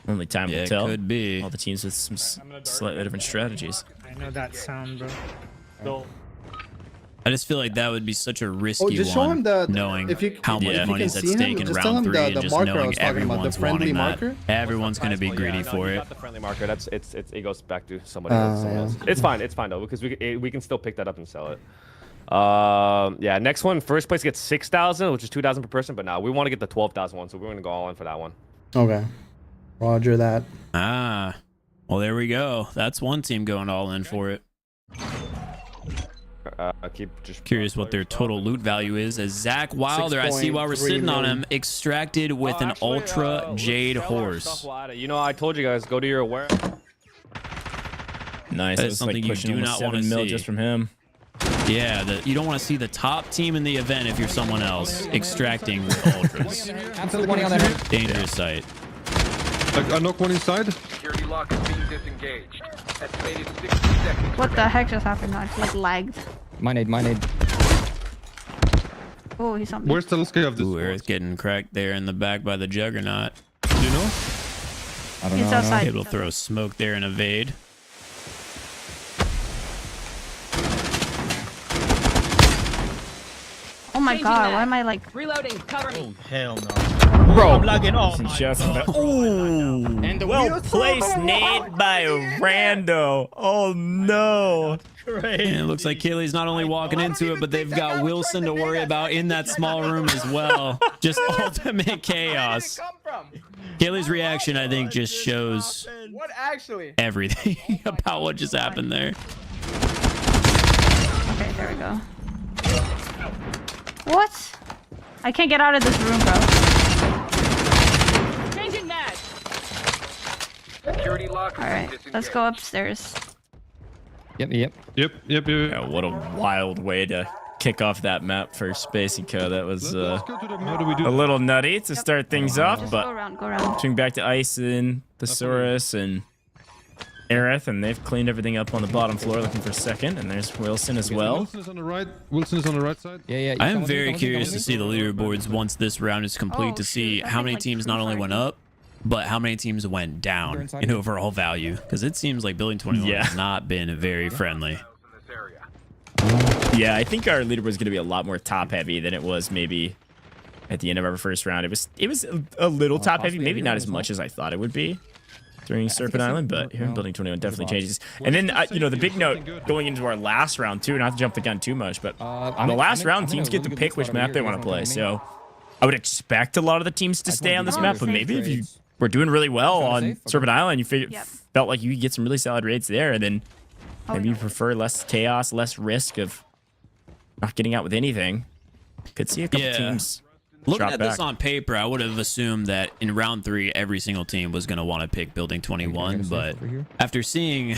only time will tell. Could be. All the teams with some slightly different strategies. I know that sound, bro. I just feel like that would be such a risky just show him one, knowing how much money is at stake in round 3, and just knowing everyone's wanting that. Everyone's going to be greedy for it. Not the friendly marker. It goes back to somebody else. It's fine though, because we can still pick that up and sell it. Yeah, next one, first place gets 6,000, which is 2,000 per person, but now we want to get the 12,000 one, so we're gonna go all in for that one. Okay, roger that. Well, there we go. That's one team going all in for it. I keep just curious what their total loot value is, as Zach Wilder, I see while we're sitting on him, extracted with an ultra jade horse. You know, I told you guys, go to your aware. Nice. That is something you do not want to see. Just from him. Yeah, you don't want to see the top team in the event if you're someone else extracting with ultras. Dangerous sight. I knock one inside. Security lock is being disengaged. Estimated 60 seconds. What the heck just happened? I like lagged. Mine aid. Oh, he's on me. Where's the landscape of this? Ooh, Earth getting cracked there in the back by the Juggernaut. Do you know? I don't He's know. outside. Able to throw smoke there and evade. Oh my god, why am I like reloading? Cover me. Oh, hell no. Bro, I'm lagging. Oh my god. Ooh, well placed nade by Rando. Oh no. And it looks like Kaylee's not only walking into it, but they've got Wilson to worry about in that small room as well. Just ultimate chaos. Kaylee's reaction, I think, just shows everything about what just happened there. Okay, there we go. What? I can't get out of this room, bro. Changing that. Security lock. All right, let's go upstairs. Yep. Yeah, what a wild way to kick off that map for Space and Co. That was a little nutty to start things off, Just but go around. swing back to Ice and Thesaurus and Aerith, and they've cleaned everything up on the bottom floor, looking for second. And there's Wilson as well. Wilson is on the right. Wilson is on the right side. Yeah. I am very curious to see the leaderboards once this round is complete to see how many teams not only went up, but how many teams went down in overall value. Because it seems like Building 21 has not been very friendly. Yeah, I think our leaderboard is going to be a lot more top heavy than it was maybe at the end of our first round. It was a little top heavy, maybe not as much as I thought it would be during Serpent Island, but here in Building 21 definitely changes. And then, the big note going into our last round too, not to jump the gun too much, but on the last round, teams get to pick which map they want to play. So I would expect a lot of the teams to stay on this map, but maybe if you were doing really well on Serpent Island, you felt like you could get some really solid raids there, and then maybe you prefer less chaos, less risk of not getting out with anything. Could see a couple teams. Looking at this on paper, I would have assumed that in round 3, every single team was going to want to pick Building 21. But after seeing,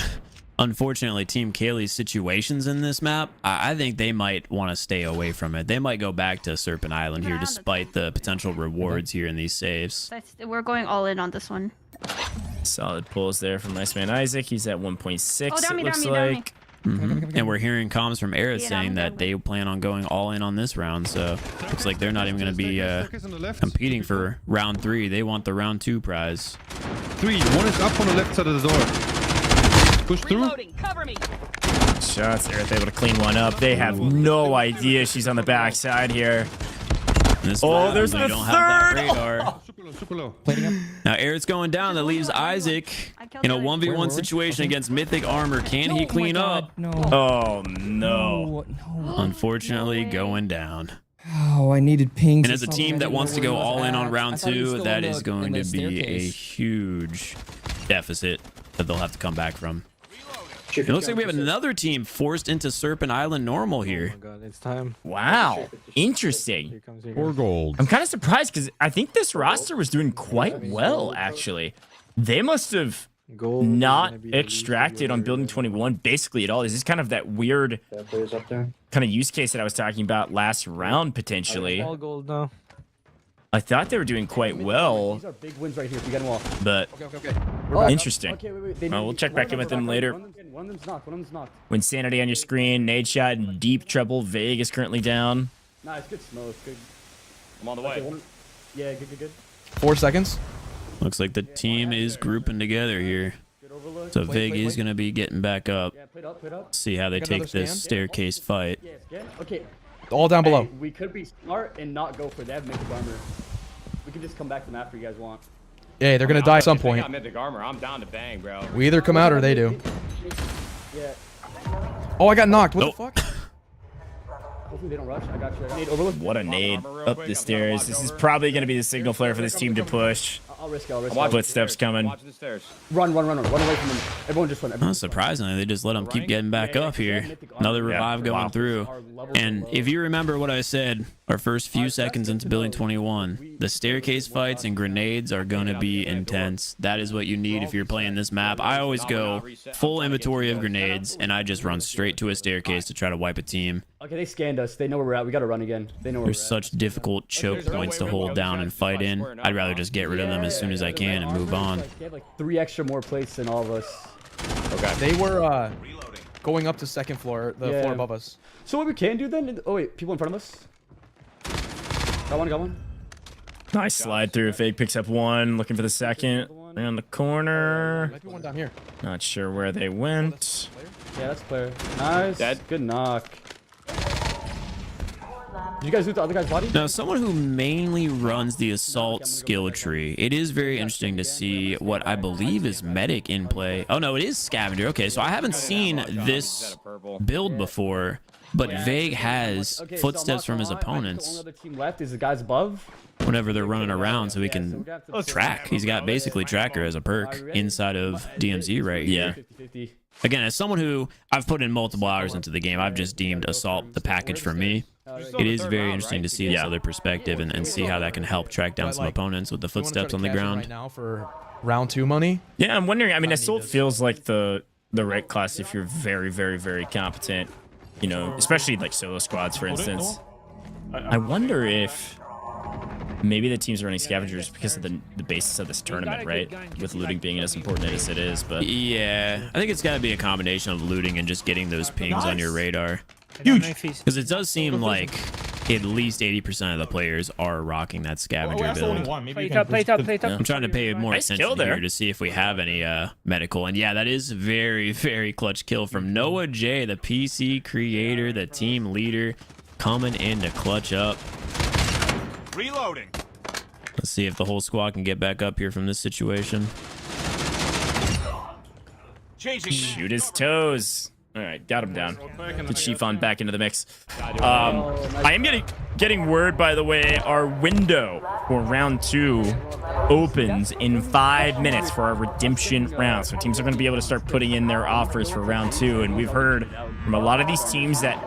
unfortunately, Team Kaylee's situations in this map, I think they might want to stay away from it. They might go back to Serpent Island here, despite the potential rewards here in these saves. We're going all in on this one. Solid pulls there from Nice Man Isaac. He's at 1.6, Oh, it looks like. And we're hearing comms from Aerith saying that they plan on going all in on this round, so looks like they're not even going to be competing for round 3. They want the round 2 prize. 3, one is up on the left side of the door. Push through. Cover me. Shots. Aerith able to clean one up. They have no idea she's on the backside here. There's the third. Super low. Now Aerith's going down. That leaves Isaac in a 1v1 situation against Mythic Armor. Can he clean up? No. Oh no. Unfortunately, going down. Oh, I needed pings. And as a team that wants to go all in on round 2, that is going to be a huge deficit that they'll have to come back from. It looks like we have another team forced into Serpent Island normal here. Oh my God, it's time. Wow. Interesting. 4 gold. I'm kind of surprised because I think this roster was doing quite well, actually. They must have not extracted on Building 21 basically at all. This is kind of that weird kind of use case that I was talking about last round, potentially. All gold now. I thought they were doing quite well. These are big wins right here. We got them all. But interesting. Well, we'll check back in with them later. One of them's knocked. One of them's knocked. When Sanity on your screen, Nade shot in deep trouble. Vague is currently down. Nah, it's good smoke. Good. I'm on the way. Yeah, good. 4 seconds. Looks like the team is grouping together here. So Vig is going to be getting back up. Yeah, put up. See how they take this staircase fight. Yeah, scan. Okay. All down below. We could be smart and not go for that mythic armor. We can just come back to them after you guys want. Yeah, they're gonna die at some point. Got mythic armor. I'm down to bang, bro. We either come out or they do. Yeah. Oh, I got knocked. What the fuck? Hopefully they don't rush. I got you. Nade overlook. What a nade up the stairs. This is probably going to be the signal flare for this team to push. I'll risk it. Footsteps coming. Run away from them. Everyone just run. Surprisingly, they just let them keep getting back up here. Another revive going through. And if you remember what I said, our first few seconds into Building 21, the staircase fights and grenades are going to be intense. That is what you need if you're playing this map. I always go full inventory of grenades, and I just run straight to a staircase to try to wipe a team. Okay, they scanned us. They know where we're at. We got to run again. They know where There's such difficult choke points to hold down and fight in. I'd rather just get rid of them as soon as I can and move on. They have like 3 extra more plates than all of us. Okay. They were going up to second floor, the floor above us. So what we can do then? Oh wait, people in front of us. Got one. Nice slide through. Fake picks up one, looking for the second. Around the corner. Might be one down here. Not sure where they went. Yeah, that's player. Nice. Dead. Good knock. Did you guys loot the other guy's body? Now, someone who mainly runs the assault skill tree, it is very interesting to see what I believe is medic in play. Oh no, it is scavenger. Okay, so I haven't seen this build before, but Vague has footsteps from his opponents. The only other team left is the guys above. Whenever they're running around, so he can track. He's got basically tracker as a perk inside of DMZ right here. Again, as someone who I've put in multiple hours into the game, I've just deemed assault the package for me. It is very interesting to see this other perspective and see how that can help track down some opponents with the footsteps on the ground. Right now for round 2 money. Yeah, I'm wondering. I mean, assault feels like the right class if you're very, very, very competent. You know, especially like solo squads, for instance. I wonder if maybe the teams are running scavengers because of the basis of this tournament, right? With looting being as important as it is, but yeah, I think it's got to be a combination of looting and just getting those pings on your radar. Huge, because it does seem like at least 80% of the players are rocking that scavenger build. Plate up. I'm trying to pay more attention here to see if we have any medical, and yeah, that is very, very clutch kill from Noah J, the PC creator, the team leader, coming in to clutch up. Reloading. Let's see if the whole squad can get back up here from this situation. Shoot his toes. All right, got him down. Get Chiffon back into the mix. I am getting word, by the way, our window for round 2 opens in 5 minutes for our redemption round. So teams are going to be able to start putting in their offers for round 2. And we've heard from a lot of these teams that,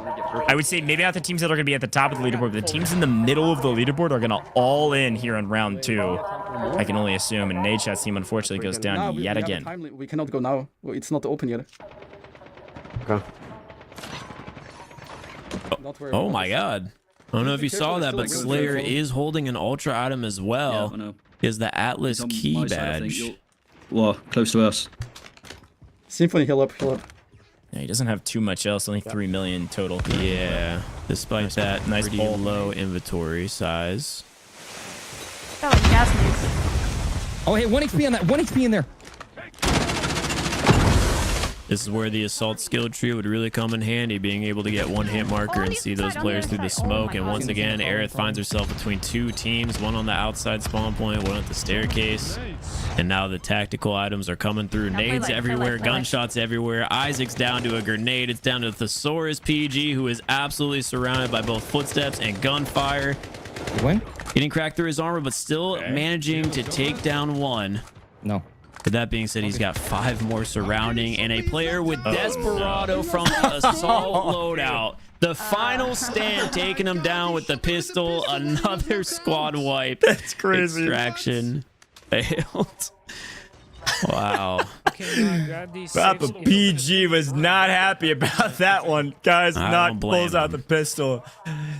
I would say maybe not the teams that are going to be at the top of the leaderboard, but the teams in the middle of the leaderboard are going to all in here in round 2. I can only assume. And Nadeshot's team unfortunately goes down yet again. We cannot go now. It's not open yet. Okay. Oh my god. I don't know if you saw that, but Slayer is holding an ultra item as well. Yeah, I know. He has the Atlas key badge. Well, close to us. Symphony, heal up. Yeah, he doesn't have too much else, only 3 million total. Yeah, despite that nice pretty low inventory size. Oh, gas mace. Oh, hey, 1 HP on that. 1 HP in there. This is where the assault skill tree would really come in handy, being able to get one hit marker and see those players through the smoke. And once again, Aerith finds herself between 2 teams, one on the outside spawn point, one at the staircase. And now the tactical items are coming through. Nades everywhere, gunshots everywhere. Isaac's down to a grenade. It's down to Thesaurus PG, who is absolutely surrounded by both footsteps and gunfire. Getting cracked through his armor, but still managing to take down one. No. But that being said, he's got 5 more surrounding, and a player with Desperado from the assault loadout. The final stand, taking him down with the pistol. Another squad wipe. That's crazy. Extraction failed. Wow. Papa PG was not happy about that one. Guys, not pulls out the pistol.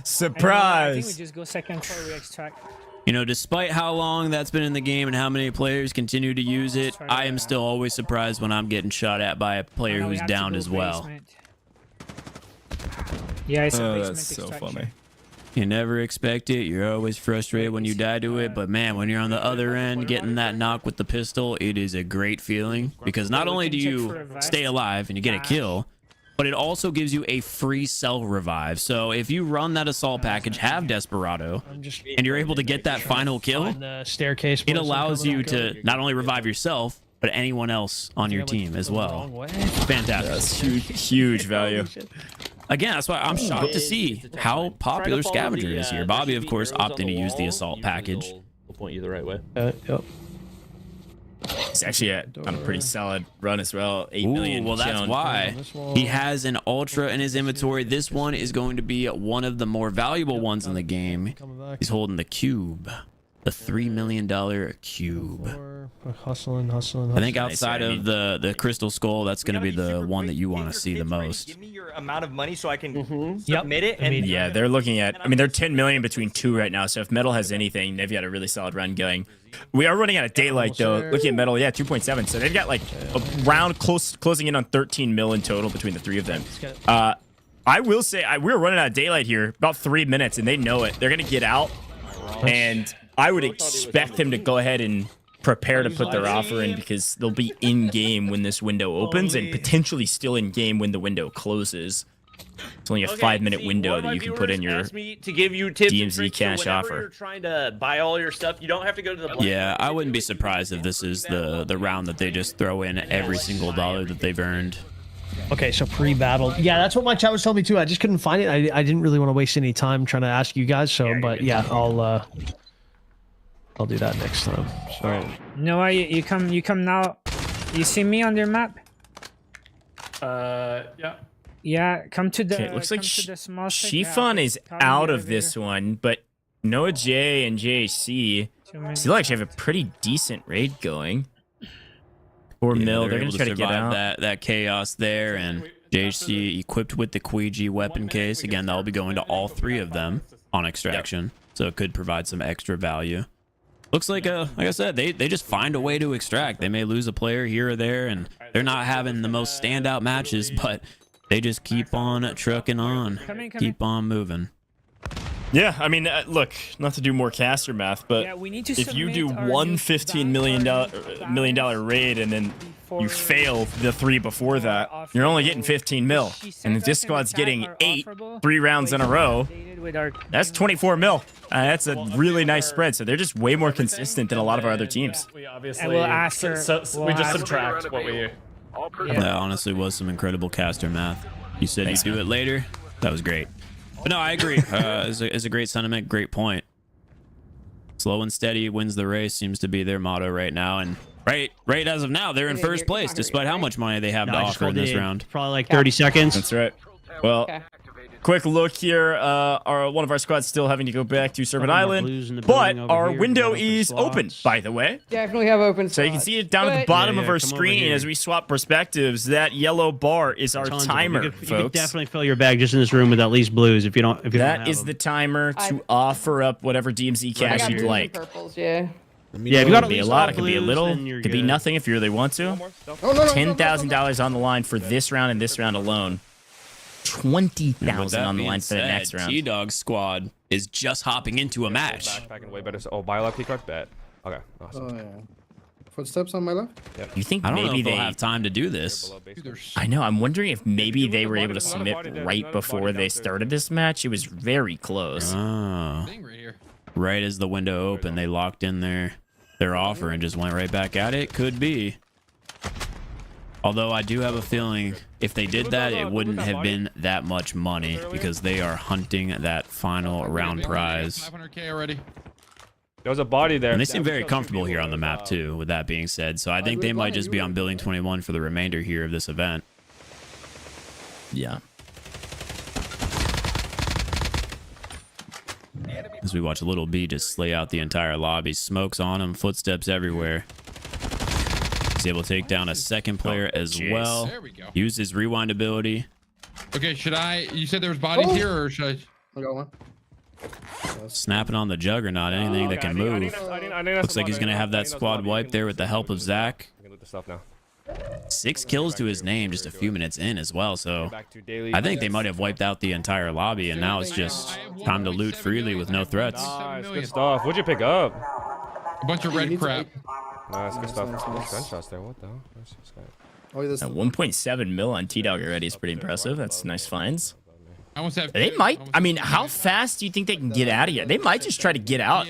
Surprise. I think we just go second before we extract. You know, despite how long that's been in the game and how many players continue to use it, I am still always surprised when I'm getting shot at by a player who's downed as well. Yeah, it's that's so funny. You never expect it. You're always frustrated when you die to it. But man, when you're on the other end getting that knock with the pistol, it is a great feeling. Because not only do you stay alive and you get a kill, but it also gives you a free cell revive. So if you run that assault package, have Desperado, and you're able to get that final kill, it allows you to not only revive yourself, but anyone else on your team as well. Fantastic. That's huge value. Again, that's why I'm shocked to see how popular Scavenger is here. Bobby, of course, opting to use the assault package. We'll point you the right way. Yep. He's actually on a pretty solid run as well. 8 million. Well, that's why he has an ultra in his inventory. This one is going to be one of the more valuable ones in the game. He's holding the cube, the $3 million cube. Hustling. I think outside of the crystal skull, that's going to be the one that you want to see the most. Give me your amount of money so I can submit it. And yeah, they're looking at, I mean, they're 10 million between 2 right now. So if Metal has anything, they've got a really solid run going. We are running out of daylight though. Looking at Metal, yeah, 2.7. So they've got like a round closing in on 13 mil in total between the 3 of them. I will say we're running out of daylight here, about 3 minutes, and they know it. They're gonna get out, and I would expect them to go ahead and prepare to put their offer in because they'll be in game when this window opens and potentially still in game when the window closes. It's only a 5-minute window that you can put in your to give you tips and DMZ tricks, Cash so whenever offer. You're trying to buy all your stuff. You don't have to go to the. Yeah, I wouldn't be surprised if this is the round that they just throw in every single dollar that they've earned. Okay, so pre-battle. Yeah, that's what my chat was telling me too. I just couldn't find it. I didn't really want to waste any time trying to ask you guys. So, but yeah, I'll do that next time. So. Noah, you come now. You see me on your map? Yeah. Yeah, come to the. Okay, it looks like Shifan is out of this one, but Noah J and JC still actually have a pretty decent raid going. Or Mill, they're able gonna try to get out that chaos there, and JC equipped with the Queegee weapon case. Again, that'll be going to all 3 of them on extraction, so it could provide some extra value. Looks like like I said, they just find a way to extract. They may lose a player here or there, and they're not having the most standout matches, but they just keep on trucking on, keep on moving. Yeah, I mean, look, not to do more caster math, but if you do one $15 million raid and then you fail the 3 before that, you're only getting 15 mil. And if this squad's getting 3 rounds in a row, that's 24 mil. That's a really nice spread. So they're just way more consistent than a lot of our other teams. We obviously, we just subtract what we. That honestly was some incredible caster math. You said you'd do it later. That was great. But no, I agree. It's a great sentiment, great point. Slow and steady wins the race seems to be their motto right now. And right as of now, they're in first place, despite how much money they have to offer in this round. Probably like 30 seconds. That's right. Well, quick look here. One of our squads still having to go back to Serpent Island, but our window is open, by the way. Definitely have open. So you can see it down at the bottom of our screen as we swap perspectives. That yellow bar is our timer, folks. You could definitely fill your bag just in this room with at least blues if you don't. That is the timer to offer up whatever DMZ cash you'd like. Purples, yeah. Yeah, if you got to be a lot, it could be a little, it could be nothing if you really want to. $10,000 on the line for this round and this round alone. 20,000 on the line for the next round. T-Dog squad is just hopping into a match. Backpacking way better. Oh, buy a lucky card bet. Okay, awesome. Oh yeah. Footsteps on my left. Yep. You think I don't know maybe if they they'll have time to do this? I know. I'm wondering if maybe they were able to submit right before they started this match. It was very close. Right as the window opened, they locked in their offer and just went right back at it. Could be. Although I do have a feeling if they did that, it wouldn't have been that much money because they are hunting that final round prize. 500K already. There was a body there. And they seem very comfortable here on the map too, with that being said. So I think they might just be on building 21 for the remainder here of this event. Yeah. As we watch Little B just slay out the entire lobby. Smokes on him, footsteps everywhere. He's able to take down a second player as well. There we go. Use his rewind ability. Okay, should I? You said there was bodies here, or should I? I got one. Snapping on the Juggernaut, anything that can move. Looks like he's going to have that squad wipe there with the help of Zach. 6 kills to his name just a few minutes in as well, so I think they might have wiped out the entire lobby, and now it's just time to loot freely with no threats. Nice, good stuff. What'd you pick up? A bunch of red crap. Nice, good stuff. Gunshots there. What the hell? Oh, this 1.7 mil on T-Dog already is pretty impressive. That's nice finds. I almost have. They might. I mean, how fast do you think they can get out of here? They might just try to get out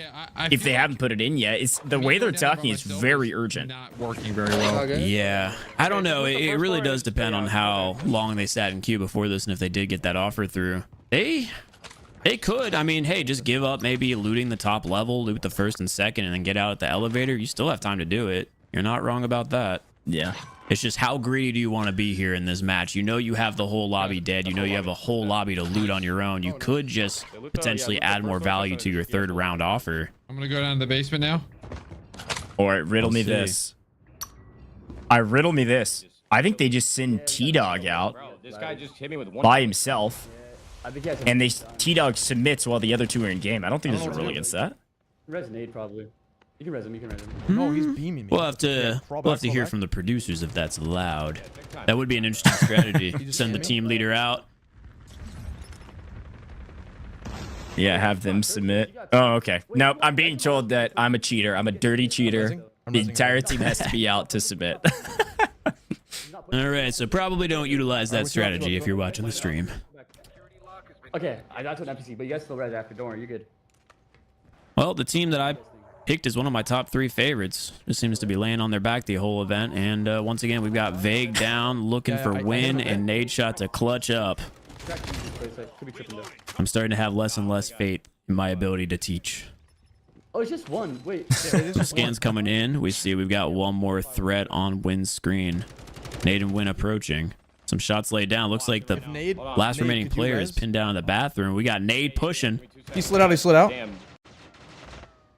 if they haven't put it in yet. It's the way they're talking is very urgent. Not working very well. Yeah, I don't know. It really does depend on how long they sat in queue before this, and if they did get that offer through. They could. I mean, hey, just give up maybe looting the top level, loot the first and second, and then get out at the elevator. You still have time to do it. You're not wrong about that. Yeah. It's just how greedy do you want to be here in this match? You know you have the whole lobby dead. You know you have a whole lobby to loot on your own. You could just potentially add more value to your third round offer. I'm going to go down to the basement now. Or riddle me this. Riddle me this. I think they just send T-Dog out This guy just hit me with one by himself. And T-Dog submits while the other two are in game. I don't think there's a rule against that. Resonate probably. You can res him. No, he's beaming me. We'll have to hear from the producers if that's allowed. That would be an interesting strategy. Send the team leader out. Yeah, have them submit. Oh, okay. No, I'm being told that I'm a cheater. I'm a dirty cheater. The entire team has to be out to submit. All right, so probably don't utilize that strategy if you're watching the stream. Okay, I got to an NPC, but you guys still right after. Don't worry, you're good. Well, the team that I picked as one of my top 3 favorites just seems to be laying on their back the whole event. And once again, we've got Vague down, looking for win, and Nade shot to clutch up. I'm starting to have less and less faith in my ability to teach. Oh, it's just one. Wait. Scans coming in. We see we've got one more threat on Win's screen. Nade and Win approaching. Some shots laid down. Looks like the last remaining player is pinned down in the bathroom. We got Nade pushing. He slid out. He slid out. Damn.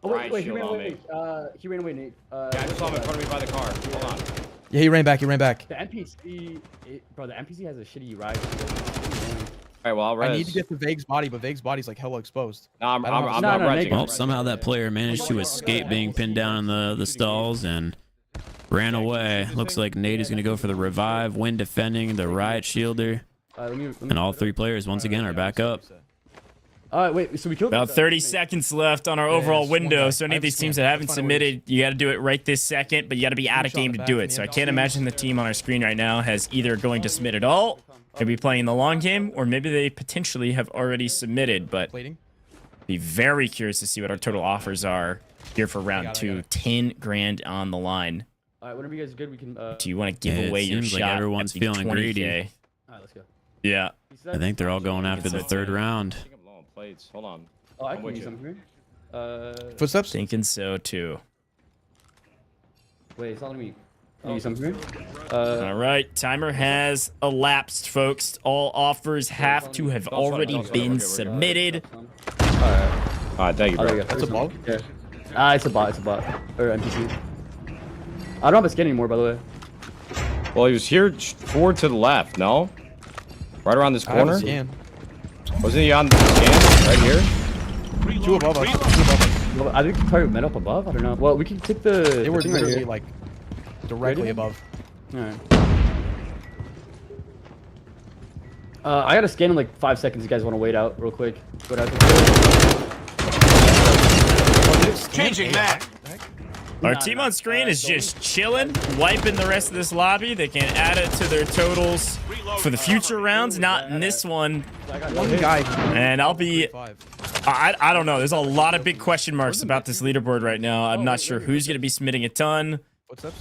Oh, wait, he ran away. He ran away, Nate. Yeah, I just saw him in front of me by the car. Hold on. Yeah, he ran back. He ran back. The NPC, bro, the NPC has a shitty ride. All right, well, I'll res. I need to get to Vague's body, but Vague's body's like hella exposed. No, I'm resing. Well, somehow that player managed to escape being pinned down in the stalls and ran away. Looks like Nate is going to go for the revive. Win defending the riot shielder. And all 3 players once again are back up. Wait, so we killed about 30 seconds left on our overall window. So any of these teams that haven't submitted, you got to do it right this second, but you got to be out of game to do it. So I can't imagine the team on our screen right now has either going to submit at all, maybe playing the long game, or maybe they potentially have already submitted. But be very curious to see what our total offers are here for round 2. 10 grand on the line. All right, whenever you guys are good, we can. Do you want to give away your shot? Like everyone's feeling greedy. All right, let's go. Yeah. I think they're all going after the 3rd round. Plates. Hold on. Oh, I can use something here. Footsteps? Thinking so too. Wait, it's not me. Use something here. All right, timer has elapsed, folks. All offers have to have already been submitted. All right, thank you, bro. That's a bot? Yeah. It's a bot. It's a bot. Or NPC. I don't have a skin anymore, by the way. Well, he was here forward to the left, no? Right around this corner? Wasn't he on the scan right here? 2 above us. 2 above us. Well, I think the target met up above. I don't know. Well, we can take the. They were literally right like directly above. All right. I got to scan in like 5 seconds. You guys want to wait out real quick? Wait out. Changing that. Our team on screen is just chilling, wiping the rest of this lobby. They can add it to their totals for the future rounds, not in this one. One guy. And I'll be... I don't know. There's a lot of big question marks about this leaderboard right now. I'm not sure who's going to be submitting a ton,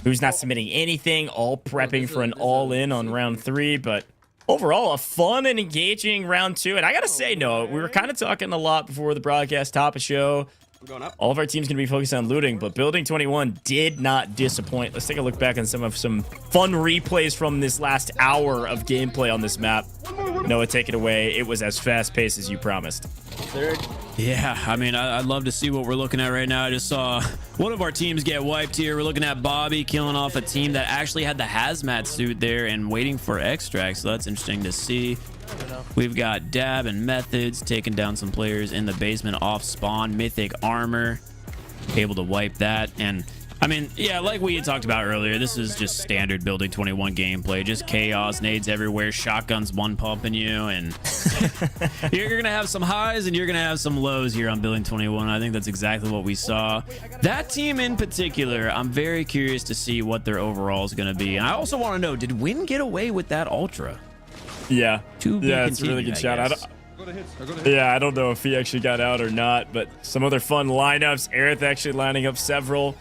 who's not submitting anything, all prepping for an all-in on round 3. But overall, a fun and engaging round 2. And I got to say, Noah, we were kind of talking a lot before the broadcast top of show. All of our team's going to be focused on looting, but Building 21 did not disappoint. Let's take a look back on some fun replays from this last hour of gameplay on this map. Noah, take it away. It was as fast-paced as you promised. Yeah, I mean, I'd love to see what we're looking at right now. I just saw one of our teams get wiped here. We're looking at Bobby killing off a team that actually had the hazmat suit there and waiting for extracts, so that's interesting to see. We've got Dab and Methods taking down some players in the basement off spawn. Mythic Armor able to wipe that. And I mean, yeah, like we had talked about earlier, this is just standard Building 21 gameplay. Just chaos, nades everywhere, shotguns one pumping you, and you're gonna have some highs and you're gonna have some lows here on Building 21. I think that's exactly what we saw. That team in particular, I'm very curious to see what their overall is gonna be. And I also want to know, did Win get away with that Ultra? Yeah, it's a really good shot. I don't know if he actually got out or not, but some other fun lineups. Aerith actually lining up several,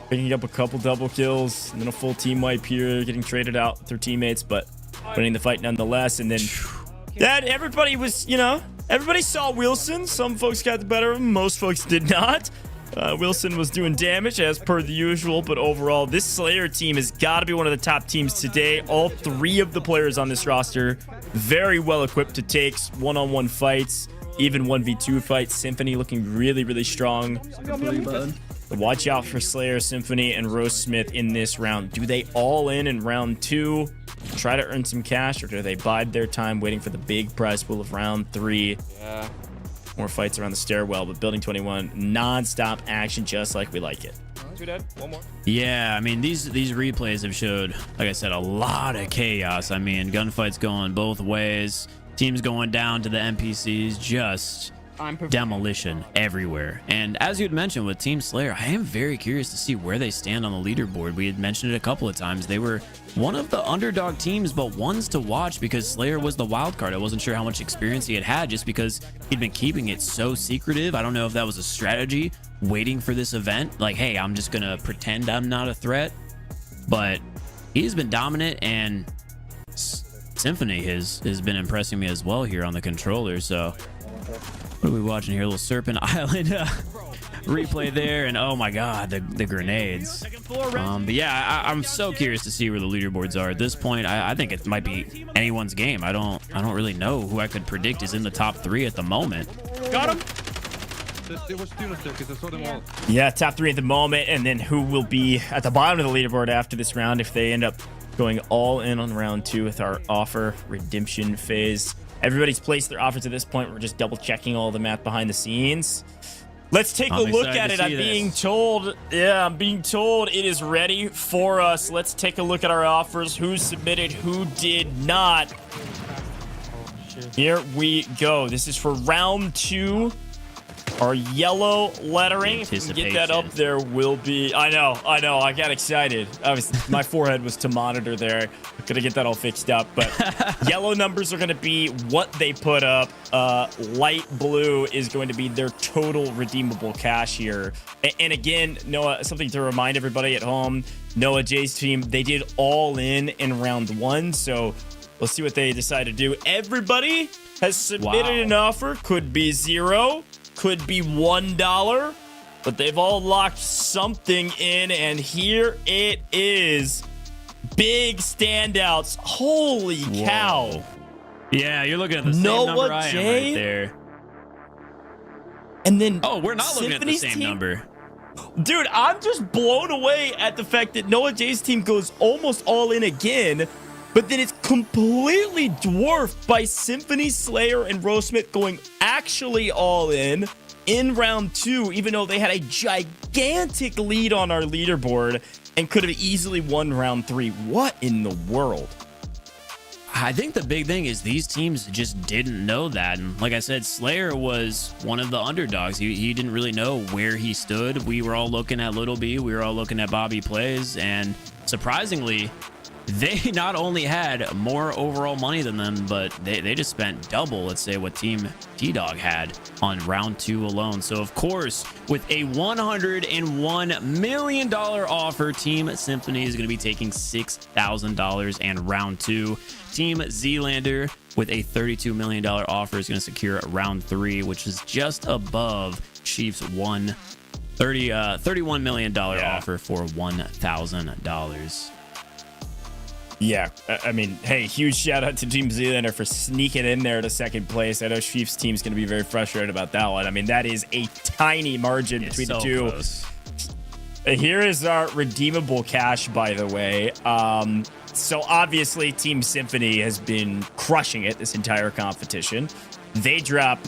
picking up a couple double kills, and then a full team wipe here, getting traded out with their teammates, but winning the fight nonetheless. And then that everybody was, everybody saw Wilson. Some folks got the better of him, most folks did not. Wilson was doing damage as per the usual, but overall, this Slayer team has got to be one of the top teams today. All 3 of the players on this roster very well equipped to take one-on-one fights, even 1v2 fights. Symphony looking really, really strong. Watch out for Slayer, Symphony, and Rose Smith in this round. Do they all in round 2, try to earn some cash, or do they bide their time waiting for the big prize pool of round 3? Yeah. More fights around the stairwell, but Building 21 non-stop action just like we like it. 2 dead, 1 more. Yeah, I mean, these replays have showed, like I said, a lot of chaos. I mean, gunfights going both ways, teams going down to the NPCs, just demolition everywhere. And as you had mentioned with Team Slayer, I am very curious to see where they stand on the leaderboard. We had mentioned it a couple of times. They were one of the underdog teams, but ones to watch because Slayer was the wild card. I wasn't sure how much experience he had just because he'd been keeping it so secretive. I don't know if that was a strategy, waiting for this event. Like, hey, I'm just going to pretend I'm not a threat. But he's been dominant, and Symphony has been impressing me as well here on the controller. So what are we watching here? A little Serpent Island replay there, and oh my god, the grenades. But yeah, I'm so curious to see where the leaderboards are at this point. I think it might be anyone's game. I don't really know who I could predict is in the top 3 at the moment. Got him. Yeah, top 3 at the moment, and then who will be at the bottom of the leaderboard after this round if they end up going all in on round 2 with our offer redemption phase. Everybody's placed their offers at this point. We're just double checking all the math behind the scenes. Let's take a look at it. I'm being told it is ready for us. Let's take a look at our offers. Who submitted, who did not. Here we go. This is for round 2. Our yellow lettering, if we can get that up there, will be... I know, I got excited. My forehead was to monitor there. Gonna get that all fixed up, but yellow numbers are gonna be what they put up. Light blue is going to be their total redeemable cash here. And again, Noah, something to remind everybody at home, Noah J's team, they did all in round 1, so we'll see what they decide to do. Everybody has submitted an offer. Could be 0. Could be $1, but they've all locked something in, and here it is. Big standouts. Holy cow. Yeah, you're looking at the same number I am right there. And then we're not looking at the same number. Dude, I'm just blown away at the fact that Noah J's team goes almost all in again, but then it's completely dwarfed by Symphony, Slayer, and Rosmith going actually all in round 2, even though they had a gigantic lead on our leaderboard and could have easily won round 3. What in the world? I think the big thing is these teams just didn't know that. And like I said, Slayer was one of the underdogs. He didn't really know where he stood. We were all looking at Little B. We were all looking at Bobby Plays. And surprisingly, they not only had more overall money than them, but they just spent double, let's say, what Team T-Dog had on round 2 alone. So, of course, with a $101 million offer, Team Symphony is going to be taking $6,000 and round 2. Team Zealander with a $32 million offer is going to secure round 3, which is just above Chief's $31 million offer for $1,000. Yeah, I mean, hey, huge shout out to Team Zealander for sneaking in there to second place. I know Chief's team's going to be very frustrated about that one. I mean, that is a tiny margin between the two. Close. Here is our redeemable cash, by the way. So obviously, Team Symphony has been crushing it this entire competition. They drop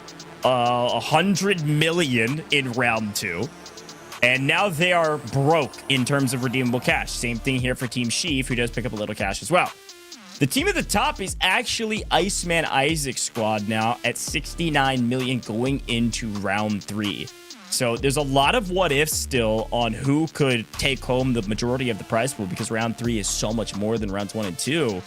$100 million in round 2. And now they are broke in terms of redeemable cash. Same thing here for Team Sheaf, who does pick up a little cash as well. The team at the top is actually Iceman Isaac's squad now at $69 million going into round 3. So there's a lot of what ifs still on who could take home the majority of the prize pool because round 3 is so much more than rounds 1 and 2.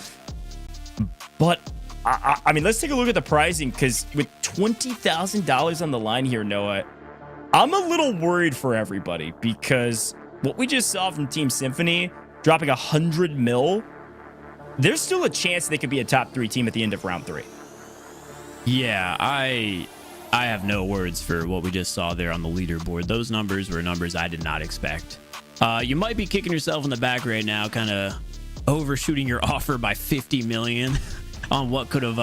But I mean, let's take a look at the pricing because with $20,000 on the line here, Noah, I'm a little worried for everybody because what we just saw from Team Symphony dropping $100 million, there's still a chance they could be a top 3 team at the end of round 3. Yeah, I have no words for what we just saw there on the leaderboard. Those numbers were numbers I did not expect. You might be kicking yourself in the back right now, kind of overshooting your offer by $50 million on what could have,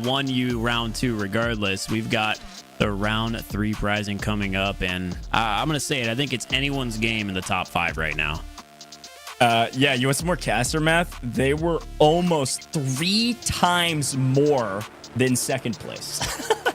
won you round 2 regardless. We've got the round 3 prizing coming up, and I'm gonna say it, I think it's anyone's game in the top 5 right now. Yeah, you want some more caster math? They were almost 3 times more than second place.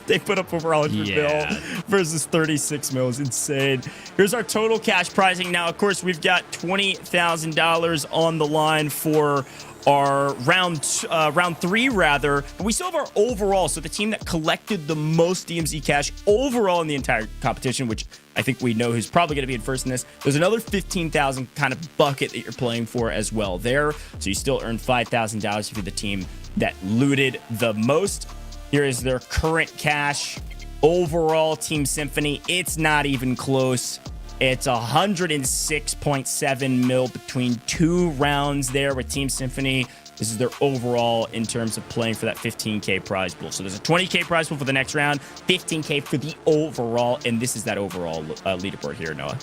They put up over 100 mil versus 36 mil. Is insane. Here's our total cash pricing. Now, of course, we've got $20,000 on the line for our round 3 rather, but we still have our overall. So the team that collected the most DMZ cash overall in the entire competition, which I think we know who's probably going to be in first in this. There's another 15,000 kind of bucket that you're playing for as well there. So you still earn $5,000 if you're the team that looted the most. Here is their current cash overall. Team Symphony, it's not even close. It's 106.7 mil between 2 rounds there with Team Symphony. This is their overall in terms of playing for that 15K prize pool. So there's a 20K prize pool for the next round, 15K for the overall, and this is that overall leaderboard here, Noah.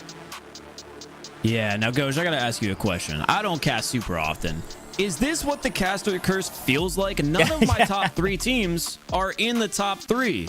Yeah, now, Goj, I got to ask you a question. I don't cast super often. Is this what the Caster Curse feels like? None of my top 3 teams are in the top 3.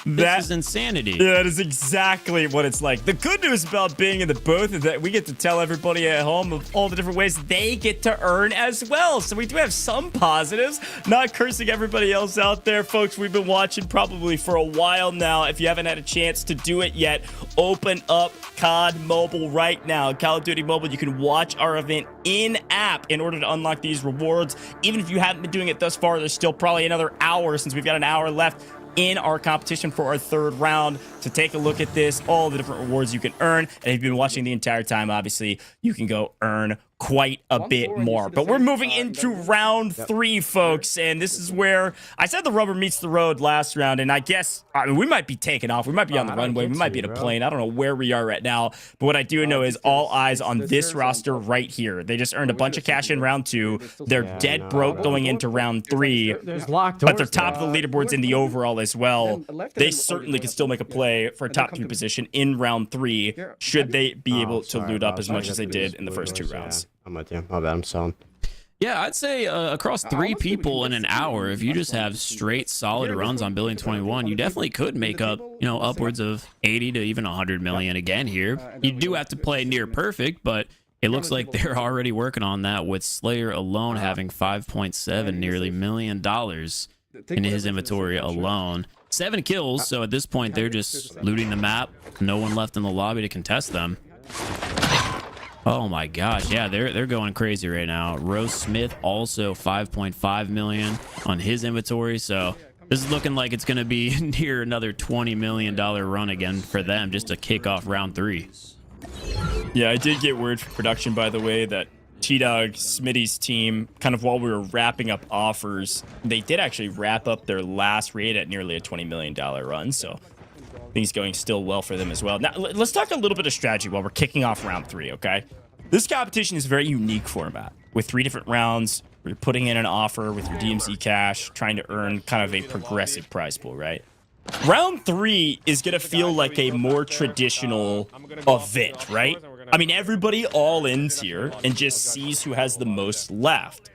This is insanity. Yeah, that is exactly what it's like. The good news about being in the booth is that we get to tell everybody at home of all the different ways they get to earn as well. So we do have some positives. Not cursing everybody else out there, folks. We've been watching probably for a while now. If you haven't had a chance to do it yet, open up COD Mobile right now. Call of Duty Mobile, you can watch our event in-app in order to unlock these rewards. Even if you haven't been doing it thus far, there's still probably another hour since we've got an hour left in our competition for our 3rd round. So take a look at this, all the different rewards you can earn. And if you've been watching the entire time, obviously, you can go earn quite a bit more. But we're moving into round 3, folks. And this is where I said the rubber meets the road last round. And I guess, I mean, we might be taking off. We might be on the runway. We might be in a plane. I don't know where we are right now. But what I do know is all eyes on this roster right here. They just earned a bunch of cash in round 2. They're dead broke going into round 3. But they're top of the leaderboards in the overall as well. They certainly can still make a play for a top 3 position in round 3 should they be able to loot up as much as they did in the first 2 rounds. I'm with you. My bad. I'm selling. Yeah, I'd say across 3 people in an hour, if you just have straight solid runs on Building 21, you definitely could make up, you know, upwards of 80 to even 100 million again here. You do have to play near perfect, but it looks like they're already working on that with Slayer alone having 5.7 nearly $1 million in his inventory alone. 7 kills, so at this point they're just looting the map. No one left in the lobby to contest them. Oh my gosh, yeah, they're going crazy right now. Rose Smith also 5.5 million on his inventory, so this is looking like it's going to be near another $20 million run again for them just to kick off round 3. Yeah, I did get word from production, by the way, that T-Dog, Smitty's team, kind of while we were wrapping up offers, they did actually wrap up their last raid at nearly a $20 million run, so things going still well for them as well. Now, let's talk a little bit of strategy while we're kicking off round 3, okay? This competition is a very unique format with 3 different rounds. You're putting in an offer with your DMZ cash, trying to earn kind of a progressive prize pool, right? Round 3 is going to feel like a more traditional event, right? I mean, everybody all ins here and just sees who has the most left.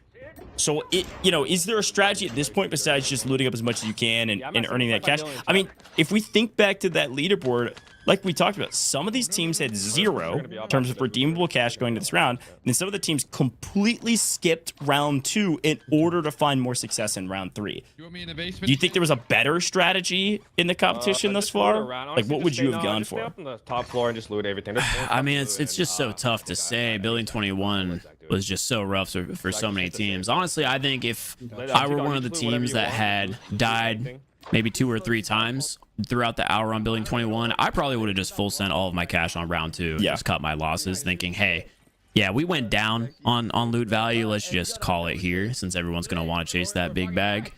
So, is there a strategy at this point besides just looting up as much as you can and earning that cash? I mean, if we think back to that leaderboard, like we talked about, some of these teams had 0 in terms of redeemable cash going to this round, and then some of the teams completely skipped round 2 in order to find more success in round 3. Do you think there was a better strategy in the competition thus far? Like, what would you have gone for? Up on the top floor and just loot everything. I mean, it's just so tough to say. Building 21 was just so rough for so many teams. Honestly, I think if I were one of the teams that had died maybe 2 or 3 times throughout the hour on Building 21, I probably would have just full sent all of my cash on round 2. Yeah. Just cut my losses, thinking, hey, yeah, we went down on loot value. Let's just call it here, since everyone's going to want to chase that big bag.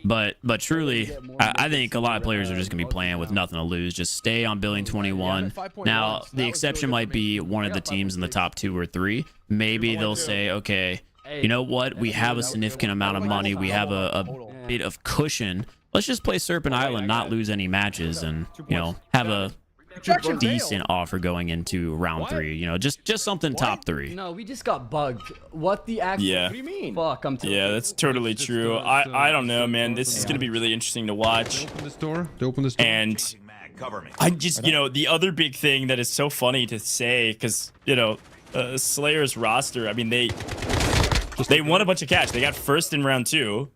But truly, I think a lot of players are just going to be playing with nothing to lose. Just stay on Building 21. Now, the exception might be one of the teams in the top 2 or 3. Maybe they'll say, okay, you know what? We have a significant amount of money. We have a bit of cushion. Let's just play Serpent Island, not lose any matches, and, you know, have a decent offer going into round 3. You know, just something top 3. No, we just got bugged. What the actual? Yeah. What do you mean? Fuck, I'm yeah, that's totally true. I don't know, man. This is gonna be really interesting to watch. Open this door. Open this door. And I just, the other big thing that is so funny to say, because Slayer's roster, I mean, they won a bunch of cash. They got first in round 2.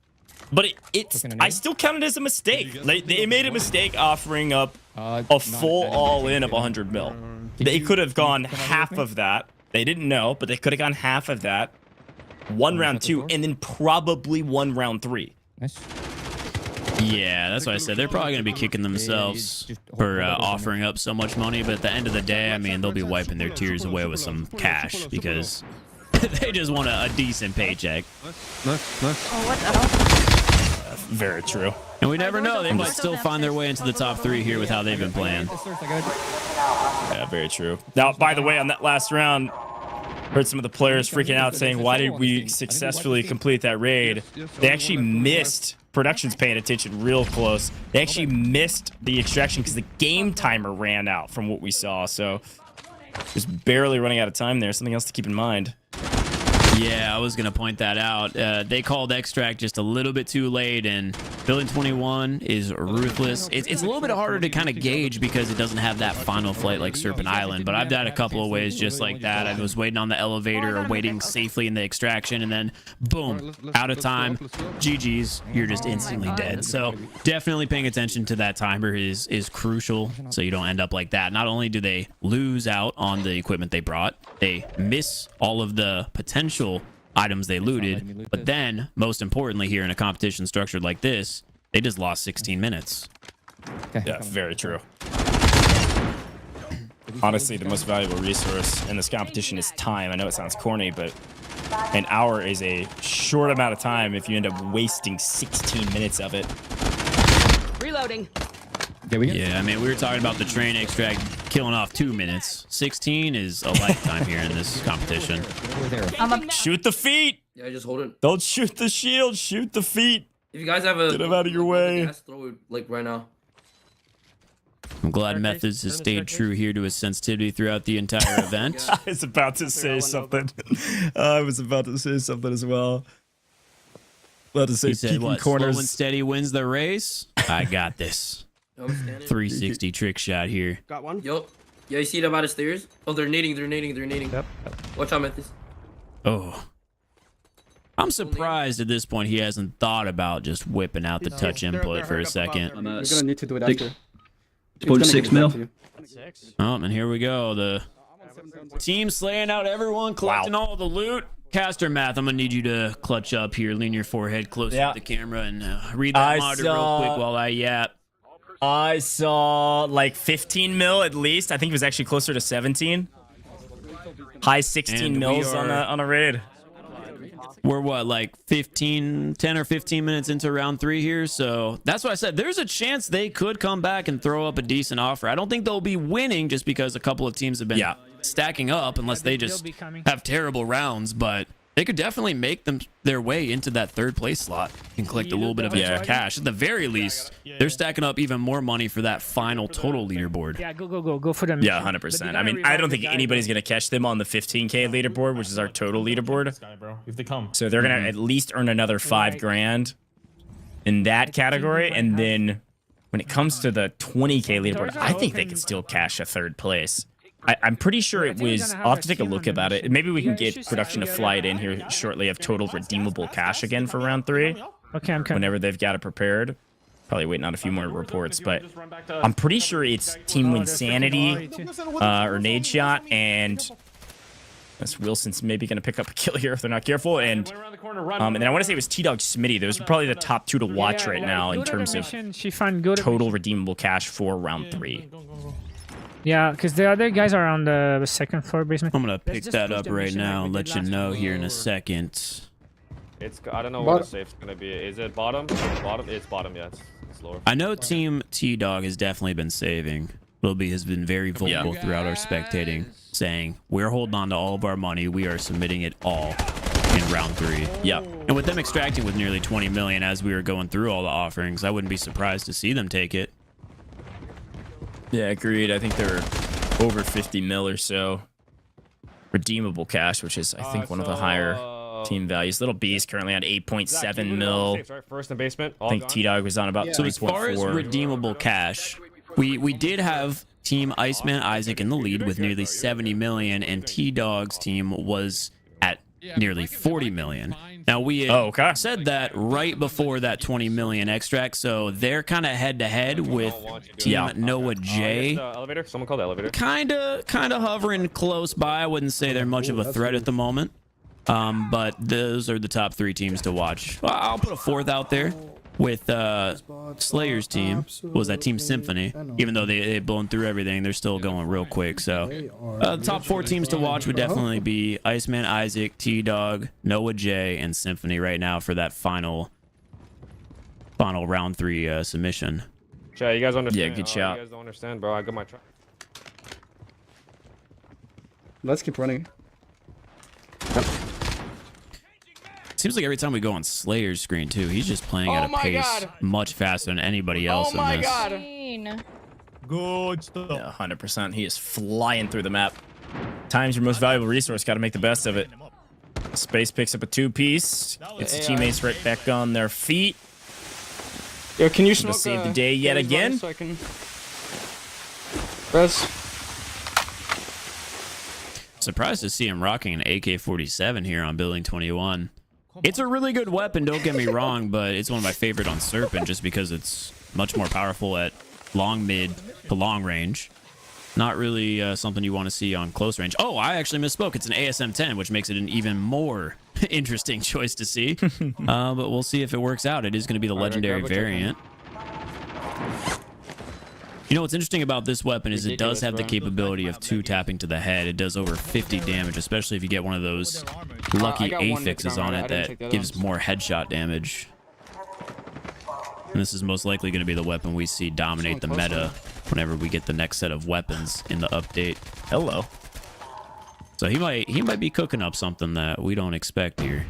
But it's I still count it as a mistake. They made a mistake offering up a full all-in of 100 mil. They could have gone half of that. They didn't know, but they could have gone half of that. One round 2, and then probably one round 3. Nice. Yeah, that's what I said. They're probably going to be kicking themselves for offering up so much money, but at the end of the day, I mean, they'll be wiping their tears away with some cash because they just want a decent paycheck. Oh, what the hell? Very true. And we never know. They might still find their way into the top 3 here with how they've been playing. Yeah, very true. Now, by the way, on that last round, heard some of the players freaking out saying, why did we successfully complete that raid? They actually missed, production's paying attention real close. They actually missed the extraction because the game timer ran out from what we saw. So just barely running out of time there. Something else to keep in mind. Yeah, I was going to point that out. They called extract just a little bit too late, and Building 21 is ruthless. It's a little bit harder to kind of gauge because it doesn't have that final flight like Serpent Island, but I've died a couple of ways just like that. I was waiting on the elevator or waiting safely in the extraction, and then boom, out of time, GG's, you're just instantly dead. So definitely paying attention to that timer is crucial so you don't end up like that. Not only do they lose out on the equipment they brought, they miss all of the potential items they looted, but then most importantly here in a competition structured like this, they just lost 16 minutes. Yeah, very true. Honestly, the most valuable resource in this competition is time. I know it sounds corny, but an hour is a short amount of time if you end up wasting 16 minutes of it. Reloading. Yeah, I mean, we were talking about the train extract killing off 2 minutes. 16 is a lifetime here in this competition. Shoot the feet! Yeah, just hold it. Don't shoot the shield, shoot the feet. If you guys have a... Get him out of your way. Throw it, like, right now. I'm glad Methods has stayed true here to his sensitivity throughout the entire event. I was about to say something. I was about to say something as well. About to say he said, what, corners. Slow and steady wins the race? I got this. 360 trick shot here. Got one. Yo. Yeah, you see them by the stairs? Oh, they're nading. Yep. Watch out, Memphis. Oh. I'm surprised at this point he hasn't thought about just whipping out the touch input for a second. You're gonna need to do it after. 0.6 mil. Oh, and here we go. The team slaying out everyone, collecting all the loot. Caster Math, I'm gonna need you to clutch up here, lean your forehead close to the camera, and read that monitor real quick while I yap. I saw like 15 mil at least. I think it was actually closer to 17. High 16 mils on a raid. We're what, like 10 or 15 minutes into round 3 here, so that's why I said there's a chance they could come back and throw up a decent offer. I don't think they'll be winning just because a couple of teams have been stacking up unless they just have terrible rounds, but they could definitely make their way into that 3rd place slot and collect a little bit of extra cash. At the very least, they're stacking up even more money for that final total leaderboard. Yeah, go for them. Yeah, 100%. I mean, I don't think anybody's going to catch them on the 15K leaderboard, which is our total leaderboard. So they're going to at least earn another 5 grand in that category. And then when it comes to the 20K leaderboard, I think they can still cash a 3rd place. I'm pretty sure it was, I'll have to take a look about it. Maybe we can get production to fly it in here shortly of total redeemable cash again for round 3. Okay, I'm coming. Whenever they've got it prepared. Probably waiting on a few more reports, but I'm pretty sure it's Team Winsanity or Nade Shot, and that's Wilson's maybe going to pick up a kill here if they're not careful. And then I want to say it was T-Dog Smitty. Those are probably the top 2 to watch right now in terms of total redeemable cash for round 3. Yeah, because the other guys are on the 2nd floor basement. I'm gonna pick that up right now and let you know here in a second. I don't know where the safe's gonna be. Is it bottom? Bottom? It's bottom, yeah. It's lower. I know Team T-Dog has definitely been saving. Lil B has been very vocal throughout our spectating, saying, we're holding on to all of our money. We are submitting it all in round 3. Yep. And with them extracting with nearly 20 million as we were going through all the offerings, I wouldn't be surprised to see them take it. Yeah, agreed. I think they're over 50 mil or so. Redeemable cash, which is, I think, one of the higher team values. Little B is currently on 8.7 mil. First in basement. I think T-Dog was on about 3.4. So as far as redeemable cash, we did have Team Iceman Isaac in the lead with nearly 70 million, and T-Dog's team was at nearly 40 million. Now, we had said that right before that 20 million extract, so they're kind of head-to-head with Team Noah J. Elevator? Someone call the elevator. Kind of hovering close by. I wouldn't say they're much of a threat at the moment. But those are the top 3 teams to watch. Well, I'll put a 4th out there with Slayer's team. Was that Team Symphony? Even though they've blown through everything, they're still going real quick. So the top 4 teams to watch would definitely be Iceman, Isaac, T-Dog, Noah J, and Symphony right now for that final round 3 submission. Chat, you guys understand? Yeah, good shot. You guys don't understand, bro. I got my try. Let's keep running. Seems like every time we go on Slayer's screen too, he's just playing at a pace much faster than anybody else in this. Good stuff. Yeah, 100%. He is flying through the map. Time's your most valuable resource. Got to make the best of it. Space picks up a 2-piece. Gets the teammates right back on their feet. Yo, can you smoke, save the day yet again? So I can... Press. Surprised to see him rocking an AK-47 here on Building 21. It's a really good weapon, don't get me wrong, but it's one of my favorite on Serpent just because it's much more powerful at long, mid to long range. Not really something you want to see on close range. Oh, I actually misspoke. It's an ASM-10, which makes it an even more interesting choice to see. But we'll see if it works out. It is going to be the legendary variant. You know what's interesting about this weapon is it does have the capability of 2-tapping to the head. It does over 50 damage, especially if you get one of those lucky affixes on it that gives more headshot damage. And this is most likely going to be the weapon we see dominate the meta whenever we get the next set of weapons in the update. Hello. So he might be cooking up something that we don't expect here.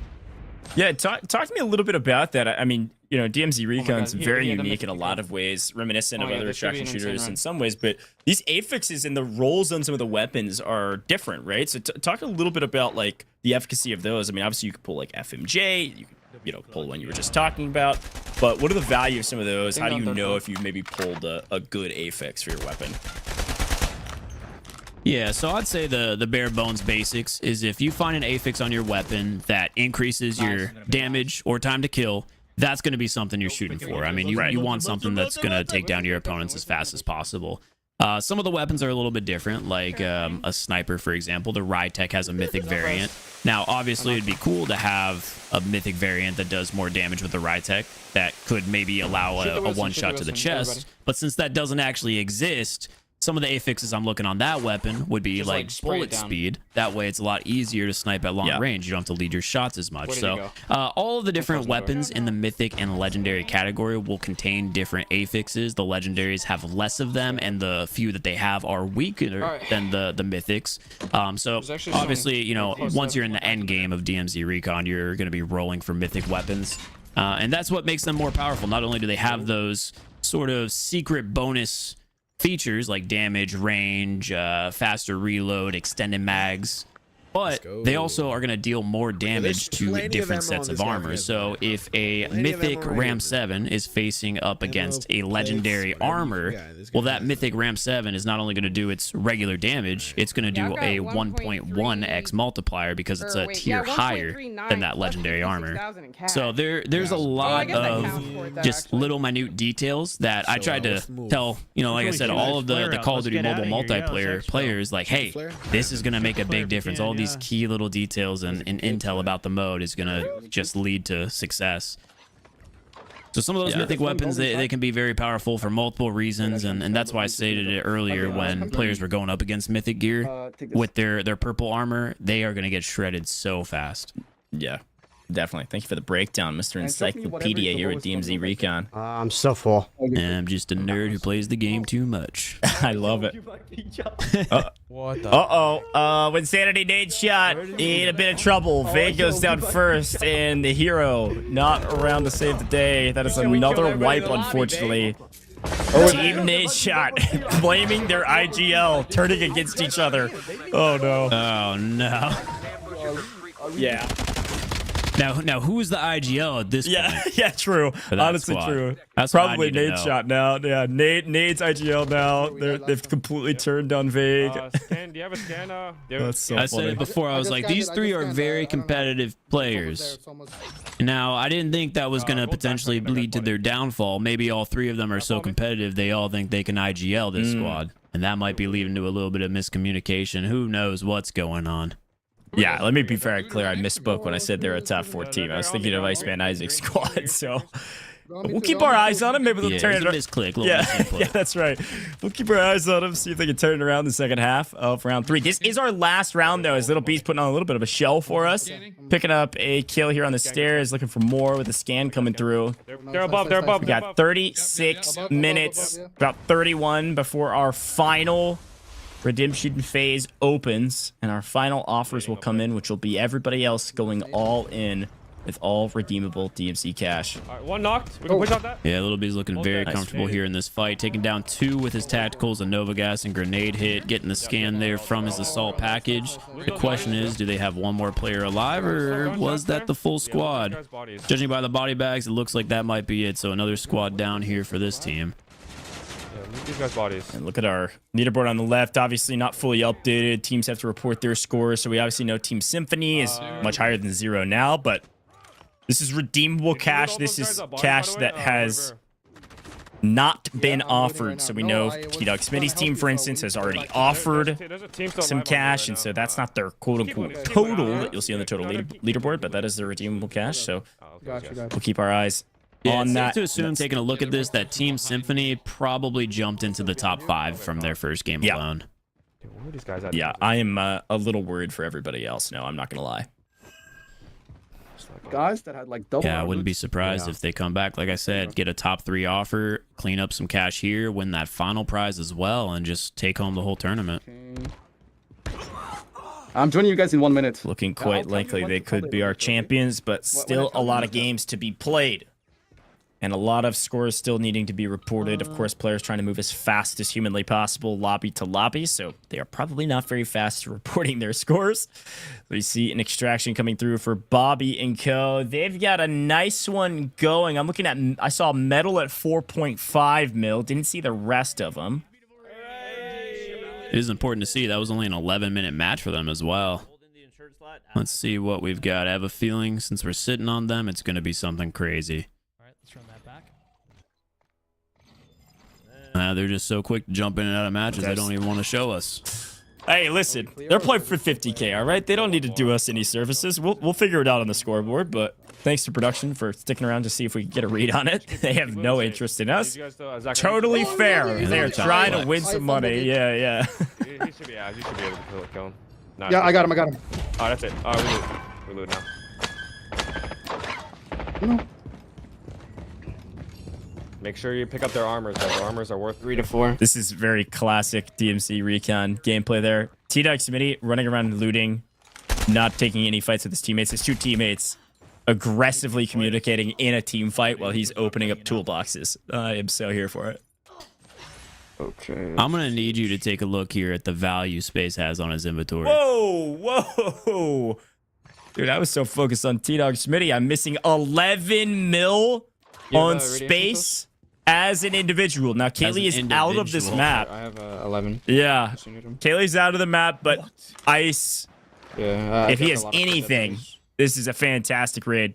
Yeah, talk to me a little bit about that. I mean, you know, DMZ Recon's very unique in a lot of ways, reminiscent of other extraction shooters in some ways, but these affixes and the rolls on some of the weapons are different, right? So talk a little bit about like the efficacy of those. I mean, obviously you could pull like FMJ, you could pull one you were just talking about, but what are the value of some of those? How do you know if you've maybe pulled a good affix for your weapon? Yeah, so I'd say the bare bones basics is if you find an affix on your weapon that increases your damage or time to kill, that's going to be something you're shooting for. I mean, you want something that's going to take down your opponents as fast as possible. Some of the weapons are a little bit different, like a sniper, for example. The Rytech has a mythic variant. Now, obviously, it'd be cool to have a mythic variant that does more damage with the Rytech that could maybe allow a one-shot to the chest. But since that doesn't actually exist, some of the affixes I'm looking on that weapon would be like bullet speed. That way it's a lot easier to snipe at long range. You don't have to lead your shots as much. So all of the different weapons in the mythic and legendary category will contain different affixes. The legendaries have less of them, and the few that they have are weaker than the mythics. So obviously, you know, once you're in the end game of DMZ Recon, you're going to be rolling for mythic weapons. And that's what makes them more powerful. Not only do they have those sort of secret bonus features like damage, range, faster reload, extended mags, but they also are going to deal more damage to different sets of armor. So if a mythic Ram 7 is facing up against a legendary armor, well, that mythic Ram 7 is not only going to do its regular damage, it's going to do a 1.1x multiplier because it's a tier higher than that legendary armor. So there's a lot of just little minute details that I tried to tell, you know, like I said, all of the Call of Duty mobile multiplayer players, like, hey, this is going to make a big difference. All these key little details and intel about the mode is going to just lead to success. So some of those mythic weapons, they can be very powerful for multiple reasons, and that's why I stated it earlier when players were going up against mythic gear with their purple armor, they are going to get shredded so fast. Yeah, definitely. Thank you for the breakdown, Mr. Encyclopedia here at DMZ Recon. I'm so full. And I'm just a nerd who plays the game too much. I love it. What the? When Sanity Nate's shot, in a bit of trouble. Vade goes down first, and the hero not around to save the day. That is another wipe, unfortunately. Team Nate shot, blaming their IGL, turning against each other. Oh no. Oh no. Yeah. Now who's the IGL at this point? Yeah, true. Honestly, squad? true. That's what I Probably need to Nade's know. shot now. Yeah, Nade's IGL now. They've completely turned on Vague. Scan, do you have a scan? That's so I funny. said it before. I was like, these three are very competitive players. Now, I didn't think that was going to potentially lead to their downfall. Maybe all three of them are so competitive, they all think they can IGL this squad. And that might be leading to a little bit of miscommunication. Who knows what's going on? Yeah, let me be very clear. I misspoke when I said they're a top 4 team. I was thinking of Iceman Isaac's squad, so we'll keep our eyes on them. Maybe they'll turn it around. Misclick, Yeah, that's right. We'll keep our eyes on them, see if they can turn it around in the second half of round 3. This is our last round, though, as Little B's putting on a little bit of a show for us. Picking up a kill here on the stairs, looking for more with a scan coming through. They're above. They're above. We got 36 minutes, about 31 before our final redemption phase opens, and our final offers will come in, which will be everybody else going all in with all redeemable DMZ cash. All right, one knocked. We can push out that. Yeah, Little B's looking very comfortable here in this fight, taking down 2 with his tacticals, a Nova Gas and grenade hit, getting the scan there from his assault package. The question is, do they have one more player alive, or was that the full squad? Judging by the body bags, it looks like that might be it. So another squad down here for this team. These guys' bodies. And look at our leaderboard on the left. Obviously not fully updated. Teams have to report their scores, so we obviously know Team Symphony is much higher than 0 now, but this is redeemable cash. This is cash that has not been offered. So we know T-Dog Smitty's team, for instance, has already offered some cash, and so that's not their quote-unquote total that you'll see on the total leaderboard, but that is their redeemable cash. So we'll keep our eyes on it's that. safe to assume, taking a look at this, that Team Symphony probably jumped into the top 5 from their first game alone. Where are these guys at? Yeah, I am a little worried for everybody else. No, I'm not going to lie. Guys that had like double. Yeah, I wouldn't be surprised if they come back, like I said, get a top 3 offer, clean up some cash here, win that final prize as well, and just take home the whole tournament. I'm joining you guys in 1 minute. Looking quite likely they could be our champions, but still a lot of games to be played. And a lot of scores still needing to be reported. Of course, players trying to move as fast as humanly possible, lobby to lobby. So they are probably not very fast reporting their scores. We see an extraction coming through for Bobby and Co. They've got a nice one going. I'm looking at, I saw Metal at 4.5 mil. Didn't see the rest of them. It is important to see that was only an 11-minute match for them as well. Let's see what we've got. I have a feeling since we're sitting on them, it's going to be something crazy. Let's run that back. They're just so quick to jump in and out of matches, they don't even want to show us. Hey, listen, they're playing for 50K, all right? They don't need to do us any services. We'll figure it out on the scoreboard, but thanks to production for sticking around to see if we can get a read on it. They have no interest in us. Totally fair. They're trying to win some money. Yeah. He should be able to kill him. No, Yeah, I got him. Oh, that's it. Oh, we lose now. Make sure you pick up their armors. Their armors are worth 3 to 4. This is very classic DMZ Recon gameplay there. T-Dog Smitty running around looting, not taking any fights with his teammates. His 2 teammates aggressively communicating in a team fight while he's opening up toolboxes. I am so here for it. Okay. I'm going to need you to take a look here at the value Space has on his inventory. Whoa. Dude, I was so focused on T-Dog Smitty. I'm missing 11 mil on Space as an individual. Now, Kaylee is out of this map. I have 11. Yeah. Kaylee's out of the map, but Ice, if he has anything, this is a fantastic raid.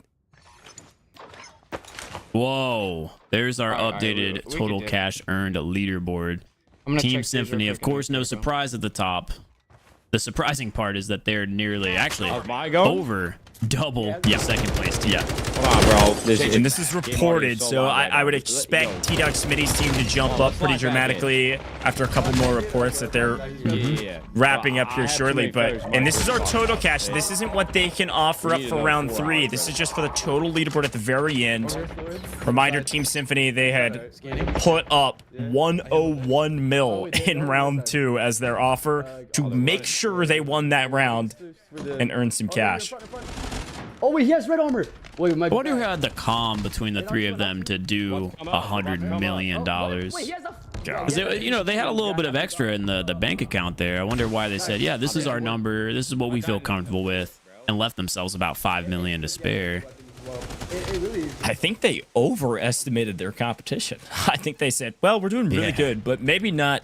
Whoa. There's our updated total cash earned leaderboard. Team Symphony, of course, no surprise at the top. The surprising part is that they're nearly, actually, over double second place team. Yeah. Come on, bro. And this is reported, so I would expect T-Dog Smitty's team to jump up pretty dramatically after a couple more reports that they're wrapping up here shortly. And this is our total cash. This isn't what they can offer up for round 3. This is just for the total leaderboard at the very end. Reminder, Team Symphony, they had put up 101 mil in round 2 as their offer to make sure they won that round and earn some cash. Oh, wait, he has red armor. Wait, I wonder who had the calm between the 3 of them to do $100 million. Because they had a little bit of extra in the bank account there. I wonder why they said, yeah, this is our number. This is what we feel comfortable with. and left themselves about 5 million to spare. I think they overestimated their competition. I think they said, well, we're doing really good, but maybe not.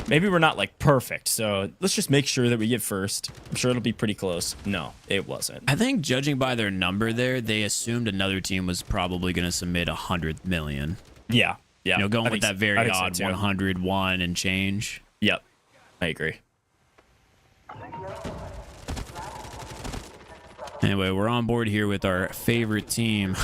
Maybe we're not like perfect. So let's just make sure that we get first. I'm sure it'll be pretty close. No, it wasn't. I think judging by their number there, they assumed another team was probably going to submit 100 million. Yeah. Yeah. You know, going with that very odd so 101 and change. Yep. I agree. Anyway, we're on board here with our favorite team.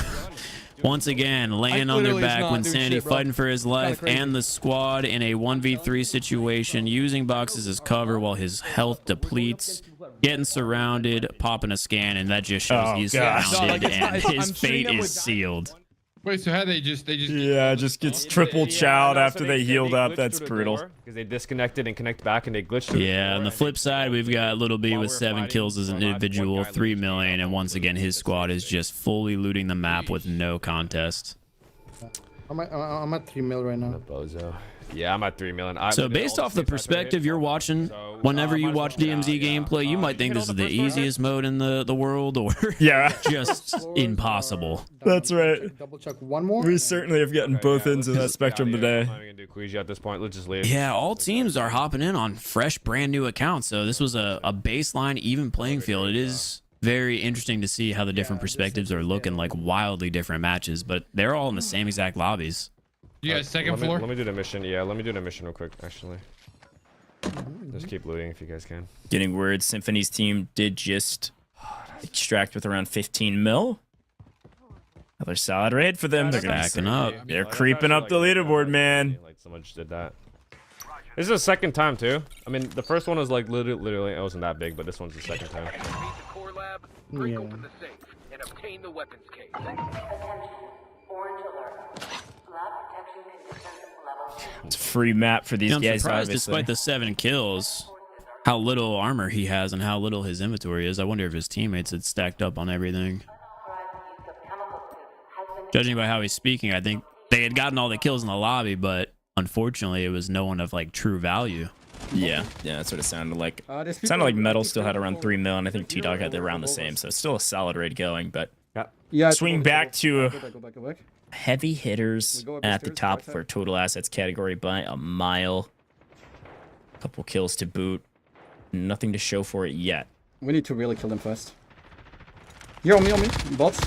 Once again, laying on their back when Sandy fighting for his life and the squad in a 1v3 situation, using boxes as cover while his health depletes, getting surrounded, popping a scan, and that just shows he's surrounded and his fate is sealed. Wait, so how they just yeah, just gets triple chowed after they healed up. That's brutal. Because they disconnected and connect back and they glitched. Yeah, on the flip side, we've got Little B with 7 kills as an individual, 3 million, and once again, his squad is just fully looting the map with no contest. I'm at 3 mil right now. Bozo. Yeah, I'm at 3 million. So based off the perspective you're watching, whenever you watch DMZ gameplay, you might think this is the easiest mode in the world, or just impossible. That's right. Double check one more. We certainly have gotten both ends of that spectrum today. I'm gonna do Queasy at this point. Let's just leave. Yeah, all teams are hopping in on fresh, brand new accounts. So this was a baseline, even playing field. It is very interesting to see how the different perspectives are looking like wildly different matches, but they're all in the same exact lobbies. You guys second floor? Let me do the mission. Yeah, let me do the mission real quick, actually. Just keep looting if you guys can. Getting word Symphony's team did just extract with around 15 mil. Another solid raid for them. They're backing up. They're creeping up the leaderboard, man. Like someone just did that. This is the second time too. I mean, the first one was like literally it wasn't that big, but this one's the second time. Yeah. It's a free map for these I'm guys, surprised, obviously. despite the 7 kills, how little armor he has and how little his inventory is. I wonder if his teammates had stacked up on everything. Judging by how he's speaking, I think they had gotten all the kills in the lobby, but unfortunately, it was no one of like true value. Yeah, that's what it sounded like. It sounded like Metal still had around 3 mil, and I think T-Dog had around the same, so it's still a solid raid going, but swing back to heavy hitters at the top of our total assets category by a mile. A couple kills to boot. Nothing to show for it yet. We need to really kill them first. You're on me, bots.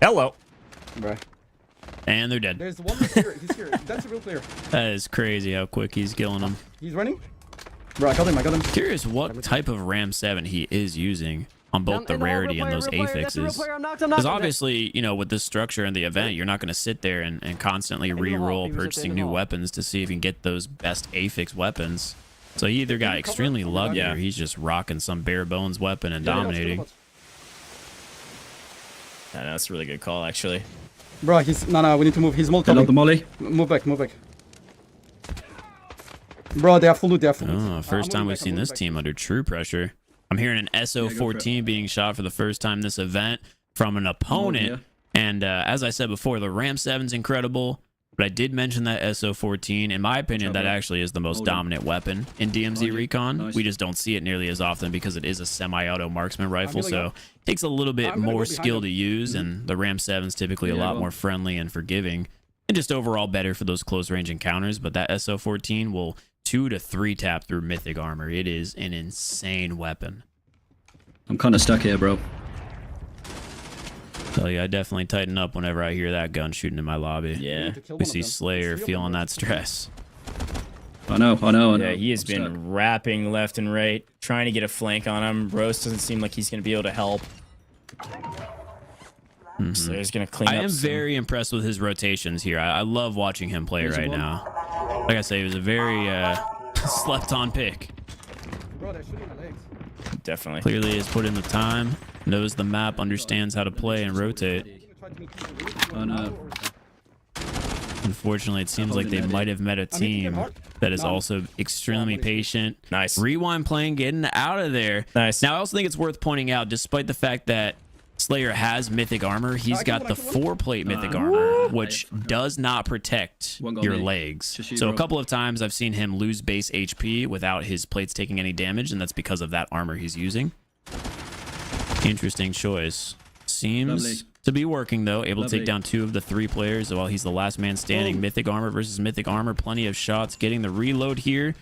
Hello. Bruh. And they're dead. There's one here. He's here. That's a real player. That is crazy how quick he's killing them. He's running. Bro, I got him. Curious what type of Ram 7 he is using on both the rarity and those affixes. Because obviously, you know, with this structure and the event, you're not going to sit there and constantly re-roll purchasing new weapons to see if you can get those best affix weapons. So he either got extremely lucky or he's just rocking some bare bones weapon and dominating. Yeah, that's a really good call, actually. Bro, he's... No, we need to move. He's multi. The molly. Move back. Bro, they have full loot. Oh, first time we've seen this team under true pressure. I'm hearing an SO14 being shot for the first time this event from an opponent. And as I said before, the Ram 7's incredible. But I did mention that SO14. In my opinion, that actually is the most dominant weapon in DMZ Recon. We just don't see it nearly as often because it is a semi-auto marksman rifle. So it takes a little bit more skill to use. And the Ram 7's typically a lot more friendly and forgiving. And just overall better for those close range encounters. But that SO14 will 2 to 3 tap through mythic armor. It is an insane weapon. I'm kind of stuck here, bro. Tell you, I definitely tighten up whenever I hear that gun shooting in my lobby. Yeah. We see Slayer feeling that stress. I know. Yeah, he has been rapping left and right, trying to get a flank on him. Rose doesn't seem like he's going to be able to help. Slayer's going to clean up. I am very impressed with his rotations here. I love watching him play right now. Like I say, he was a very slept-on pick. Bro, they're shooting my legs. Definitely. Clearly has put in the time, knows the map, understands how to play and rotate. Oh no. Unfortunately, it seems like they might have met a team that is also extremely patient. Nice. Rewind playing, getting out of there. Nice. Now, I also think it's worth pointing out, despite the fact that Slayer has mythic armor, he's got the 4-plate mythic armor, which does not protect your legs. So a couple of times I've seen him lose base HP without his plates taking any damage, and that's because of that armor he's using. Interesting choice. Seems to be working though. Able to take down 2 of the 3 players while he's the last man standing. Mythic armor versus mythic armor. Plenty of shots. Getting the reload here.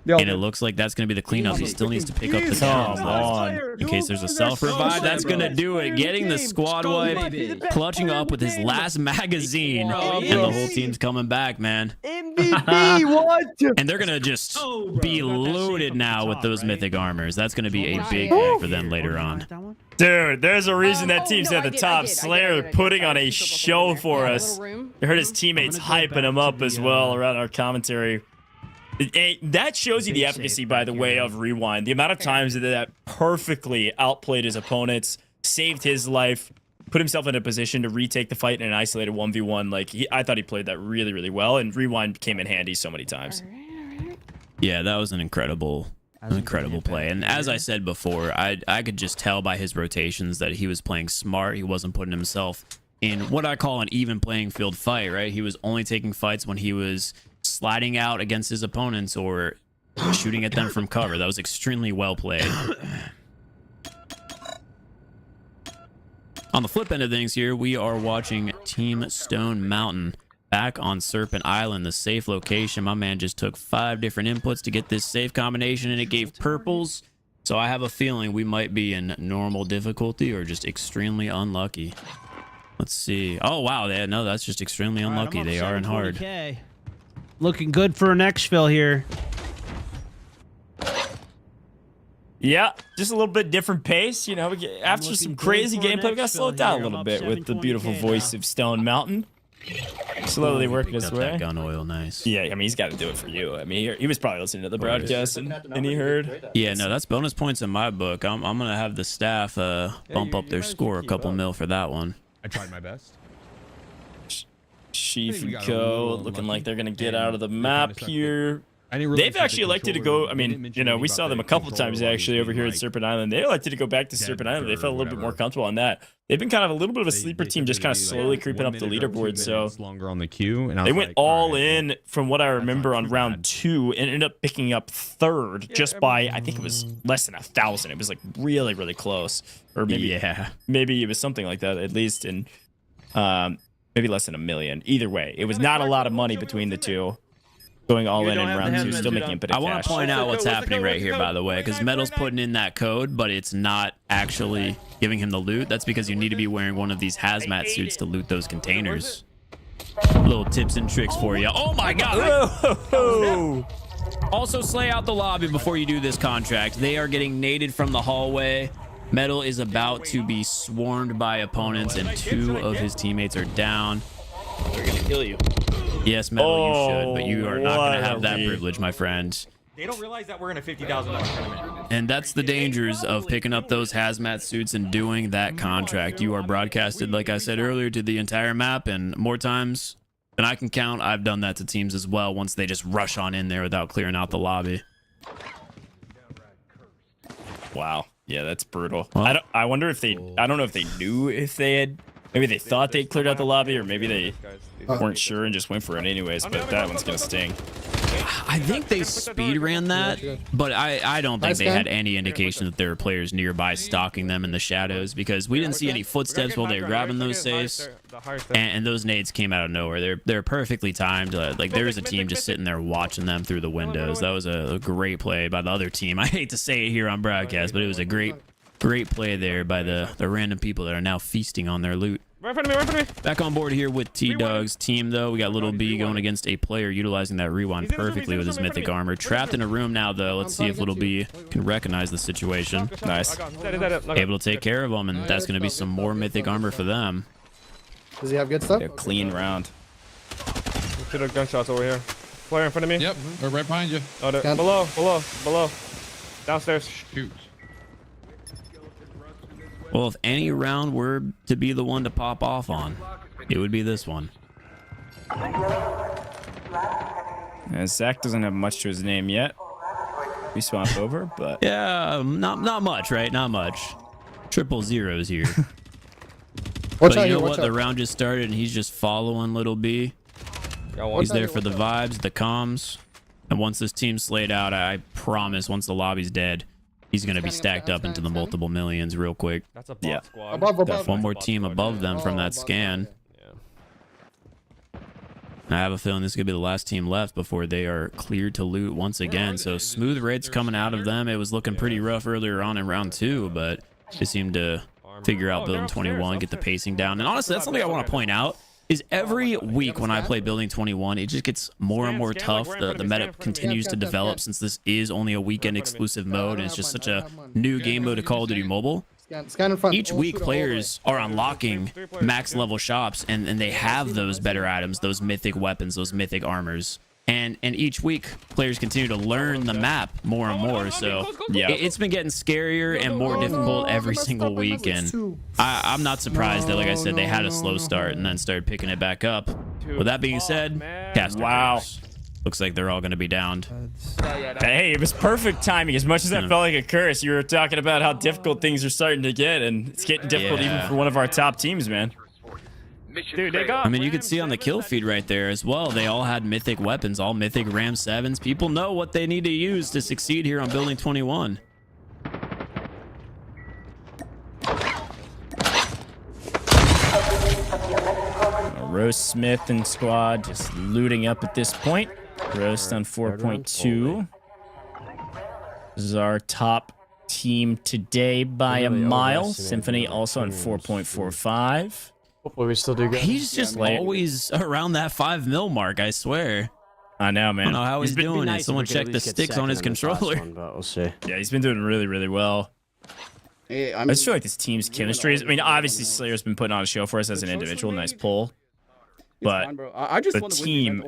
And it looks like that's going to be the cleanup. He still needs to pick up the down in case there's a self-revive. That's going to do it. Getting the squad wipe, clutching up with his last magazine. And the whole team's coming back, man. MVP, what? And they're going to just be loaded now with those mythic armors. That's going to be a big day for them later on. Dude, there's a reason that team's at the top. Slayer putting on a show for us. I heard his teammates hyping him up as well around our commentary. That shows you the efficacy, by the way, of Rewind. The amount of times that perfectly outplayed his opponents, saved his life, put himself in a position to retake the fight in an isolated 1v1. Like, I thought he played that really, really well, and Rewind came in handy so many times. Yeah, that was an incredible play. And as I said before, I could just tell by his rotations that he was playing smart. He wasn't putting himself in what I call an even playing field fight, right? He was only taking fights when he was sliding out against his opponents or shooting at them from cover. That was extremely well played. On the flip end of things here, we are watching Team Stone Mountain back on Serpent Island, the safe location. My man just took 5 different inputs to get this safe combination, and it gave purples. So I have a feeling we might be in normal difficulty or just extremely unlucky. Let's see. Oh, wow. No, that's just extremely unlucky. They are in hard. Looking good for an exfil here. Yeah, just a little bit different pace. You know, after some crazy gameplay, we got to slow it down a little bit with the beautiful voice of Stone Mountain. Slowly working his way. That gun oil, nice. Yeah, I mean, he's got to do it for you. I mean, he was probably listening to the broadcast and he heard. Yeah, no, that's bonus points in my book. I'm going to have the staff bump up their score a couple mil for that one. I tried my best. Chief and Co. looking like they're going to get out of the map here. They've actually elected to go. I mean, you know, we saw them a couple times actually over here at Serpent Island. They elected to go back to Serpent Island. They felt a little bit more comfortable on that. They've been kind of a little bit of a sleeper team, just kind of slowly creeping up the leaderboard. So longer on the queue, and they went all in from what I remember on round 2 and ended up picking up 3rd just by, I think it was less than 1,000. It was like really, really close, or maybe maybe it was something like that at least, and maybe less than 1 million. Either way, it was not a lot of money between the two. Going all in round 2, still making a bit of cash. I want to point out what's happening right here, by the way, because Metal's putting in that code, but it's not actually giving him the loot. That's because you need to be wearing one of these hazmat suits to loot those containers. Little tips and tricks for you. Oh my god! Also, slay out the lobby before you do this contract. They are getting naded from the hallway. Metal is about to be swarmed by opponents, and 2 of his teammates are down. They're gonna kill you. Yes, Metal, you should, but you are not going to have that privilege, my friend. They don't realize that we're in a $50,000 tournament. And that's the dangers of picking up those hazmat suits and doing that contract. You are broadcasted, like I said earlier, to the entire map, and more times than I can count, I've done that to teams as well once they just rush on in there without clearing out the lobby. Wow. Yeah, that's brutal. Well, I wonder if they, I don't know if they knew if they had, maybe they thought they cleared out the lobby, or maybe they weren't sure and just went for it anyways, but that one's gonna sting. I think they speed ran that, but I don't think they had any indication that there were players nearby stalking them in the shadows, because we didn't see any footsteps while they were grabbing those safes, and those nades came out of nowhere. They're perfectly timed. Like, there was a team just sitting there watching them through the windows. That was a great play by the other team. I hate to say it here on broadcast, but it was a great play there by the random people that are now feasting on their loot. Right in front of me, right in front of me. Back on board here with T-Dog's team, though. We got Little B going against a player utilizing that rewind perfectly with his mythic armor. Trapped in a room now, though. Let's see if Little B can recognize the situation. Nice. Able to take care of them, and that's going to be some more mythic armor for them. Does he have good stuff? They're clean round. See the gunshots over here. Player in front of me. Yep, we're right behind you. Oh, below. Downstairs. Shoot. Well, if any round were to be the one to pop off on, it would be this one. Zach doesn't have much to his name yet. We swap over, but yeah, not much, right? Not much. Triple zeros here. But you know what? The round just started, and he's just following Little B. He's there for the vibes, the comms, and once this team's slayed out, I promise, once the lobby's dead, he's going to be stacked up into the multiple millions real quick. That's a bot squad. Above. One more team above them from that scan. I have a feeling this is going to be the last team left before they are cleared to loot once again. So smooth raids coming out of them. It was looking pretty rough earlier on in round 2, but they seemed to figure out building 21, get the pacing down. And honestly, that's something I want to point out is every week when I play building 21, it just gets more and more tough. The meta continues to develop since this is only a weekend exclusive mode, and it's just such a new game mode to Call of Duty Mobile. Each week, players are unlocking max level shops, and they have those better items, those mythic weapons, those mythic armors. And each week, players continue to learn the map more and more. So yeah, it's been getting scarier and more difficult every single week. And I'm not surprised that, like I said, they had a slow start and then started picking it back up. With that being said, looks like they're all going to be downed. Hey, it was perfect timing. As much as that felt like a curse, you were talking about how difficult things are starting to get, and it's getting difficult even for one of our top teams, man. Dude, they got. I mean, you could see on the kill feed right there as well. They all had mythic weapons, all mythic Ram 7s. People know what they need to use to succeed here on building 21. Rose Smith and squad just looting up at this point. Roast on 4.2. This is our top team today by a mile. Symphony also on 4.45. Hopefully we still do good. He's just always around that 5 mil mark, I swear. I know, man. I don't know how he's doing it. Someone check the sticks on his controller. We'll see. Yeah, he's been doing really, really well. Hey, I just feel like this team's chemistry is... I mean, obviously, Slayer's been putting on a show for us as an individual. Nice pull. But the team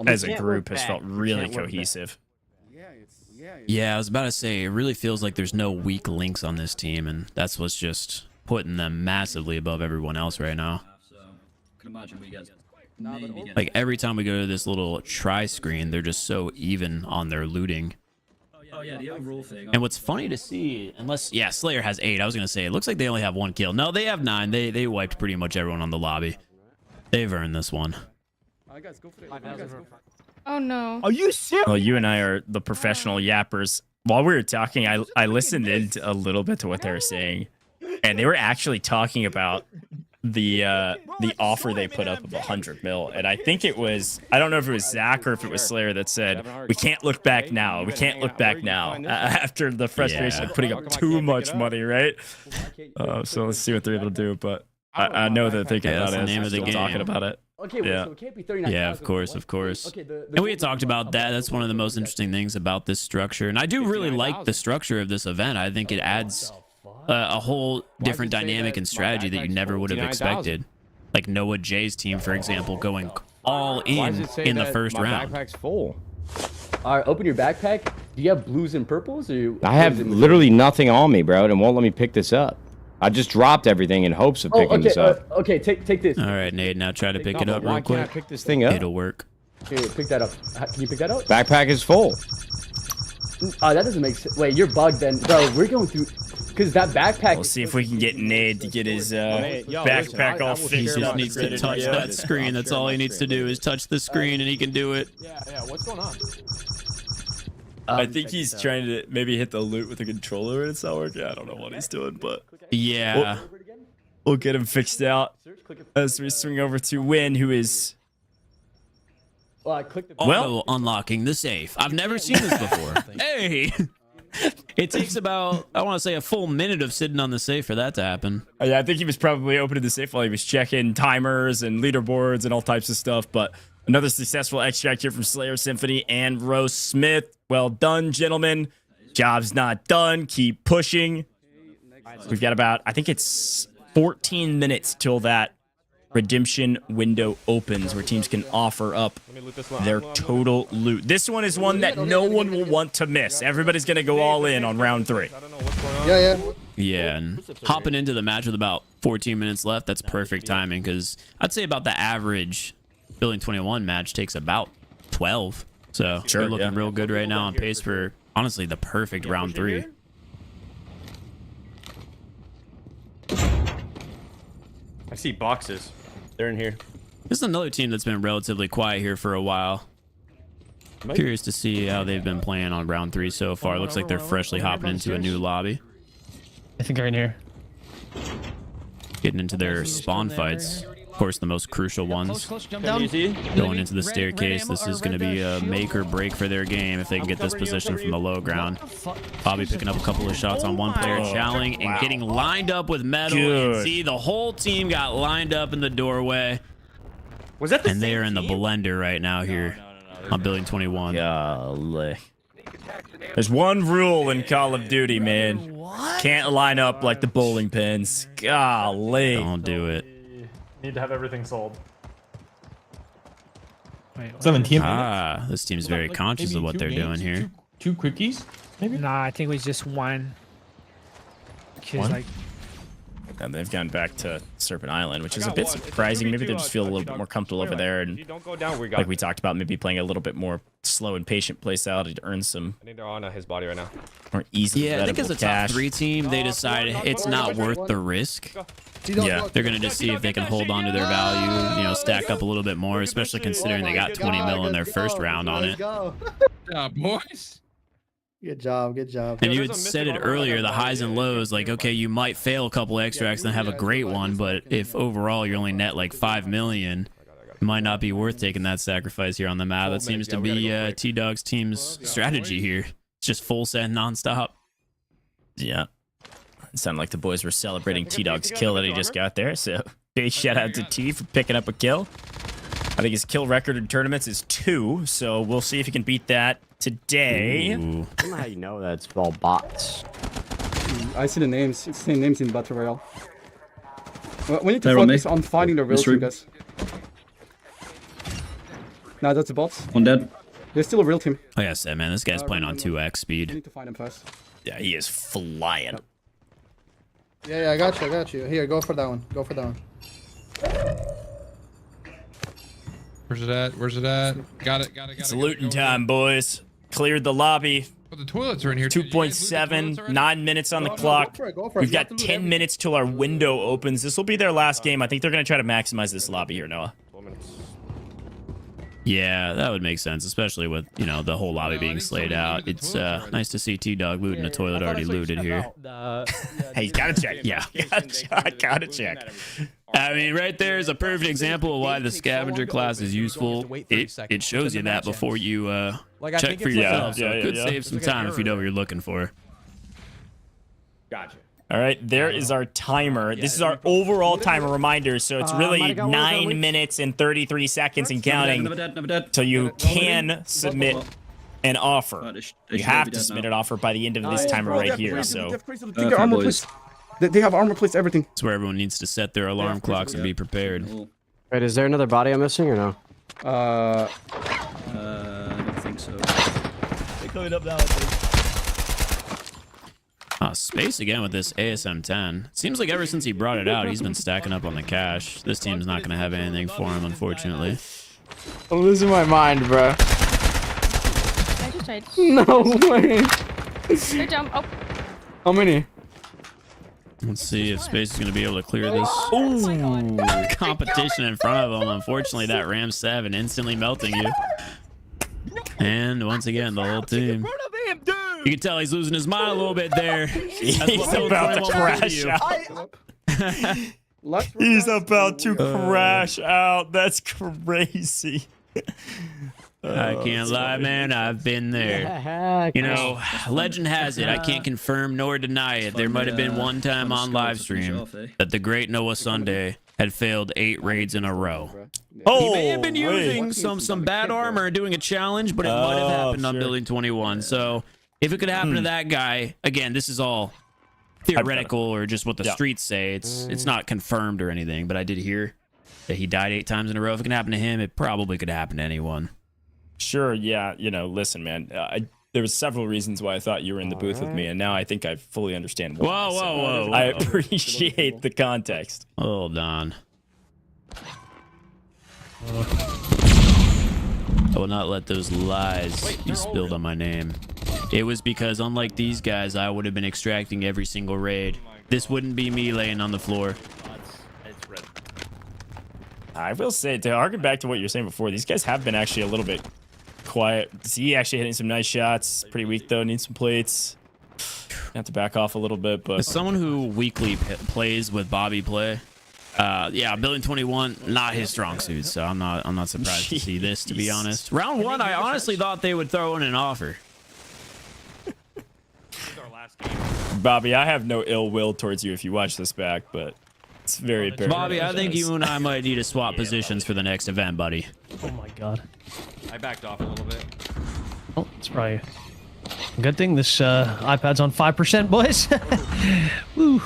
as a group has felt really cohesive. Yeah, I was about to say, it really feels like there's no weak links on this team, and that's what's just putting them massively above everyone else right now. Like, every time we go to this little try screen, they're just so even on their looting. And what's funny to see, unless, yeah, Slayer has 8. I was going to say, it looks like they only have 1 kill. No, they have 9. They wiped pretty much everyone on the lobby. They've earned this one. Oh, no. Are you serious? Well, you and I are the professional yappers. While we were talking, I listened in a little bit to what they were saying. And they were actually talking about the offer they put up of 100 mil. And I think it was, I don't know if it was Zach or if it was Slayer that said, we can't look back now. We can't look back now. After the frustration of putting up too much money, right? So let's see what they're able to do. But I know they're thinking about it. The name of the game. Talking about it. Yeah. Yeah, of course, of course. And we had talked about that. That's one of the most interesting things about this structure. And I do really like the structure of this event. I think it adds a whole different dynamic and strategy that you never would have expected. Like Noah J's team, for example, going all in the first round. Backpack's full. All right, open your backpack. Do you have blues and purples? Or I have literally nothing on me, bro, and won't let me pick this up. I just dropped everything in hopes of picking this up. Okay, take this. All right, Nate, now try to pick it up real quick. Why can't I pick this thing up? It'll work. Here, pick that up. Can you pick that up? Backpack is full. Oh, that doesn't make sense. Wait, you're bugged then. Bro, we're going through... Because that backpack... We'll see if we can get Nade to get his backpack all fixed. He just needs to touch that screen. That's all he needs to do is touch the screen and he can do it. Yeah, what's going on? I think he's trying to maybe hit the loot with the controller and it's not working. I don't know what he's doing, but... Yeah. We'll get him fixed out as we swing over to Win, who is... Well, unlocking the safe. I've never seen this before. Hey! It takes about, I want to say, a full minute of sitting on the safe for that to happen. Yeah, I think he was probably opening the safe while he was checking timers and leaderboards and all types of stuff. But another successful extract here from Slayer Symphony and Rose Smith. Well done, gentlemen. Job's not done. Keep pushing. We've got about, I think it's 14 minutes till that redemption window opens where teams can offer up their total loot. This one is one that no one will want to miss. Everybody's going to go all in on round 3. Yeah, and hopping into the match with about 14 minutes left, that's perfect timing because I'd say about the average Building 21 match takes about 12. So we're looking real good right now on pace for, honestly, the perfect round 3. I see boxes. They're in here. This is another team that's been relatively quiet here for a while. Curious to see how they've been playing on round 3 so far. Looks like they're freshly hopping into a new lobby. I think they're in here. Getting into their spawn fights. Of course, the most crucial ones. Jump down. Going into the staircase. This is going to be a make or break for their game if they can get this position from the low ground. Bobby picking up a couple of shots on one player, challenging and getting lined up with metal. And see, the whole team got lined up in the doorway. Was that the And they are in the blender right now here on building 21. Golly. There's one rule in Call of Duty, man. Can't line up like the bowling pins. Golly. Don't do it. Need to have everything sold. Wait, 17. Ah, this team's very conscious of what they're doing here. Two quickies, maybe? Nah, I think it was just one. One? Like, And they've gone back to Serpent Island, which is a bit surprising. Maybe they just feel a little bit more comfortable over there. And like we talked about, maybe playing a little bit more slow and patient play style to earn some I think they're on his body right now. more easy. Yeah, I think as a top 3 team, they decided it's not worth the risk. Yeah, they're gonna just see if they can hold on to their value, you know, stack up a little bit more, especially considering they got 20 mil in their first round on it. Yeah, boys. Good job, good job. And you had said it earlier, the highs and lows, like, okay, you might fail a couple extracts and have a great one, but if overall you're only net like 5 million, it might not be worth taking that sacrifice here on the map. That seems to be T-Dog's team's strategy here. It's just full send nonstop. Yeah. It sounded like the boys were celebrating T-Dog's kill that he just got there. So big shout out to T for picking up a kill. I think his kill record in tournaments is 2, so we'll see if he can beat that today. Ooh. I don't know how you know that's all bots. I see the names. It's the same names in Battle Royale. We need to focus on finding the real team, guys. Nah, that's a bot. One dead. There's still a real team. Like I said, man, this guy's playing on 2x We speed. need to find him first. Yeah, he is flying. Yeah, I got you. Here, go for that one. Go for that one. Where's it at? Where's it at? Got it. It's looting time, boys. Cleared the lobby. Oh, the toilets are in here. 2.7, 9 minutes on the clock. Go for it. We've got 10 minutes till our window opens. This will be their last game. I think they're going to try to maximize this lobby here, Noah. Yeah, that would make sense, especially with, you know, the whole lobby being slayed out. It's nice to see T-Dog looting a toilet already looted here. Hey, gotta check. Yeah, gotta check. I mean, right there is a perfect example of why the scavenger class is useful. It shows you that before you check for yourself. So it could save some time if you know what you're looking for. Gotcha. All right, there is our timer. This is our overall timer reminder, so it's really 9 minutes and 33 seconds and counting. So you can submit an offer. You have to submit an offer by the end of this timer right here. So They have armor plates, everything. That's where everyone needs to set their alarm clocks and be prepared. Wait, is there another body I'm missing or no? I don't think so. they're coming up now. Space again with this ASM-10. Seems like ever since he brought it out, he's been stacking up on the cash. This team's not going to have anything for him, unfortunately. I'm losing my mind, bro. I just tried. No way. Good jump. Oh. How many? Let's see if Space is going to be able to clear this. Ooh, competition in front of him. Unfortunately, that Ram 7 instantly melting you. And once again, the whole team. You can tell he's losing his mind a little bit there. He's about to crash out. He's about to crash out. That's crazy. I can't lie, man. I've been there. You know, legend has it. I can't confirm nor deny it. There might have been one time on live stream that the great Noah Sunday had failed 8 raids in a row. He may have been using some bad armor and doing a challenge, but it might have happened on building 21. So if it could happen to that guy, again, this is all theoretical or just what the streets say. It's not confirmed or anything, but I did hear that he died 8 times in a row. If it can happen to him, it probably could happen to anyone. Sure, yeah. You know, listen, man. There was several reasons why I thought you were in the booth with me, and now I think I fully understand why. Whoa. I appreciate the context. Hold on. I will not let those lies be spilled on my name. It was because, unlike these guys, I would have been extracting every single raid. This wouldn't be me laying on the floor. I will say, to harken back to what you were saying before, these guys have been actually a little bit quiet. Z actually hitting some nice shots. Pretty weak though. Needs some plates. Have to back off a little bit, but as someone who weekly plays with Bobby play, yeah, Building 21 not his strong suit, so I'm not surprised to see this, to be honest. Round 1, I honestly thought they would throw in an offer. Bobby, I have no ill will towards you if you watch this back, but it's very apparent. Bobby, I think you and I might need to swap positions for the next event, buddy. Oh my god. I backed off a little bit. Oh, it's probably a good thing this iPad's on 5%, boys. Woo.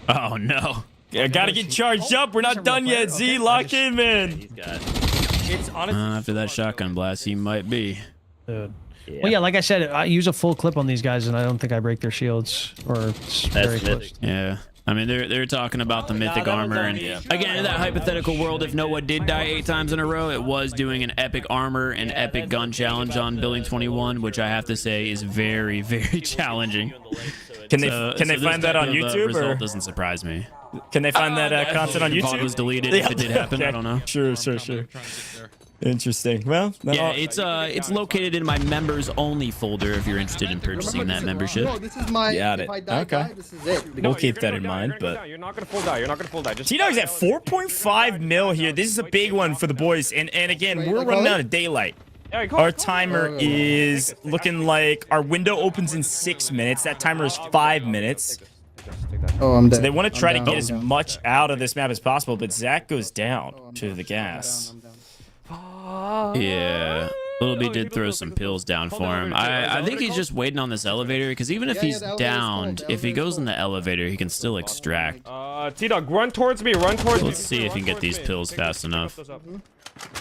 Oh no. Yeah, gotta get charged up. We're not done yet. Z, lock in, man. It's honestly After that shotgun blast, he might be. Dude. Yeah. Well, yeah, like I said, I use a full clip on these guys, and I don't think I break their shields. Or it's very close. Yeah. I mean, they're talking about the mythic armor, and again, in that hypothetical world, if Noah did die 8 times in a row, it was doing an epic armor and epic gun challenge on Building 21, which I have to say is very, very challenging. Can they find that on YouTube? Result doesn't surprise me. Can they find that content on YouTube? VOD was deleted. If it did happen, I don't know. Sure. Interesting. Well, yeah, it's located in my members only folder if you're interested in purchasing that membership. No, this is my. Got it. If I die, Okay. this is it. We'll keep that in mind, but You're not gonna full die. You're not gonna full die. Just T-Dog's at 4.5 mil here. This is a big one for the boys, and again, we're running out of daylight. Our timer is looking like our window opens in 6 minutes. That timer is 5 minutes. Oh, I'm dead. So they want to try to get as much out of this map as possible, but Zach goes down to the gas. Yeah, Little B did throw some pills down for him. I think he's just waiting on this elevator, because even if he's downed, if he goes in the elevator, he can still extract. T-Dog, run towards me. Run towards me. Let's see if he can get these pills fast enough.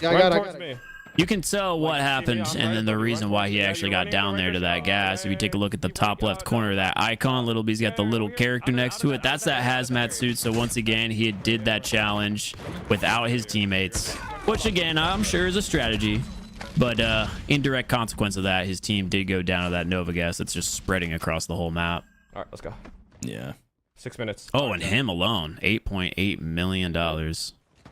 Yeah, I got it. You can tell what happened and then the reason why he actually got down there to that gas. If you take a look at the top left corner of that icon, Little B's got the little character next to it. That's that hazmat suit. So once again, he did that challenge without his teammates, which again, I'm sure is a strategy. But indirect consequence of that, his team did go down to that Nova gas that's just spreading across the whole map. All right, let's go. Yeah. 6 minutes. Oh, and him alone, $8.8 million.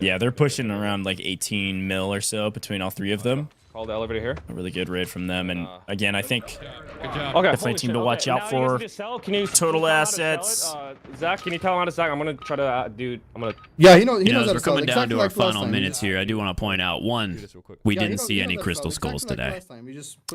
Yeah, they're pushing around like 18 mil or so between all 3 of them. Call the elevator here. A really good raid from them, and again, I think Okay, definitely a team to watch out for. Total assets. Zach, can you tell him how to sell? I'm gonna try to, dude. I'm gonna. Yeah, he knows. He knows As how we're to sell. coming down Exactly to our like last final time. minutes here, I do want to point out, one, we didn't see any crystal skulls today.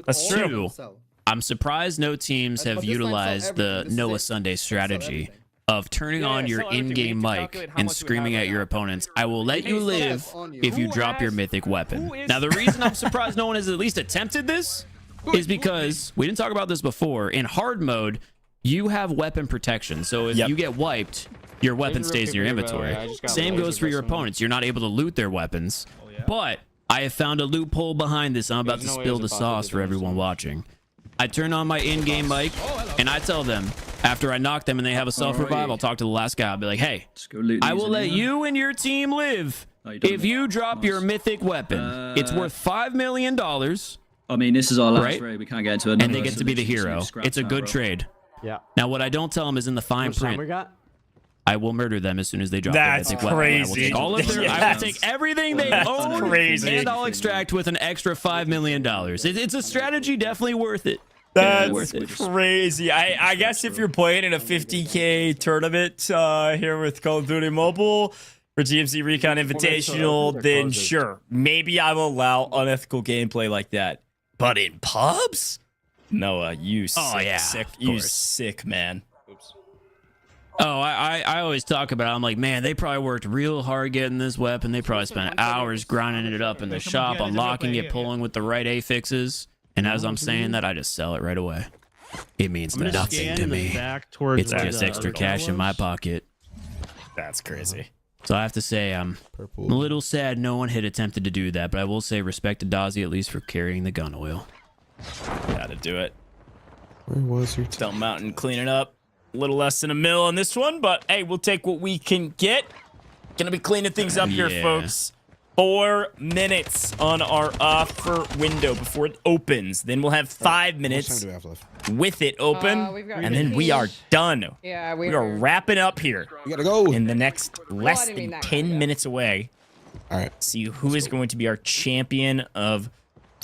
That's true. 2, I'm surprised no teams have utilized the Noah Sunday strategy of turning on your in-game mic and screaming at your opponents, "I will let you live if you drop your mythic weapon." Now, the reason I'm surprised no one has at least attempted this is because we didn't talk about this before. In hard mode, you have weapon protection. So if you get wiped, your weapon stays in your inventory. Same goes for your opponents. You're not able to loot their weapons. But I have found a loophole behind this. I'm about to spill the sauce for everyone watching. I turn on my in-game mic, and I tell them, after I knock them and they have a self-revive, I'll talk to the last guy. I'll be like, hey, I will let you and your team live if you drop your mythic weapon. It's worth $5 million. I mean, this is our last raid. We can't get into it. And they get to be the hero. It's a good trade. Yeah. Now, what I don't tell them is in the fine print, I will murder them as soon as they drop their mythic weapon. Crazy. I will take all of their, I will take everything they own, and I'll extract with an extra $5 million. It's a strategy definitely worth it. That's crazy. I guess if you're playing in a 50K tournament here with Call of Duty Mobile for DMZ Recon Invitational, then sure, maybe I will allow unethical gameplay like that. But in pubs? Noah, you sick man. Oh, I always talk about it. I'm like, man, they probably worked real hard getting this weapon. They probably spent hours grinding it up in the shop, unlocking it, pulling with the right affixes. And as I'm saying that, I just sell it right away. It means nothing to me. It's just extra cash in my pocket. That's crazy. So I have to say, I'm a little sad no one had attempted to do that, but I will say respect to Dazzy at least for carrying the gun oil. Gotta do it. Where was your Stone Mountain cleaning up. A little less than a mil on this one, but hey, we'll take what we can get. Gonna be cleaning things up here, folks. 4 minutes on our offer window before it opens. Then we'll have 5 minutes with it open, and then we are done. Yeah, we are wrapping up here. We gotta go. In the next less than 10 minutes away. All right. See who is going to be our champion of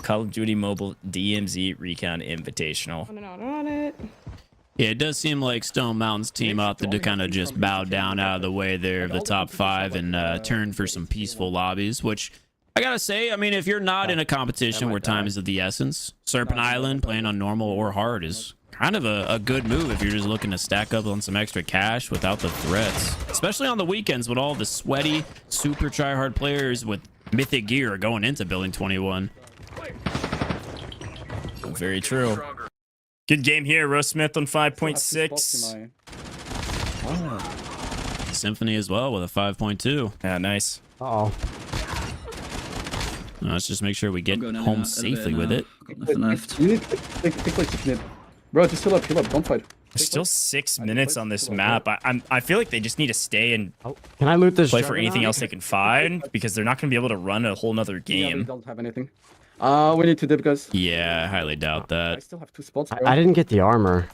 Call of Duty Mobile DMZ Recon Invitational. On it. Yeah, it does seem like Stone Mountain's team opted to kind of just bow down out of the way there of the top 5 and turn for some peaceful lobbies, which I gotta say, I mean, if you're not in a competition where time is of the essence, Serpent Island playing on normal or hard is kind of a good move if you're just looking to stack up on some extra cash without the threats, especially on the weekends when all the sweaty, super try-hard players with mythic gear are going into Building 21. Very true. Good game here. Rose Smith on 5.6. Symphony as well with a 5.2. Yeah, nice. Uh-oh. Let's just make sure we get home safely with it. Got nothing left. You need to take like 6 minutes. Bro, just heal up, don't fight. There's still 6 minutes on this map. I feel like they just need to stay and Can I loot this? play for anything else they can find because they're not going to be able to run a whole nother Yeah, we game. don't have anything. We need to dip, guys. Yeah, I highly doubt I that. still have 2 spots, bro. I didn't get the armor.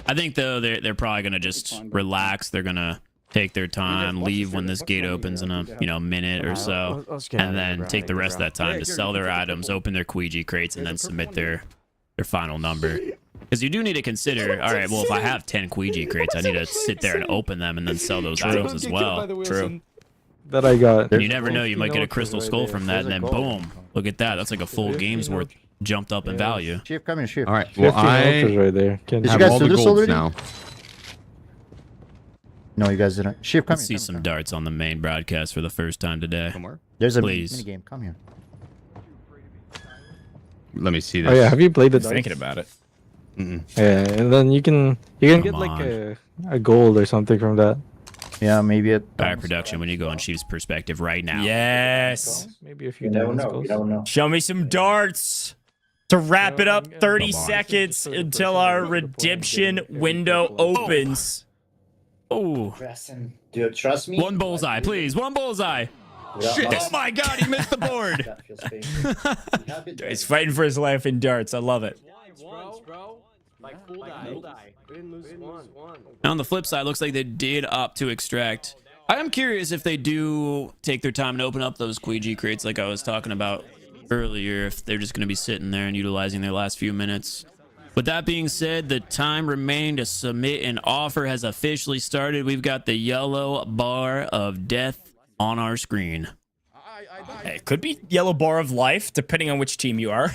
I think though they're probably gonna just relax. They're gonna take their time, leave when this gate opens in a minute or so, and then take the rest of that time to sell their items, open their Ouija crates, and then submit their final number. Because you do need to consider, all right, well, if I have 10 Ouija crates, I need to sit there and open them and then sell those items as well. True. That I got. And you never know, you might get a crystal skull from that, and then boom, look at that. That's like a full game's worth jumped up in value. Chief, come here, Chief. All right. Well, I right there. Did you have guys all do the this golds already? now. No, you guys didn't. Chief, come Let's here. see some darts on the main broadcast for the first time today. There's a Please. mini game. Come here. Let me see this. Oh yeah, have you played it? Thinking about it. Mm-mm. Yeah, and then you can get Come like on. a gold or something from that. Yeah, maybe it. All right, production, when you go on Chief's perspective right now. Yes. Maybe a few. You never know. You never know. Show me some darts. To wrap it up, 30 seconds until our redemption window opens. Oh. Dude, trust me. One bullseye, please. One bullseye. Shit. Oh my god, he missed the board. He's fighting for his life in darts. I love it. On the flip side, looks like they did opt to extract. I am curious if they do take their time and open up those Ouija crates like I was talking about earlier, if they're just going to be sitting there and utilizing their last few minutes. With that being said, the time remaining to submit an offer has officially started. We've got the yellow bar of death on our screen. It could be yellow bar of life, depending on which team you are.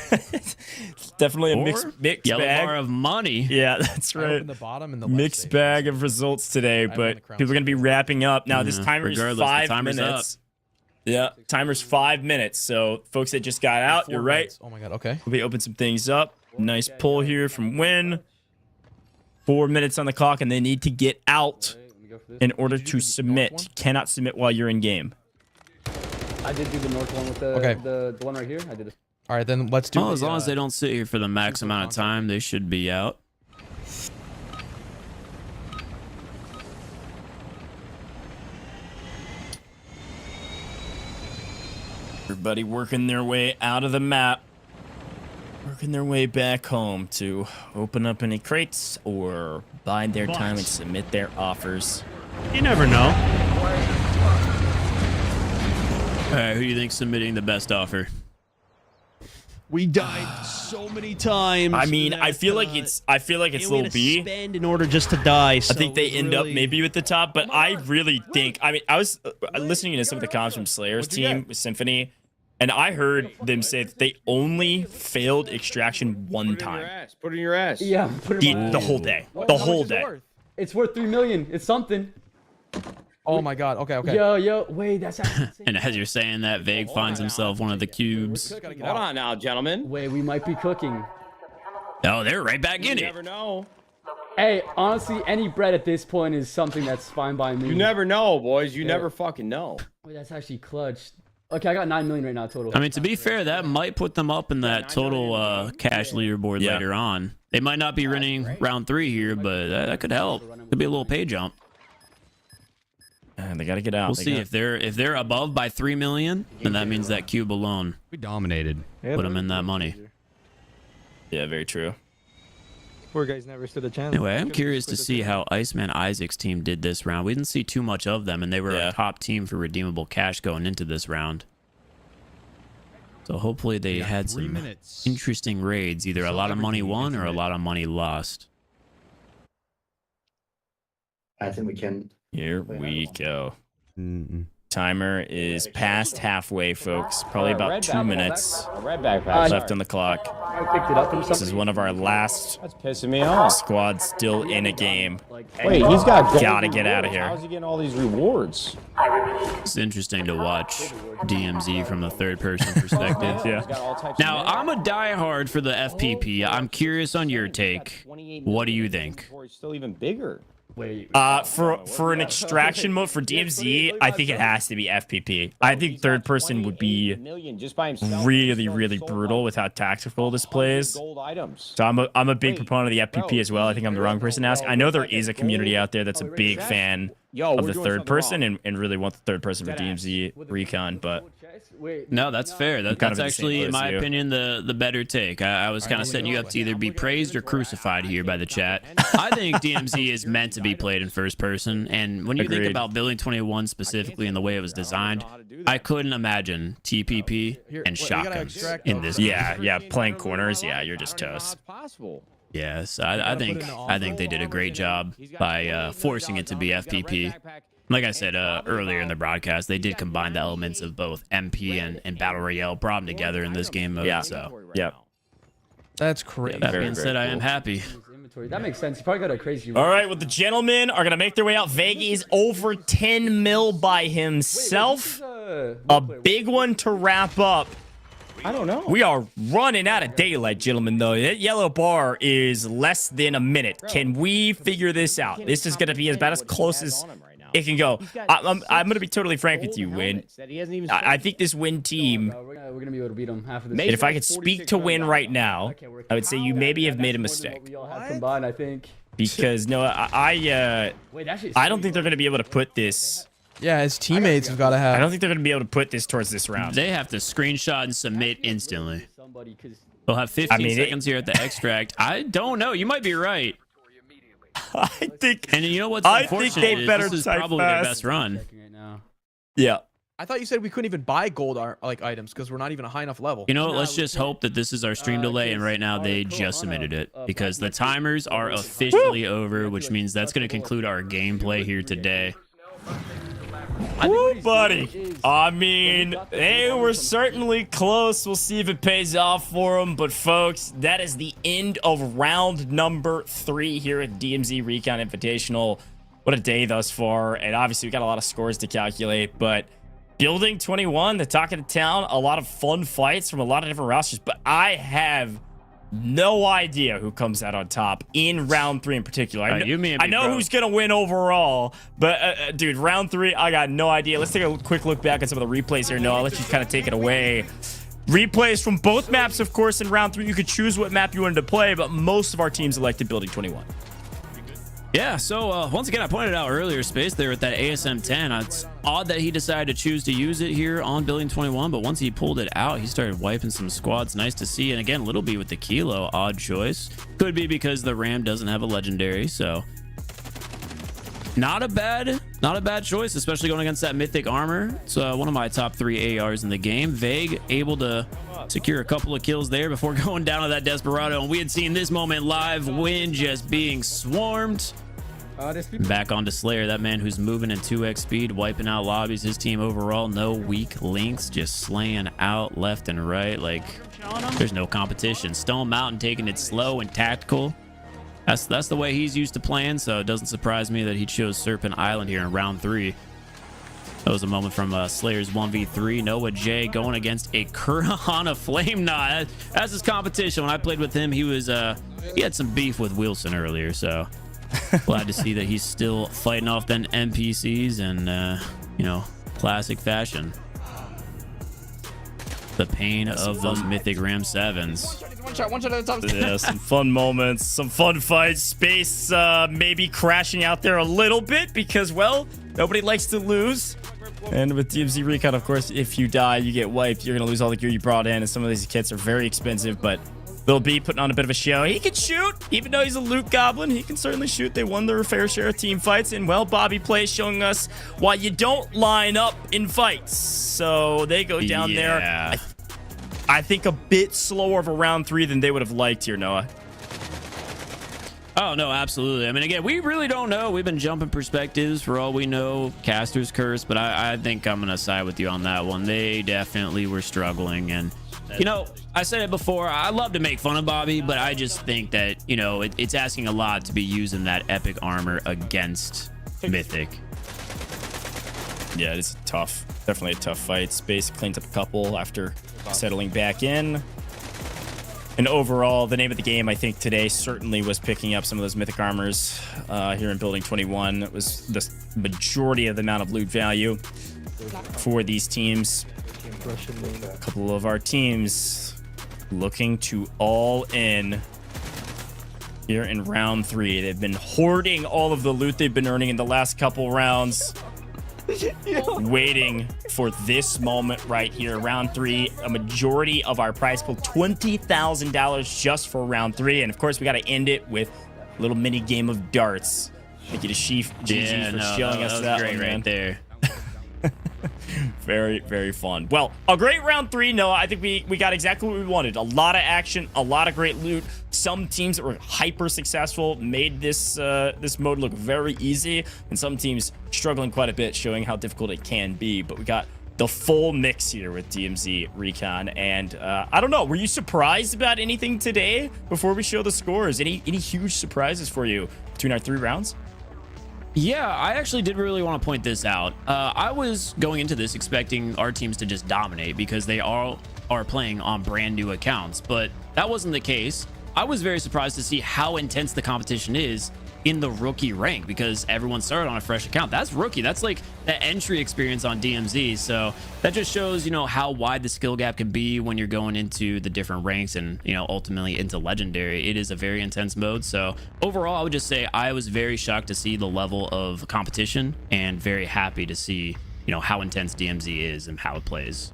Definitely a mixed yellow bag. bar of money. Yeah, that's right. The bottom and the Mixed bag of results today, but people are going to be wrapping up. Now, this timer is regardless, 5 the timer's minutes. Yeah, timer's 5 minutes. So, folks that just got out, you're right. Oh my god, okay. We'll be open some things up. Nice pull here from Win. 4 minutes on the clock, and they need to get out in order to submit. Cannot submit while you're in game. I did do the north one with the the one right here. I did it. All right, then let's do. Well, as long as they don't sit here for the max amount of time, they should be out. Everybody working their way out of the map. Working their way back home to open up any crates or bide their time and submit their offers. You never know. All right, who do you think's submitting the best offer? We died so many times. I mean, I feel like it's Lil B. Spend in order just to die. So I think they end up maybe with the top, but I really think. I mean, I was listening to some of the comms from Slayer's team with Symphony, and I heard them say that they only failed extraction one time. Put it in your ass. Yeah, put it in The whole day. The whole day. It's worth 3 million. It's something. Oh my god. Okay, okay. Yo, wait, that's actually insane. And as you're saying that, Vague finds himself one of the cubes. Hold on now, gentlemen. Wait, we might be cooking. Oh, they're right back in it. You never know. Hey, honestly, any bread at this point is something that's fine by me. You never know, boys. You never fucking know. Wait, that's actually clutch. Okay, I got 9 million right now total. I mean, to be fair, that might put them up in that total cash leaderboard later on. They might not be running round 3 here, but that could help. Could be a little pay jump. And they got to get out. We'll see if they're above by 3 million, then that means that cube alone. We dominated. Put them in that money. Yeah, very true. Poor guys never stood a chance. Anyway, I'm curious to see how Iceman Isaac's team did this round. We didn't see too much of them, and they were a top team for redeemable cash going into this round. So hopefully they had some interesting raids, either a lot of money won or a lot of money lost. I think we can. Here we go. Timer is past halfway, folks. Probably about 2 minutes left on the clock. I picked it up. This is one of our last That's pissing me off. squads still in a game. Wait, he's got Gotta get out of here. How's he getting all these rewards? It's interesting to watch DMZ from the third-person perspective. Yeah. Now, I'm a diehard for the FPP. I'm curious on your take. What do you think? It's still even bigger. For an extraction mode for DMZ, I think it has to be FPP. I think third person would be really, really brutal with how tactical this plays. So I'm a big proponent of the FPP as well. I think I'm the wrong person to ask. I know there is a community out there that's a big fan of the third person and really want the third person for DMZ Recon, but no, that's fair. That's actually, in my opinion, the better take. I was kind of setting you up to either be praised or crucified here by the chat. I think DMZ is meant to be played in first person, and when you think about Building 21 specifically and the way it was designed, I couldn't imagine TPP and shotguns in this. Yeah, playing corners. Yeah, you're just toast. Yes, I think they did a great job by forcing it to be FPP. Like I said earlier in the broadcast, they did combine the elements of both MP and Battle Royale, brought them together in this game mode. Yeah. So, That's crazy. That being said, I am happy. That makes sense. You probably got a crazy. All right, well, the gentlemen are going to make their way out. Vega is over 10 mil by himself. A big one to wrap up. I don't know. We are running out of daylight, gentlemen, though. That yellow bar is less than a minute. Can we figure this out? This is going to be about as close as it can go. I'm going to be totally frank with you, Win. I think this Win team, We're going to be able to beat them half of this. and if I could speak to Win right now, I would say you maybe have made a mistake. We all have combined, I think. Because, no, I don't think they're going to be able to put this. Yeah, his teammates have got to have. I don't think they're going to be able to put this towards this round. They have to screenshot and submit instantly. They'll have 15 seconds here at the extract. I don't know. You might be right. I think. And you know what's unfortunate they better is this is type probably fast. their best run. Yeah. I thought you said we couldn't even buy gold items because we're not even a high enough level. You know what? Let's just hope that this is our stream delay, and right now they just submitted it because the timers are officially over, which means that's going to conclude our gameplay here today. Woo, buddy. I mean, they were certainly close. We'll see if it pays off for them. But, folks, that is the end of round number 3 here at DMZ Recon Invitational. What a day thus far. And obviously, we got a lot of scores to calculate. But Building 21, the talk of the town, a lot of fun fights from a lot of different rosters. But I have no idea who comes out on top in round 3 in particular. I know who's going to win overall, but dude, round 3, I got no idea. Let's take a quick look back at some of the replays here. No, I'll let you kind of take it away. Replays from both maps, of course, in round 3. You could choose what map you wanted to play, but most of our teams elected Building 21. Yeah, so once again, I pointed out earlier, Space, there with that ASM-10. It's odd that he decided to choose to use it here on Building 21, but once he pulled it out, he started wiping some squads. Nice to see. And again, Little B with the Kilo, odd choice. Could be because the Ram doesn't have a legendary, so not a bad choice, especially going against that Mythic armor. It's one of my top 3 ARs in the game. Vague able to secure a couple of kills there before going down to that Desperado, and we had seen this moment live. Win just being swarmed. Back onto Slayer, that man who's moving in 2x speed, wiping out lobbies. His team overall, no weak links, just slaying out left and right. Like, there's no competition. Stone Mountain taking it slow and tactical. That's the way he's used to playing, so it doesn't surprise me that he chose Serpent Island here in round 3. That was a moment from Slayer's 1v3. Noah J going against a Kurahana Flame Knot. That's his competition. When I played with him, he had some beef with Wilson earlier, so glad to see that he's still fighting off them NPCs and, you know, classic fashion. The pain of those Mythic Ram 7s. One shot at the top. Yeah, some fun moments, some fun fights. Space maybe crashing out there a little bit because, well, nobody likes to lose. And with DMZ Recon, of course, if you die, you get wiped. You're going to lose all the gear you brought in, and some of these kits are very expensive, but Lil B putting on a bit of a show. He can shoot, even though he's a loot goblin. He can certainly shoot. They won their fair share of team fights, and, well, Bobby plays showing us why you don't line up in fights. So they go down there. I think, a bit slower of a round 3 than they would have liked here, Noah. Oh, no, absolutely. I mean, again, we really don't know. We've been jumping perspectives for all we know. Caster's curse, but I think I'm going to side with you on that one. They definitely were struggling. And, you know, I said it before, I love to make fun of Bobby, but I just think that, you know, it's asking a lot to be using that epic armor against Mythic. Yeah, it's tough. Definitely a tough fight. Space cleans up a couple after settling back in. And overall, the name of the game, I think, today certainly was picking up some of those Mythic armors here in Building 21. It was the majority of the amount of loot value for these teams. A couple of our teams looking to all in here in round 3. They've been hoarding all of the loot they've been earning in the last couple rounds. Waiting for this moment right here. Round 3, a majority of our prize pool, $20,000 just for round 3. And of course, we got to end it with a little mini game of darts. Thank you to Sheaf GG for showing us that great one, man. right there. Very, very fun. Well, a great round 3, Noah. I think we got exactly what we wanted. A lot of action, a lot of great loot. Some teams that were hyper successful made this this mode look very easy, and some teams struggling quite a bit, showing how difficult it can be. But we got the full mix here with DMZ Recon, and I don't know, were you surprised about anything today before we show the scores? Any huge surprises for you between our 3 rounds? Yeah, I actually did really want to point this out. I was going into this expecting our teams to just dominate because they all are playing on brand new accounts, but that wasn't the case. I was very surprised to see how intense the competition is in the rookie rank because everyone started on a fresh account. That's rookie. That's like the entry experience on DMZ. So that just shows, you know, how wide the skill gap can be when you're going into the different ranks and, you know, ultimately into legendary. It is a very intense mode. So overall, I would just say I was very shocked to see the level of competition and very happy to see, you know, how intense DMZ is and how it plays.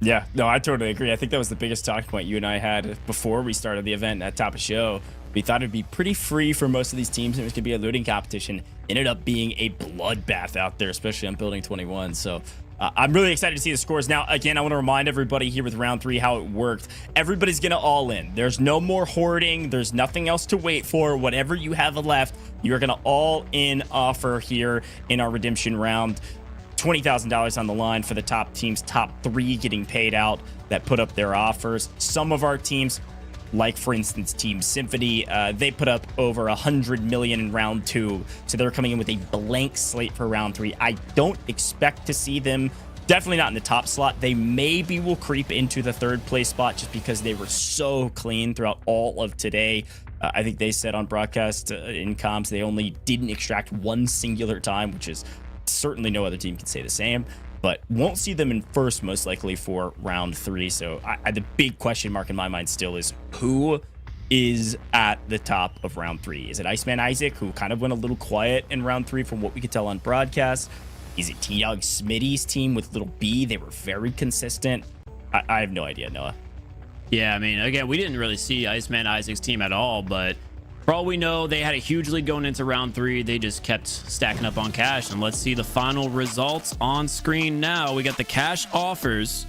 Yeah, no, I totally agree. I think that was the biggest talking point you and I had before we started the event at top of show. We thought it'd be pretty free for most of these teams, and it was going to be a looting competition. Ended up being a bloodbath out there, especially on Building 21. So I'm really excited to see the scores. Now, again, I want to remind everybody here with round 3 how it worked. Everybody's going to all in. There's no more hoarding. There's nothing else to wait for. Whatever you have left, you're going to all in offer here in our redemption round. $20,000 on the line for the top teams, top 3 getting paid out that put up their offers. Some of our teams, like for instance Team Symphony, they put up over 100 million in round 2, so they're coming in with a blank slate for round 3. I don't expect to see them, definitely not in the top slot. They maybe will creep into the 3rd place spot just because they were so clean throughout all of today. I think they said on broadcast in comms they only didn't extract one singular time, which is certainly no other team can say the same, but won't see them in first most likely for round 3. So the big question mark in my mind still is who is at the top of round 3? Is it Iceman Isaac, who kind of went a little quiet in round 3 from what we could tell on broadcast? Is it T-Dog Smitty's team with little B? They were very consistent. I have no idea, Noah. Yeah, I mean, again, we didn't really see Iceman Isaac's team at all, but for all we know, they had a huge lead going into round 3. They just kept stacking up on cash. And let's see the final results on screen now. We got the cash offers.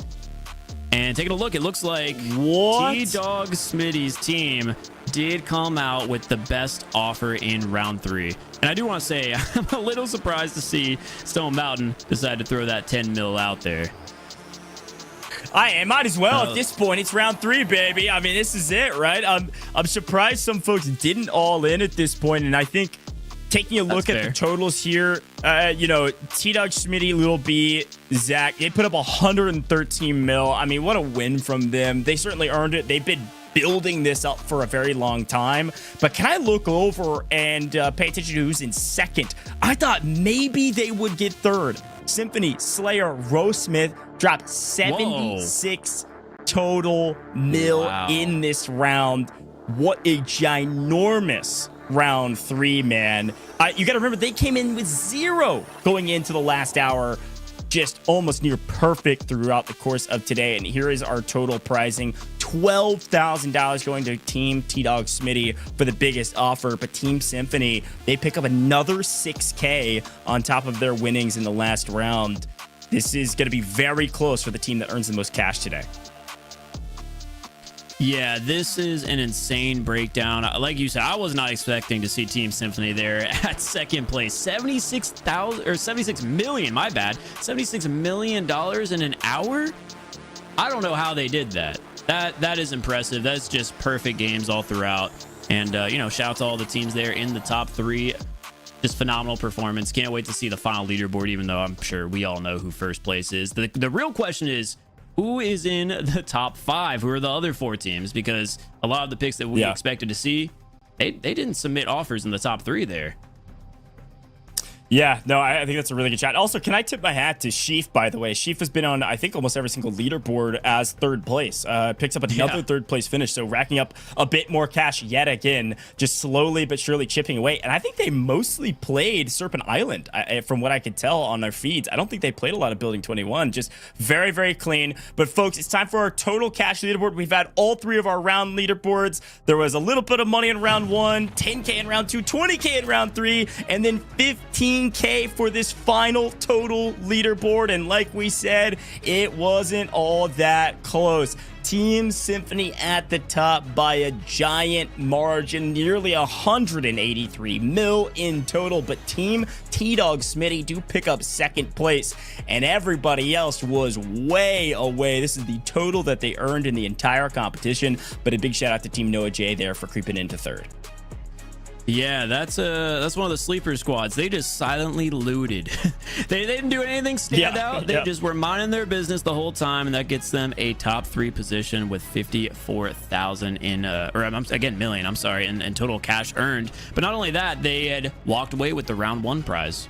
And taking a look, it looks like T-Dog Smitty's team did come out with the best offer in round 3. And I do want to say, I'm a little surprised to see Stone Mountain decide to throw that 10 mil out there. I might as well at this point. It's round 3, baby. I mean, this is it, right? I'm surprised some folks didn't all in at this point, and I think taking a look at the totals here, you know, T-Dog, Smitty, Little B, Zach, they put up 113 mil. I mean, what a win from them. They certainly earned it. They've been building this up for a very long time. But can I look over and pay attention to who's in 2nd? I thought maybe they would get 3rd. Symphony, Slayer, Rose Smith dropped 76 total mil in this round. What a ginormous round 3, man. You got to remember, they came in with 0 going into the last hour. Just almost near perfect throughout the course of today. And here is our total pricing. $12,000 going to Team T-Dog Smitty for the biggest offer. But Team Symphony, they pick up another $6K on top of their winnings in the last round. This is going to be very close for the team that earns the most cash today. Yeah, this is an insane breakdown. Like you said, I was not expecting to see Team Symphony there at second place. 76 million, my bad. $76 million in an hour? I don't know how they did that. That is impressive. That's just perfect games all throughout. And, you know, shout out to all the teams there in the top 3. Just phenomenal performance. Can't wait to see the final leaderboard, even though I'm sure we all know who first place is. The real question is, who is in the top 5? Who are the other 4 teams? Because a lot of the picks that we expected to see, they didn't submit offers in the top 3 there. Yeah, no, I think that's a really good shot. Also, can I tip my hat to Sheaf, by the way? Sheaf has been on, I think, almost every single leaderboard as third place. Picks up another third place finish, so racking up a bit more cash yet again, just slowly but surely chipping away. And I think they mostly played Serpent Island, from what I could tell on their feeds. I don't think they played a lot of Building 21, just very, very clean. But folks, it's time for our total cash leaderboard. We've had all 3 of our round leaderboards. There was a little bit of money in round 1, 10K in round 2, 20K in round 3, and then 15K for this final total leaderboard. And like we said, it wasn't all that close. Team Symphony at the top by a giant margin, nearly 183 mil in total, but Team T-Dog Smitty do pick up second place, and everybody else was way away. This is the total that they earned in the entire competition, but a big shout out to Team Noah J there for creeping into third. Yeah, that's one of the sleeper squads. They just silently looted. they didn't do anything stand out. They just were minding their business the whole time, and that gets them a top 3 position with 54,000 in million. I'm sorry, in total cash earned. But not only that, they had walked away with the round 1 prize.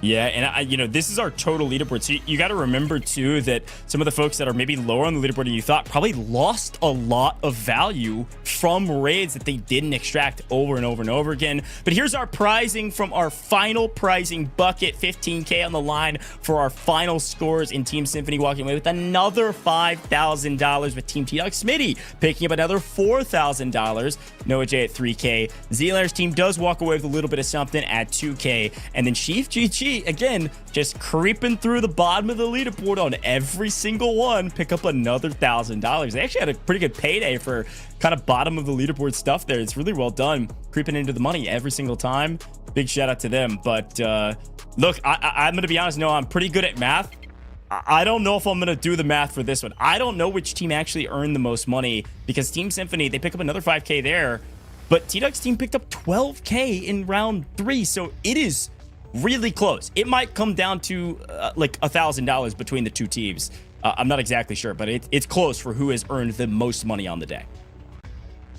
Yeah, and this is our total leaderboard. So you got to remember too that some of the folks that are maybe lower on the leaderboard than you thought probably lost a lot of value from raids that they didn't extract over and over and over again. But here's our prizing from our final prizing bucket, 15K on the line for our final scores in Team Symphony, walking away with another $5,000, with Team T-Dog Smitty picking up another $4,000. Noah J at 3K. Zealander's team does walk away with a little bit of something at 2K, and then Chief GG again, just creeping through the bottom of the leaderboard on every single one, pick up another $1,000. They actually had a pretty good payday for kind of bottom of the leaderboard stuff there. It's really well done, creeping into the money every single time. Big shout out to them. But look, I'm gonna be honest, no, I'm pretty good at math. I don't know if I'm gonna do the math for this one. I don't know which team actually earned the most money, because Team Symphony, they pick up another 5K there, but T-Dog's team picked up 12K in round 3, so it is really close. It might come down to like $1,000 between the 2 teams. I'm not exactly sure, but it's close for who has earned the most money on the day.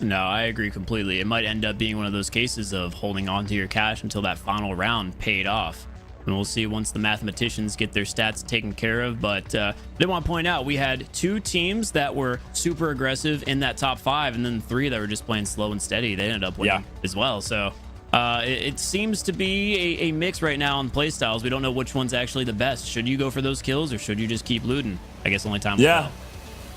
No, I agree completely. It might end up being one of those cases of holding on to your cash until that final round paid off. And we'll see once the mathematicians get their stats taken care of. But I did want to point out, we had 2 teams that were super aggressive in that top 5, and then 3 that were just playing slow and steady. They ended up winning as well. So it seems to be a mix right now on play styles. We don't know which one's actually the best. Should you go for those kills, or should you just keep looting? I guess only time will tell.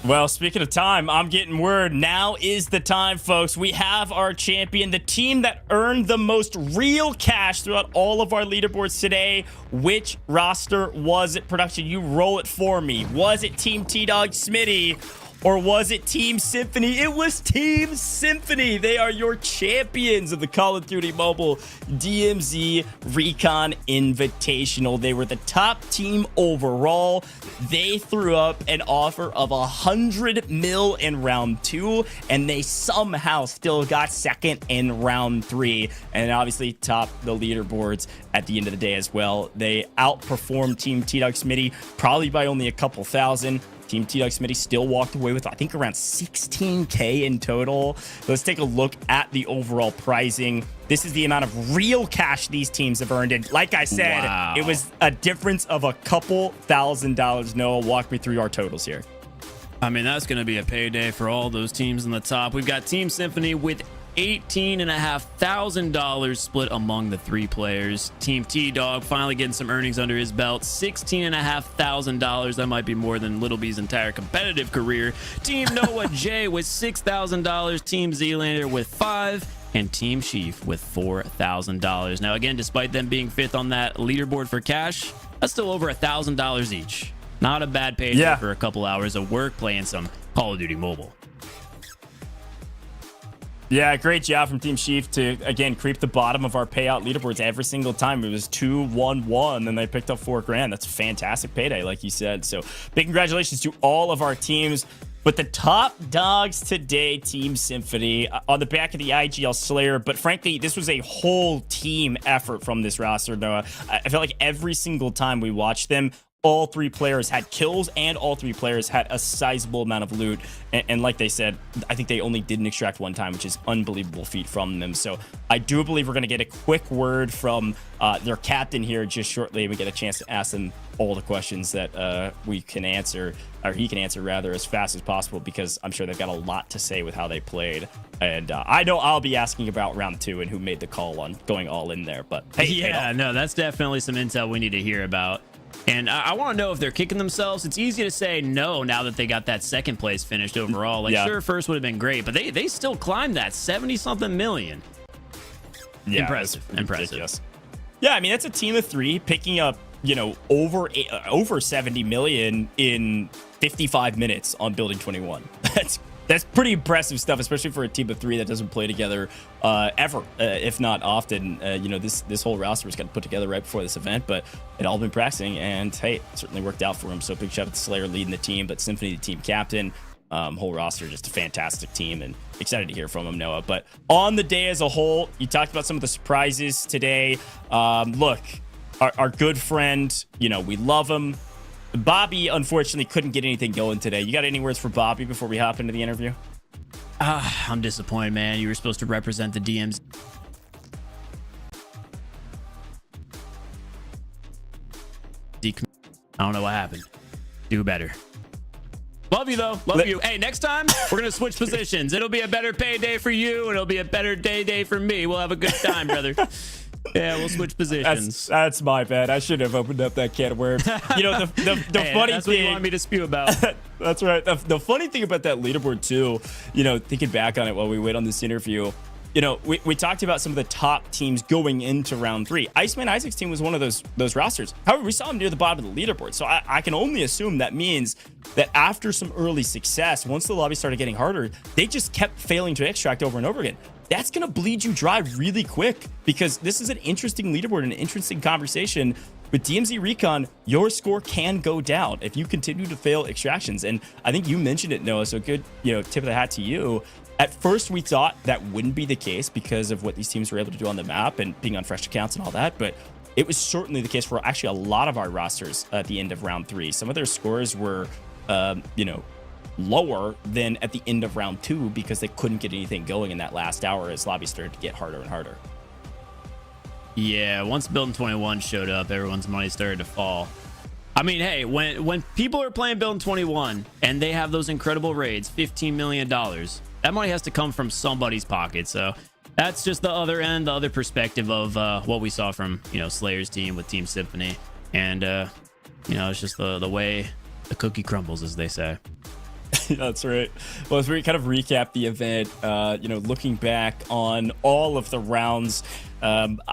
Well, speaking of time, I'm getting word. Now is the time, folks. We have our champion, the team that earned the most real cash throughout all of our leaderboards today. Which roster was it, production? You roll it for me. Was it Team T-Dog Smitty, or was it Team Symphony? It was Team Symphony. They are your champions of the Call of Duty Mobile DMZ Recon Invitational. They were the top team overall. They threw up an offer of 100 mil in round 2, and they somehow still got second in round 3, and obviously topped the leaderboards at the end of the day as well. They outperformed Team T-Dog Smitty probably by only a couple thousand. Team T-Dog Smitty still walked away with, I think, around 16K in total. Let's take a look at the overall pricing. This is the amount of real cash these teams have earned. And like I said, it was a difference of a couple $1,000. Noah, walk me through our totals here. I mean, that's going to be a payday for all those teams in the top. We've got Team Symphony with $18,500 split among the 3 players. Team T-Dog finally getting some earnings under his belt, $16,500. That might be more than Little B's entire competitive career. Team Noah J with $6,000. Team Zealander with $5,000. And Team Chief with $4,000. Now, again, despite them being 5th on that leaderboard for cash, that's still over $1,000 each. Not a bad payday for a couple hours of work, playing some Call of Duty Mobile. Yeah, great job from Team Sheaf to, again, creep the bottom of our payout leaderboards every single time. It was 2-1-1, and they picked up $4,000. That's a fantastic payday, like you said. So big congratulations to all of our teams. But the top dogs today, Team Symphony, on the back of the IGL Slayer. But frankly, this was a whole team effort from this roster, Noah. I felt like every single time we watched them, all three players had kills and all three players had a sizable amount of loot. And like they said, I think they only didn't extract one time, which is unbelievable feat from them. So I do believe we're going to get a quick word from their captain here just shortly. We get a chance to ask them all the questions that we can answer, or he can answer rather, as fast as possible, because I'm sure they've got a lot to say with how they played. And I know I'll be asking about round 2 and who made the call on going all in there. But hey, yeah, no, that's definitely some intel we need to hear about. And I want to know if they're kicking themselves. It's easy to say no now that they got that second place finished overall. Like, sure, first would have been great, but they still climbed that 70-something million. Yeah, impressive. Ridiculous. Yeah, I mean, that's a team of 3 picking up, you know, over 70 million in 55 minutes on Building 21. That's pretty impressive stuff, especially for a team of 3 that doesn't play together ever, if not often. You know, this whole roster was kind of put together right before this event, but it all been practicing, and hey, it certainly worked out for him. So big shout out to Slayer leading the team, but Symphony, the team captain. Whole roster, just a fantastic team, and excited to hear from him, Noah. But on the day as a whole, you talked about some of the surprises today. Look, our good friend, you know, we love him. Bobby, unfortunately, couldn't get anything going today. You got any words for Bobby before we hop into the interview? I'm disappointed, man. You were supposed to represent the DMZ. I don't know what happened. Do better. Love you, though. Love you. Hey, next time, we're going to switch positions. It'll be a better payday for you, and it'll be a better day for me. We'll have a good time, brother. Yeah, we'll switch positions. That's my bad. I should have opened up that can of worms. You know, the hey, funny that's thing. What you want me to spew about. That's right. The funny thing about that leaderboard too, you know, thinking back on it while we wait on this interview, you know, we talked about some of the top teams going into round 3. Iceman Isaac's team was one of those rosters. However, we saw him near the bottom of the leaderboard. So I can only assume that means that after some early success, once the lobby started getting harder, they just kept failing to extract over and over again. That's going to bleed you dry really quick, because this is an interesting leaderboard, an interesting conversation. With DMZ Recon, your score can go down if you continue to fail extractions. And I think you mentioned it, Noah, so good, you know, tip of the hat to you. At first, we thought that wouldn't be the case because of what these teams were able to do on the map and being on fresh accounts and all that. But it was certainly the case for actually a lot of our rosters at the end of round 3. Some of their scores were, you know, lower than at the end of round 2 because they couldn't get anything going in that last hour as lobbies started to get harder and harder. Yeah, once Building 21 showed up, everyone's money started to fall. I mean, hey, when people are playing Building 21 and they have those incredible raids, $15 million, that money has to come from somebody's pocket. So that's just the other end, the other perspective of what we saw from, you know, Slayer's team with Team Symphony. And, you know, it's just the way the cookie crumbles, as they say. That's right. Well, as we kind of recap the event, you know, looking back on all of the rounds,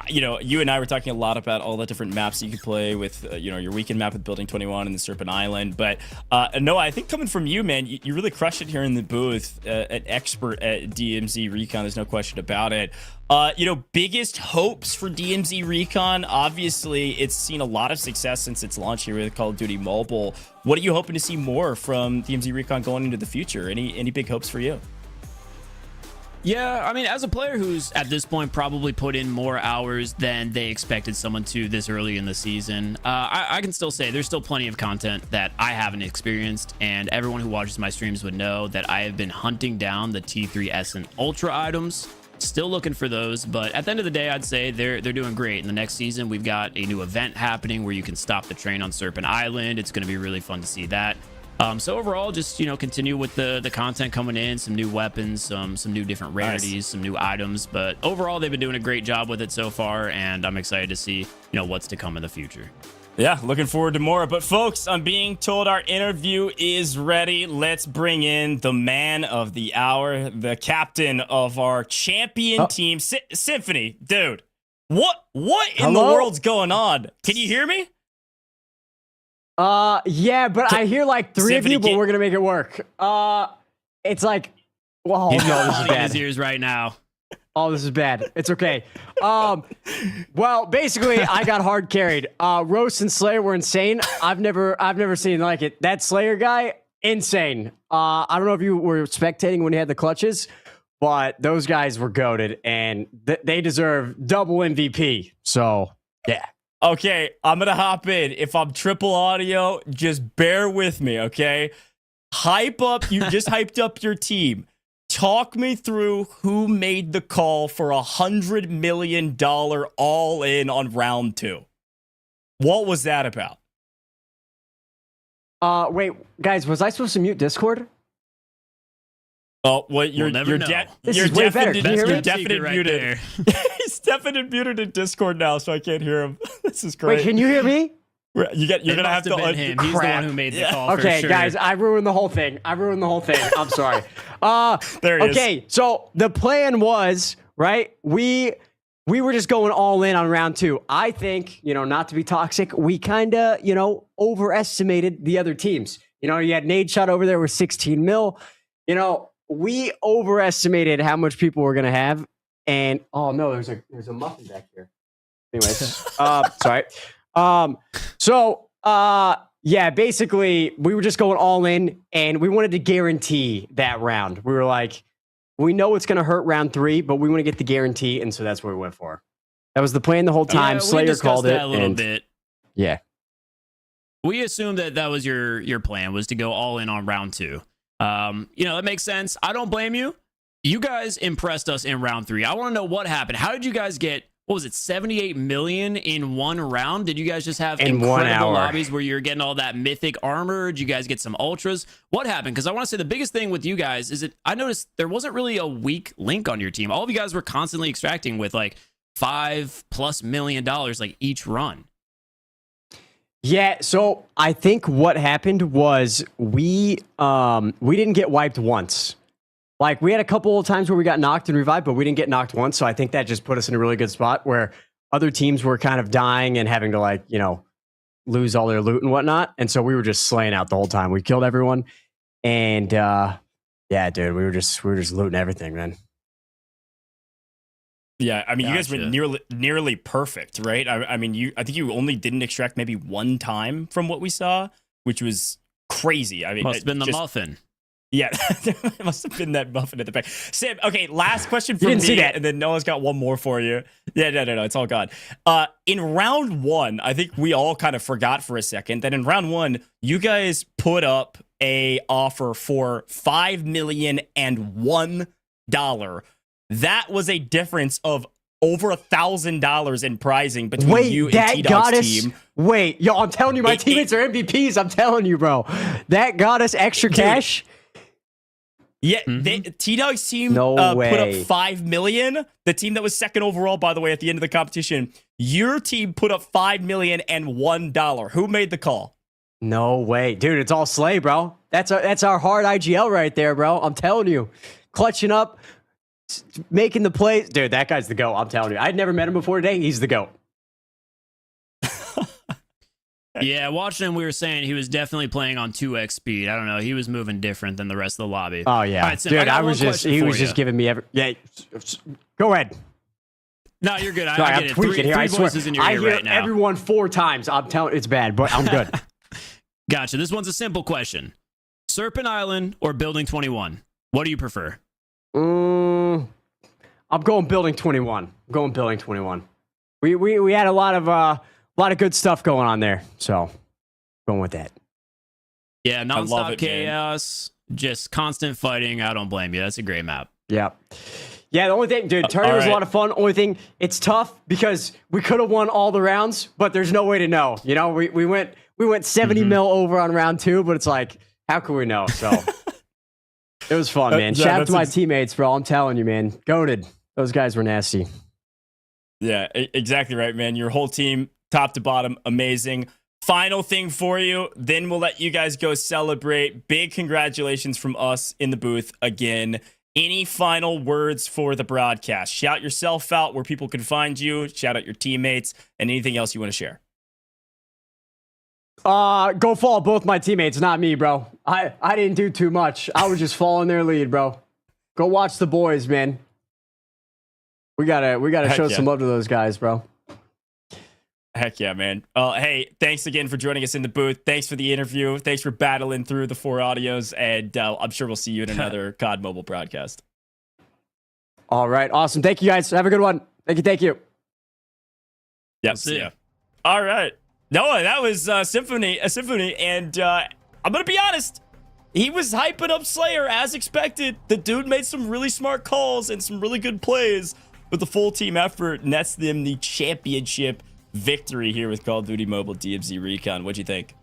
you know, you and I were talking a lot about all the different maps you could play with, you know, your weekend map with Building 21 and the Serpent Island. But Noah, I think coming from you, man, you really crushed it here in the booth. An expert at DMZ Recon, there's no question about it. You know, biggest hopes for DMZ Recon. Obviously, it's seen a lot of success since its launch here with Call of Duty Mobile. What are you hoping to see more from DMZ Recon going into the future? Any big hopes for you? Yeah, I mean, as a player who's at this point probably put in more hours than they expected someone to this early in the season, I can still say there's still plenty of content that I haven't experienced, and everyone who watches my streams would know that I have been hunting down the T3 Essence Ultra items. Still looking for those, but at the end of the day, I'd say they're doing great. In the next season, we've got a new event happening where you can stop the train on Serpent Island. It's going to be really fun to see that. So overall, just, you know, continue with the content coming in, some new weapons, some new different rarities, some new items. But overall, they've been doing a great job with it so far, and I'm excited to see, you know, what's to come in the future. Yeah, looking forward to more. But folks, I'm being told our interview is ready. Let's bring in the man of the hour, the captain of our champion team, Symphony. Dude, what in the world's going on? Can you hear me? Yeah, but I hear like three of you, but we're gonna make it work. It's like, well, He's no, this is in bad. his ears right now. Oh, this is bad. It's okay. Well, basically, I got hard carried. Roast and Slayer were insane. I've never seen like it. That Slayer guy, insane. I don't know if you were spectating when he had the clutches, but those guys were goated, and they deserve double MVP. So, yeah. Okay, I'm gonna hop in. If I'm triple audio, just bear with me, okay? Hype up. You just hyped up your team. Talk me through who made the call for $100 million all in on round 2. What was that about? Wait, guys, was I supposed to mute Discord? Oh, what? You're This you're is way better. definitely Can you hear me? you're definitely muted. He's definitely muted in Discord now, so I can't hear him. This is great. Wait, can you hear me? You're gonna have to been him. He's the one who made the call. Okay, for sure. guys, I ruined the whole thing. I'm sorry. There he is. Okay, so the plan was, right? We were just going all in on round 2. I think, not to be toxic, we kind of, overestimated the other teams. You had Nade Shot over there with 16 mil. We overestimated how much people were gonna have. And oh no, there's a muffin back here. Anyways, sorry. Yeah, basically we were just going all in and we wanted to guarantee that round. We were like, we know it's going to hurt round 3, but we want to get the guarantee. And so that's what we went for. That was the plan the whole time. Yeah, Slayer called it a little bit. Yeah. We assumed that was your plan, was to go all in on round 2. That makes sense. I don't blame you. You guys impressed us in round 3. I want to know what happened. How did you guys get, what was it, 78 million in one round? Did you guys just have in 1 incredible hour lobbies where you're getting all that mythic armor? Did you guys get some ultras? What happened? Because I want to say the biggest thing with you guys is that I noticed there wasn't really a weak link on your team. All of you guys were constantly extracting with like $5+ million like each run. Yeah, so I think what happened was we didn't get wiped once. Like, we had a couple of times where we got knocked and revived, but we didn't get knocked once. So I think that just put us in a really good spot where other teams were kind of dying and having to, lose all their loot and whatnot. And so we were just slaying out the whole time. We killed everyone. And, yeah, dude, we were just looting everything, man. Yeah, I mean, Gotcha. you guys were nearly perfect, right? I think you only didn't extract maybe one time from what we saw, which was crazy. I mean, Must have been the muffin. Yeah, it must have been that muffin at the back. Sam, okay, last question from me, see that. and then Noah's got one more for you. Yeah, no, it's all gone. In round 1, I think we all kind of forgot for a second that in round 1, you guys put up a offer for $5,001. That was a difference of over $1,000 in prizing between you and T-Dog's team. Wait, yo, I'm telling you, my teammates are MVPs. I'm telling you, bro. That got us extra cash. Yeah, T-Dog's team No put up way. $5 million. The team that was second overall, by the way, at the end of the competition, your team put up $5,001. Who made the call? No way, dude. It's all Slay, bro. That's our hard IGL right there, bro. I'm telling you, clutching up, making the plays, dude. That guy's the GOAT. I'm telling you. I'd never met him before today. He's the GOAT. Yeah, watching him, we were saying he was definitely playing on 2x speed. I don't know. He was moving different than the rest of the lobby. Oh yeah, All right, Sim, dude. got I one was just question he for was you. just giving me yeah. Go ahead. No, you're good. Sorry, I I'm get it. tweaking Three here. I swear. voices in your I ear hear right now. everyone 4 times. I'm telling it's bad, but I'm good. Gotcha. This one's a simple question. Serpent Island or Building 21? What do you prefer? I'm going Building 21. I'm going Building 21. We had a lot of good stuff going on there, so going with that. Yeah, love nonstop it, man. chaos, just constant fighting. I don't blame you. That's a great map. Yeah. Yeah, the only thing, dude, tournament was a lot of fun. Only thing, it's tough because we could have won all the rounds, but there's no way to know. We went 70 mil over on round 2, but it's like, how can we know? So it was fun, man. Yeah, Shout out to my that's teammates, bro. I'm telling you, man. Goated. Those guys were nasty. Yeah, exactly right, man. Your whole team, top to bottom, amazing. Final thing for you, then we'll let you guys go celebrate. Big congratulations from us in the booth again. Any final words for the broadcast? Shout yourself out where people can find you. Shout out your teammates and anything else you want to share. Go follow both my teammates, not me, bro. I didn't do too much. I was just following their lead, bro. Go watch the boys, man. We gotta show some love to those guys, bro. Heck yeah, man. Hey, thanks again for joining us in the booth. Thanks for the interview. Thanks for battling through the 4 audios, and I'm sure we'll see you in another COD Mobile broadcast. All right, awesome. Thank you, guys. Have a good one. Thank you. Yep. Yeah. All right. Noah, that was Symphony, and I'm gonna be honest. He was hyping up Slayer as expected. The dude made some really smart calls and some really good plays, but the full team effort nets them the championship victory here with Call of Duty Mobile DMZ Recon. What'd you think?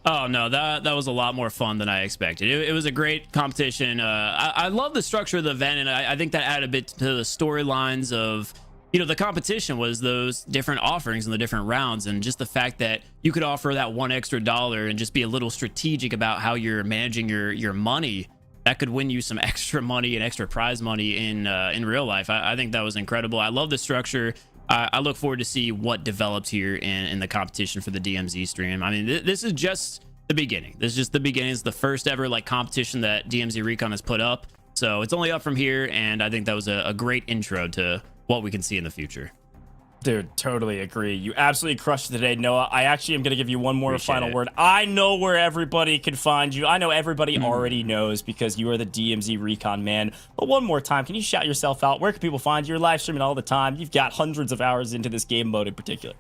Oh no, that was a lot more fun than I expected. It was a great competition. I love the structure of the event, and I think that added a bit to the storylines of, you know, the competition was those different offerings in the different rounds, and just the fact that you could offer that $1 extra and just be a little strategic about how you're managing your money. That could win you some extra money and extra prize money in real life. I think that was incredible. I love the structure. I look forward to see what develops here in the competition for the DMZ stream. I mean, this is just the beginning. This is just the beginning. It's the first ever like competition that DMZ Recon has put up. So it's only up from here, and I think that was a great intro to what we can see in the future. Dude, totally agree. You absolutely crushed it today, Noah. I actually am going to give you one more final word. I know where everybody can find you. I know everybody already knows because you are the DMZ Recon man. But one more time, can you shout yourself out? Where can people find you? You're live streaming all the time. You've got hundreds of hours into this game mode in particular.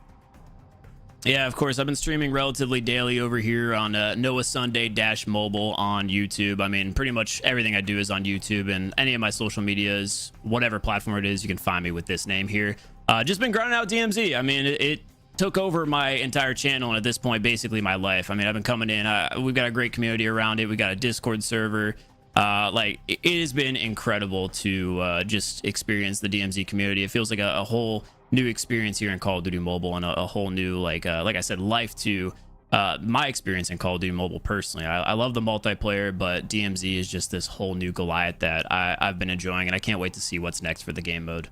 Yeah, of course. I've been streaming relatively daily over here on Noah Sunday-Mobile on YouTube. I mean, pretty much everything I do is on YouTube, and any of my social medias, whatever platform it is, you can find me with this name here. Just been grinding out DMZ. I mean, it took over my entire channel, and at this point, basically my life. I mean, I've been coming in. We've got a great community around it. We got a Discord server. Like, it has been incredible to just experience the DMZ community. It feels like a whole new experience here in Call of Duty Mobile, and a whole new, like I said, life to my experience in Call of Duty Mobile personally. I love the multiplayer, but DMZ is just this whole new Goliath that I've been enjoying, and I can't wait to see what's next for the game mode.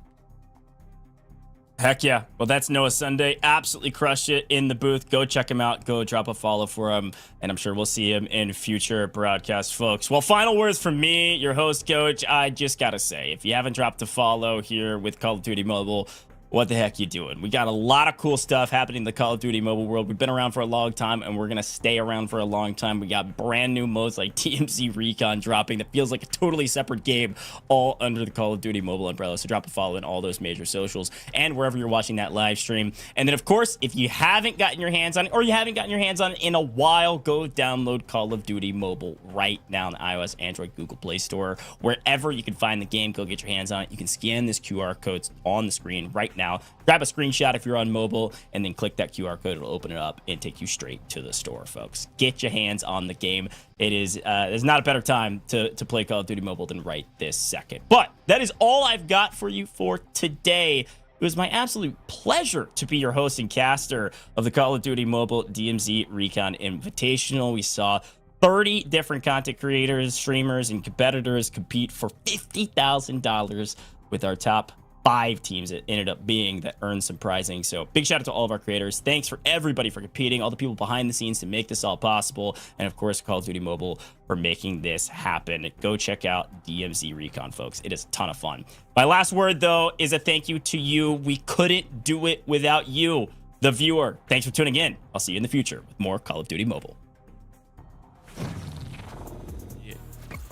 Heck yeah. Well, that's Noah Sunday. Absolutely crushed it in the booth. Go check him out. Go drop a follow for him. And I'm sure we'll see him in future broadcasts, folks. Well, final words from me, your host, Coach. I just got to say, if you haven't dropped a follow here with Call of Duty Mobile, what the heck you doing? We got a lot of cool stuff happening in the Call of Duty Mobile world. We've been around for a long time, and we're going to stay around for a long time. We got brand new modes like DMZ Recon dropping that feels like a totally separate game, all under the Call of Duty Mobile umbrella. So drop a follow in all those major socials and wherever you're watching that live stream. And then, of course, if you haven't gotten your hands on it, or you haven't gotten your hands on it in a while, go download Call of Duty Mobile right now on the iOS, Android, Google Play Store. Wherever you can find the game, go get your hands on it. You can scan this QR code on the screen right now. Grab a screenshot if you're on mobile, and then click that QR code. It'll open it up and take you straight to the store, folks. Get your hands on the game. It is there's not a better time to play Call of Duty Mobile than right this second. But that is all I've got for you for today. It was my absolute pleasure to be your host and caster of the Call of Duty Mobile DMZ Recon Invitational. We saw 30 different content creators, streamers, and competitors compete for $50,000 with our top 5 teams it ended up being that earned some prizing. So big shout out to all of our creators. Thanks for everybody for competing, all the people behind the scenes to make this all possible, and of course Call of Duty Mobile for making this happen. Go check out DMZ Recon, folks. It is a ton of fun. My last word though is a thank you to you. We couldn't do it without you, the viewer. Thanks for tuning in. I'll see you in the future with more Call of Duty Mobile.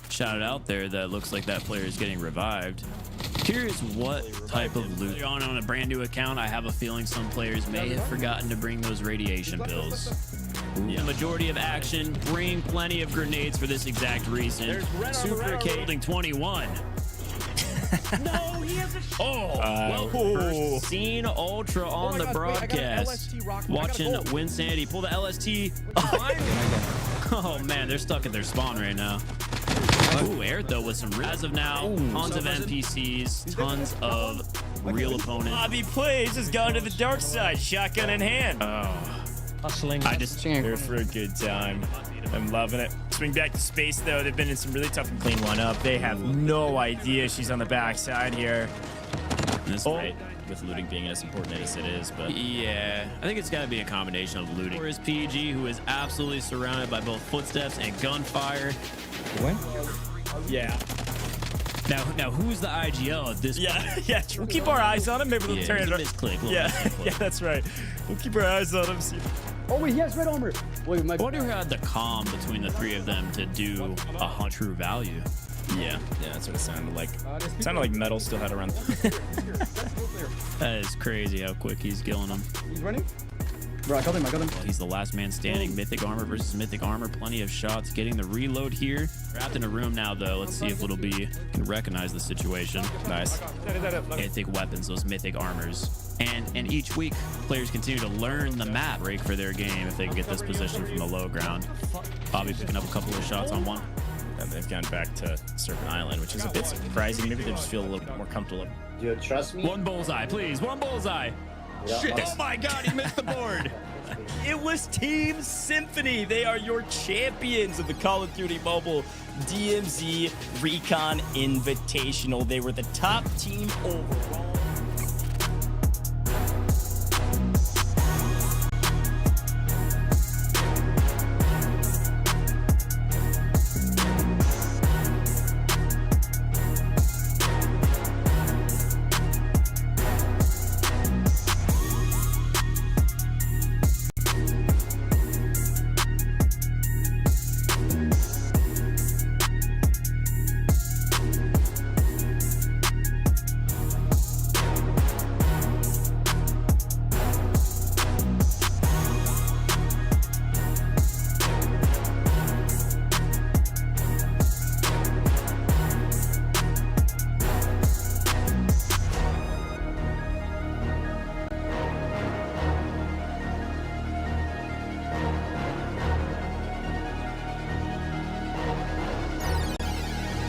Shout out there that looks like that player is getting revived. Curious what type of loot on a brand new account. I have a feeling some players may have forgotten to bring those radiation pills. The majority of action, bring plenty of grenades for this exact reason. Super K holding 21. No, he has a well, first seen Ultra on the broadcast. Watching Winsanity pull the LST. Oh man, they're stuck at their spawn right now. Ooh, Air though with some as of now, tons of NPCs, tons of real opponents. Bobby Plays has gone to the dark side, shotgun in hand. Oh, hustling. I just here for a good time. I'm loving it. Swing back to space though. They've been in some really tough and clean one up. They have no idea she's on the backside here. This right, with looting being as important as it is, but yeah, I think it's got to be a combination of looting. Or is PG, who is absolutely surrounded by both footsteps and gunfire. Yeah. Now who's the IGL at this point? Yeah. We'll keep our eyes on him. Maybe we'll turn it. Misclick. Yeah, that's right. We'll keep our eyes on him. See. Oh wait, he has red armor. Wait, I wonder who had the calm between the three of them to do a true value. Yeah, that's what it sounded like. It sounded like Metal still had around. That is crazy how quick he's killing them. He's running. Bro, I got him. He's the last man standing. Mythic armor versus mythic armor. Plenty of shots. Getting the reload here. Trapped in a room now, though. Let's see if it'll be. Can recognize the situation. Nice. Mythic weapons, those mythic armors. And each week, players continue to learn the map break for their game if they can get this position from the low ground. Bobby picking up a couple of shots on one. And they've gone back to Serpent Island, which is a bit surprising. Maybe they just feel a little bit more comfortable. Do you trust me? One bullseye, please. One bullseye. Yeah. Shit. Oh my God, he missed the board. It was Team Symphony. They are your champions of the Call of Duty Mobile DMZ Recon Invitational. They were the top team overall.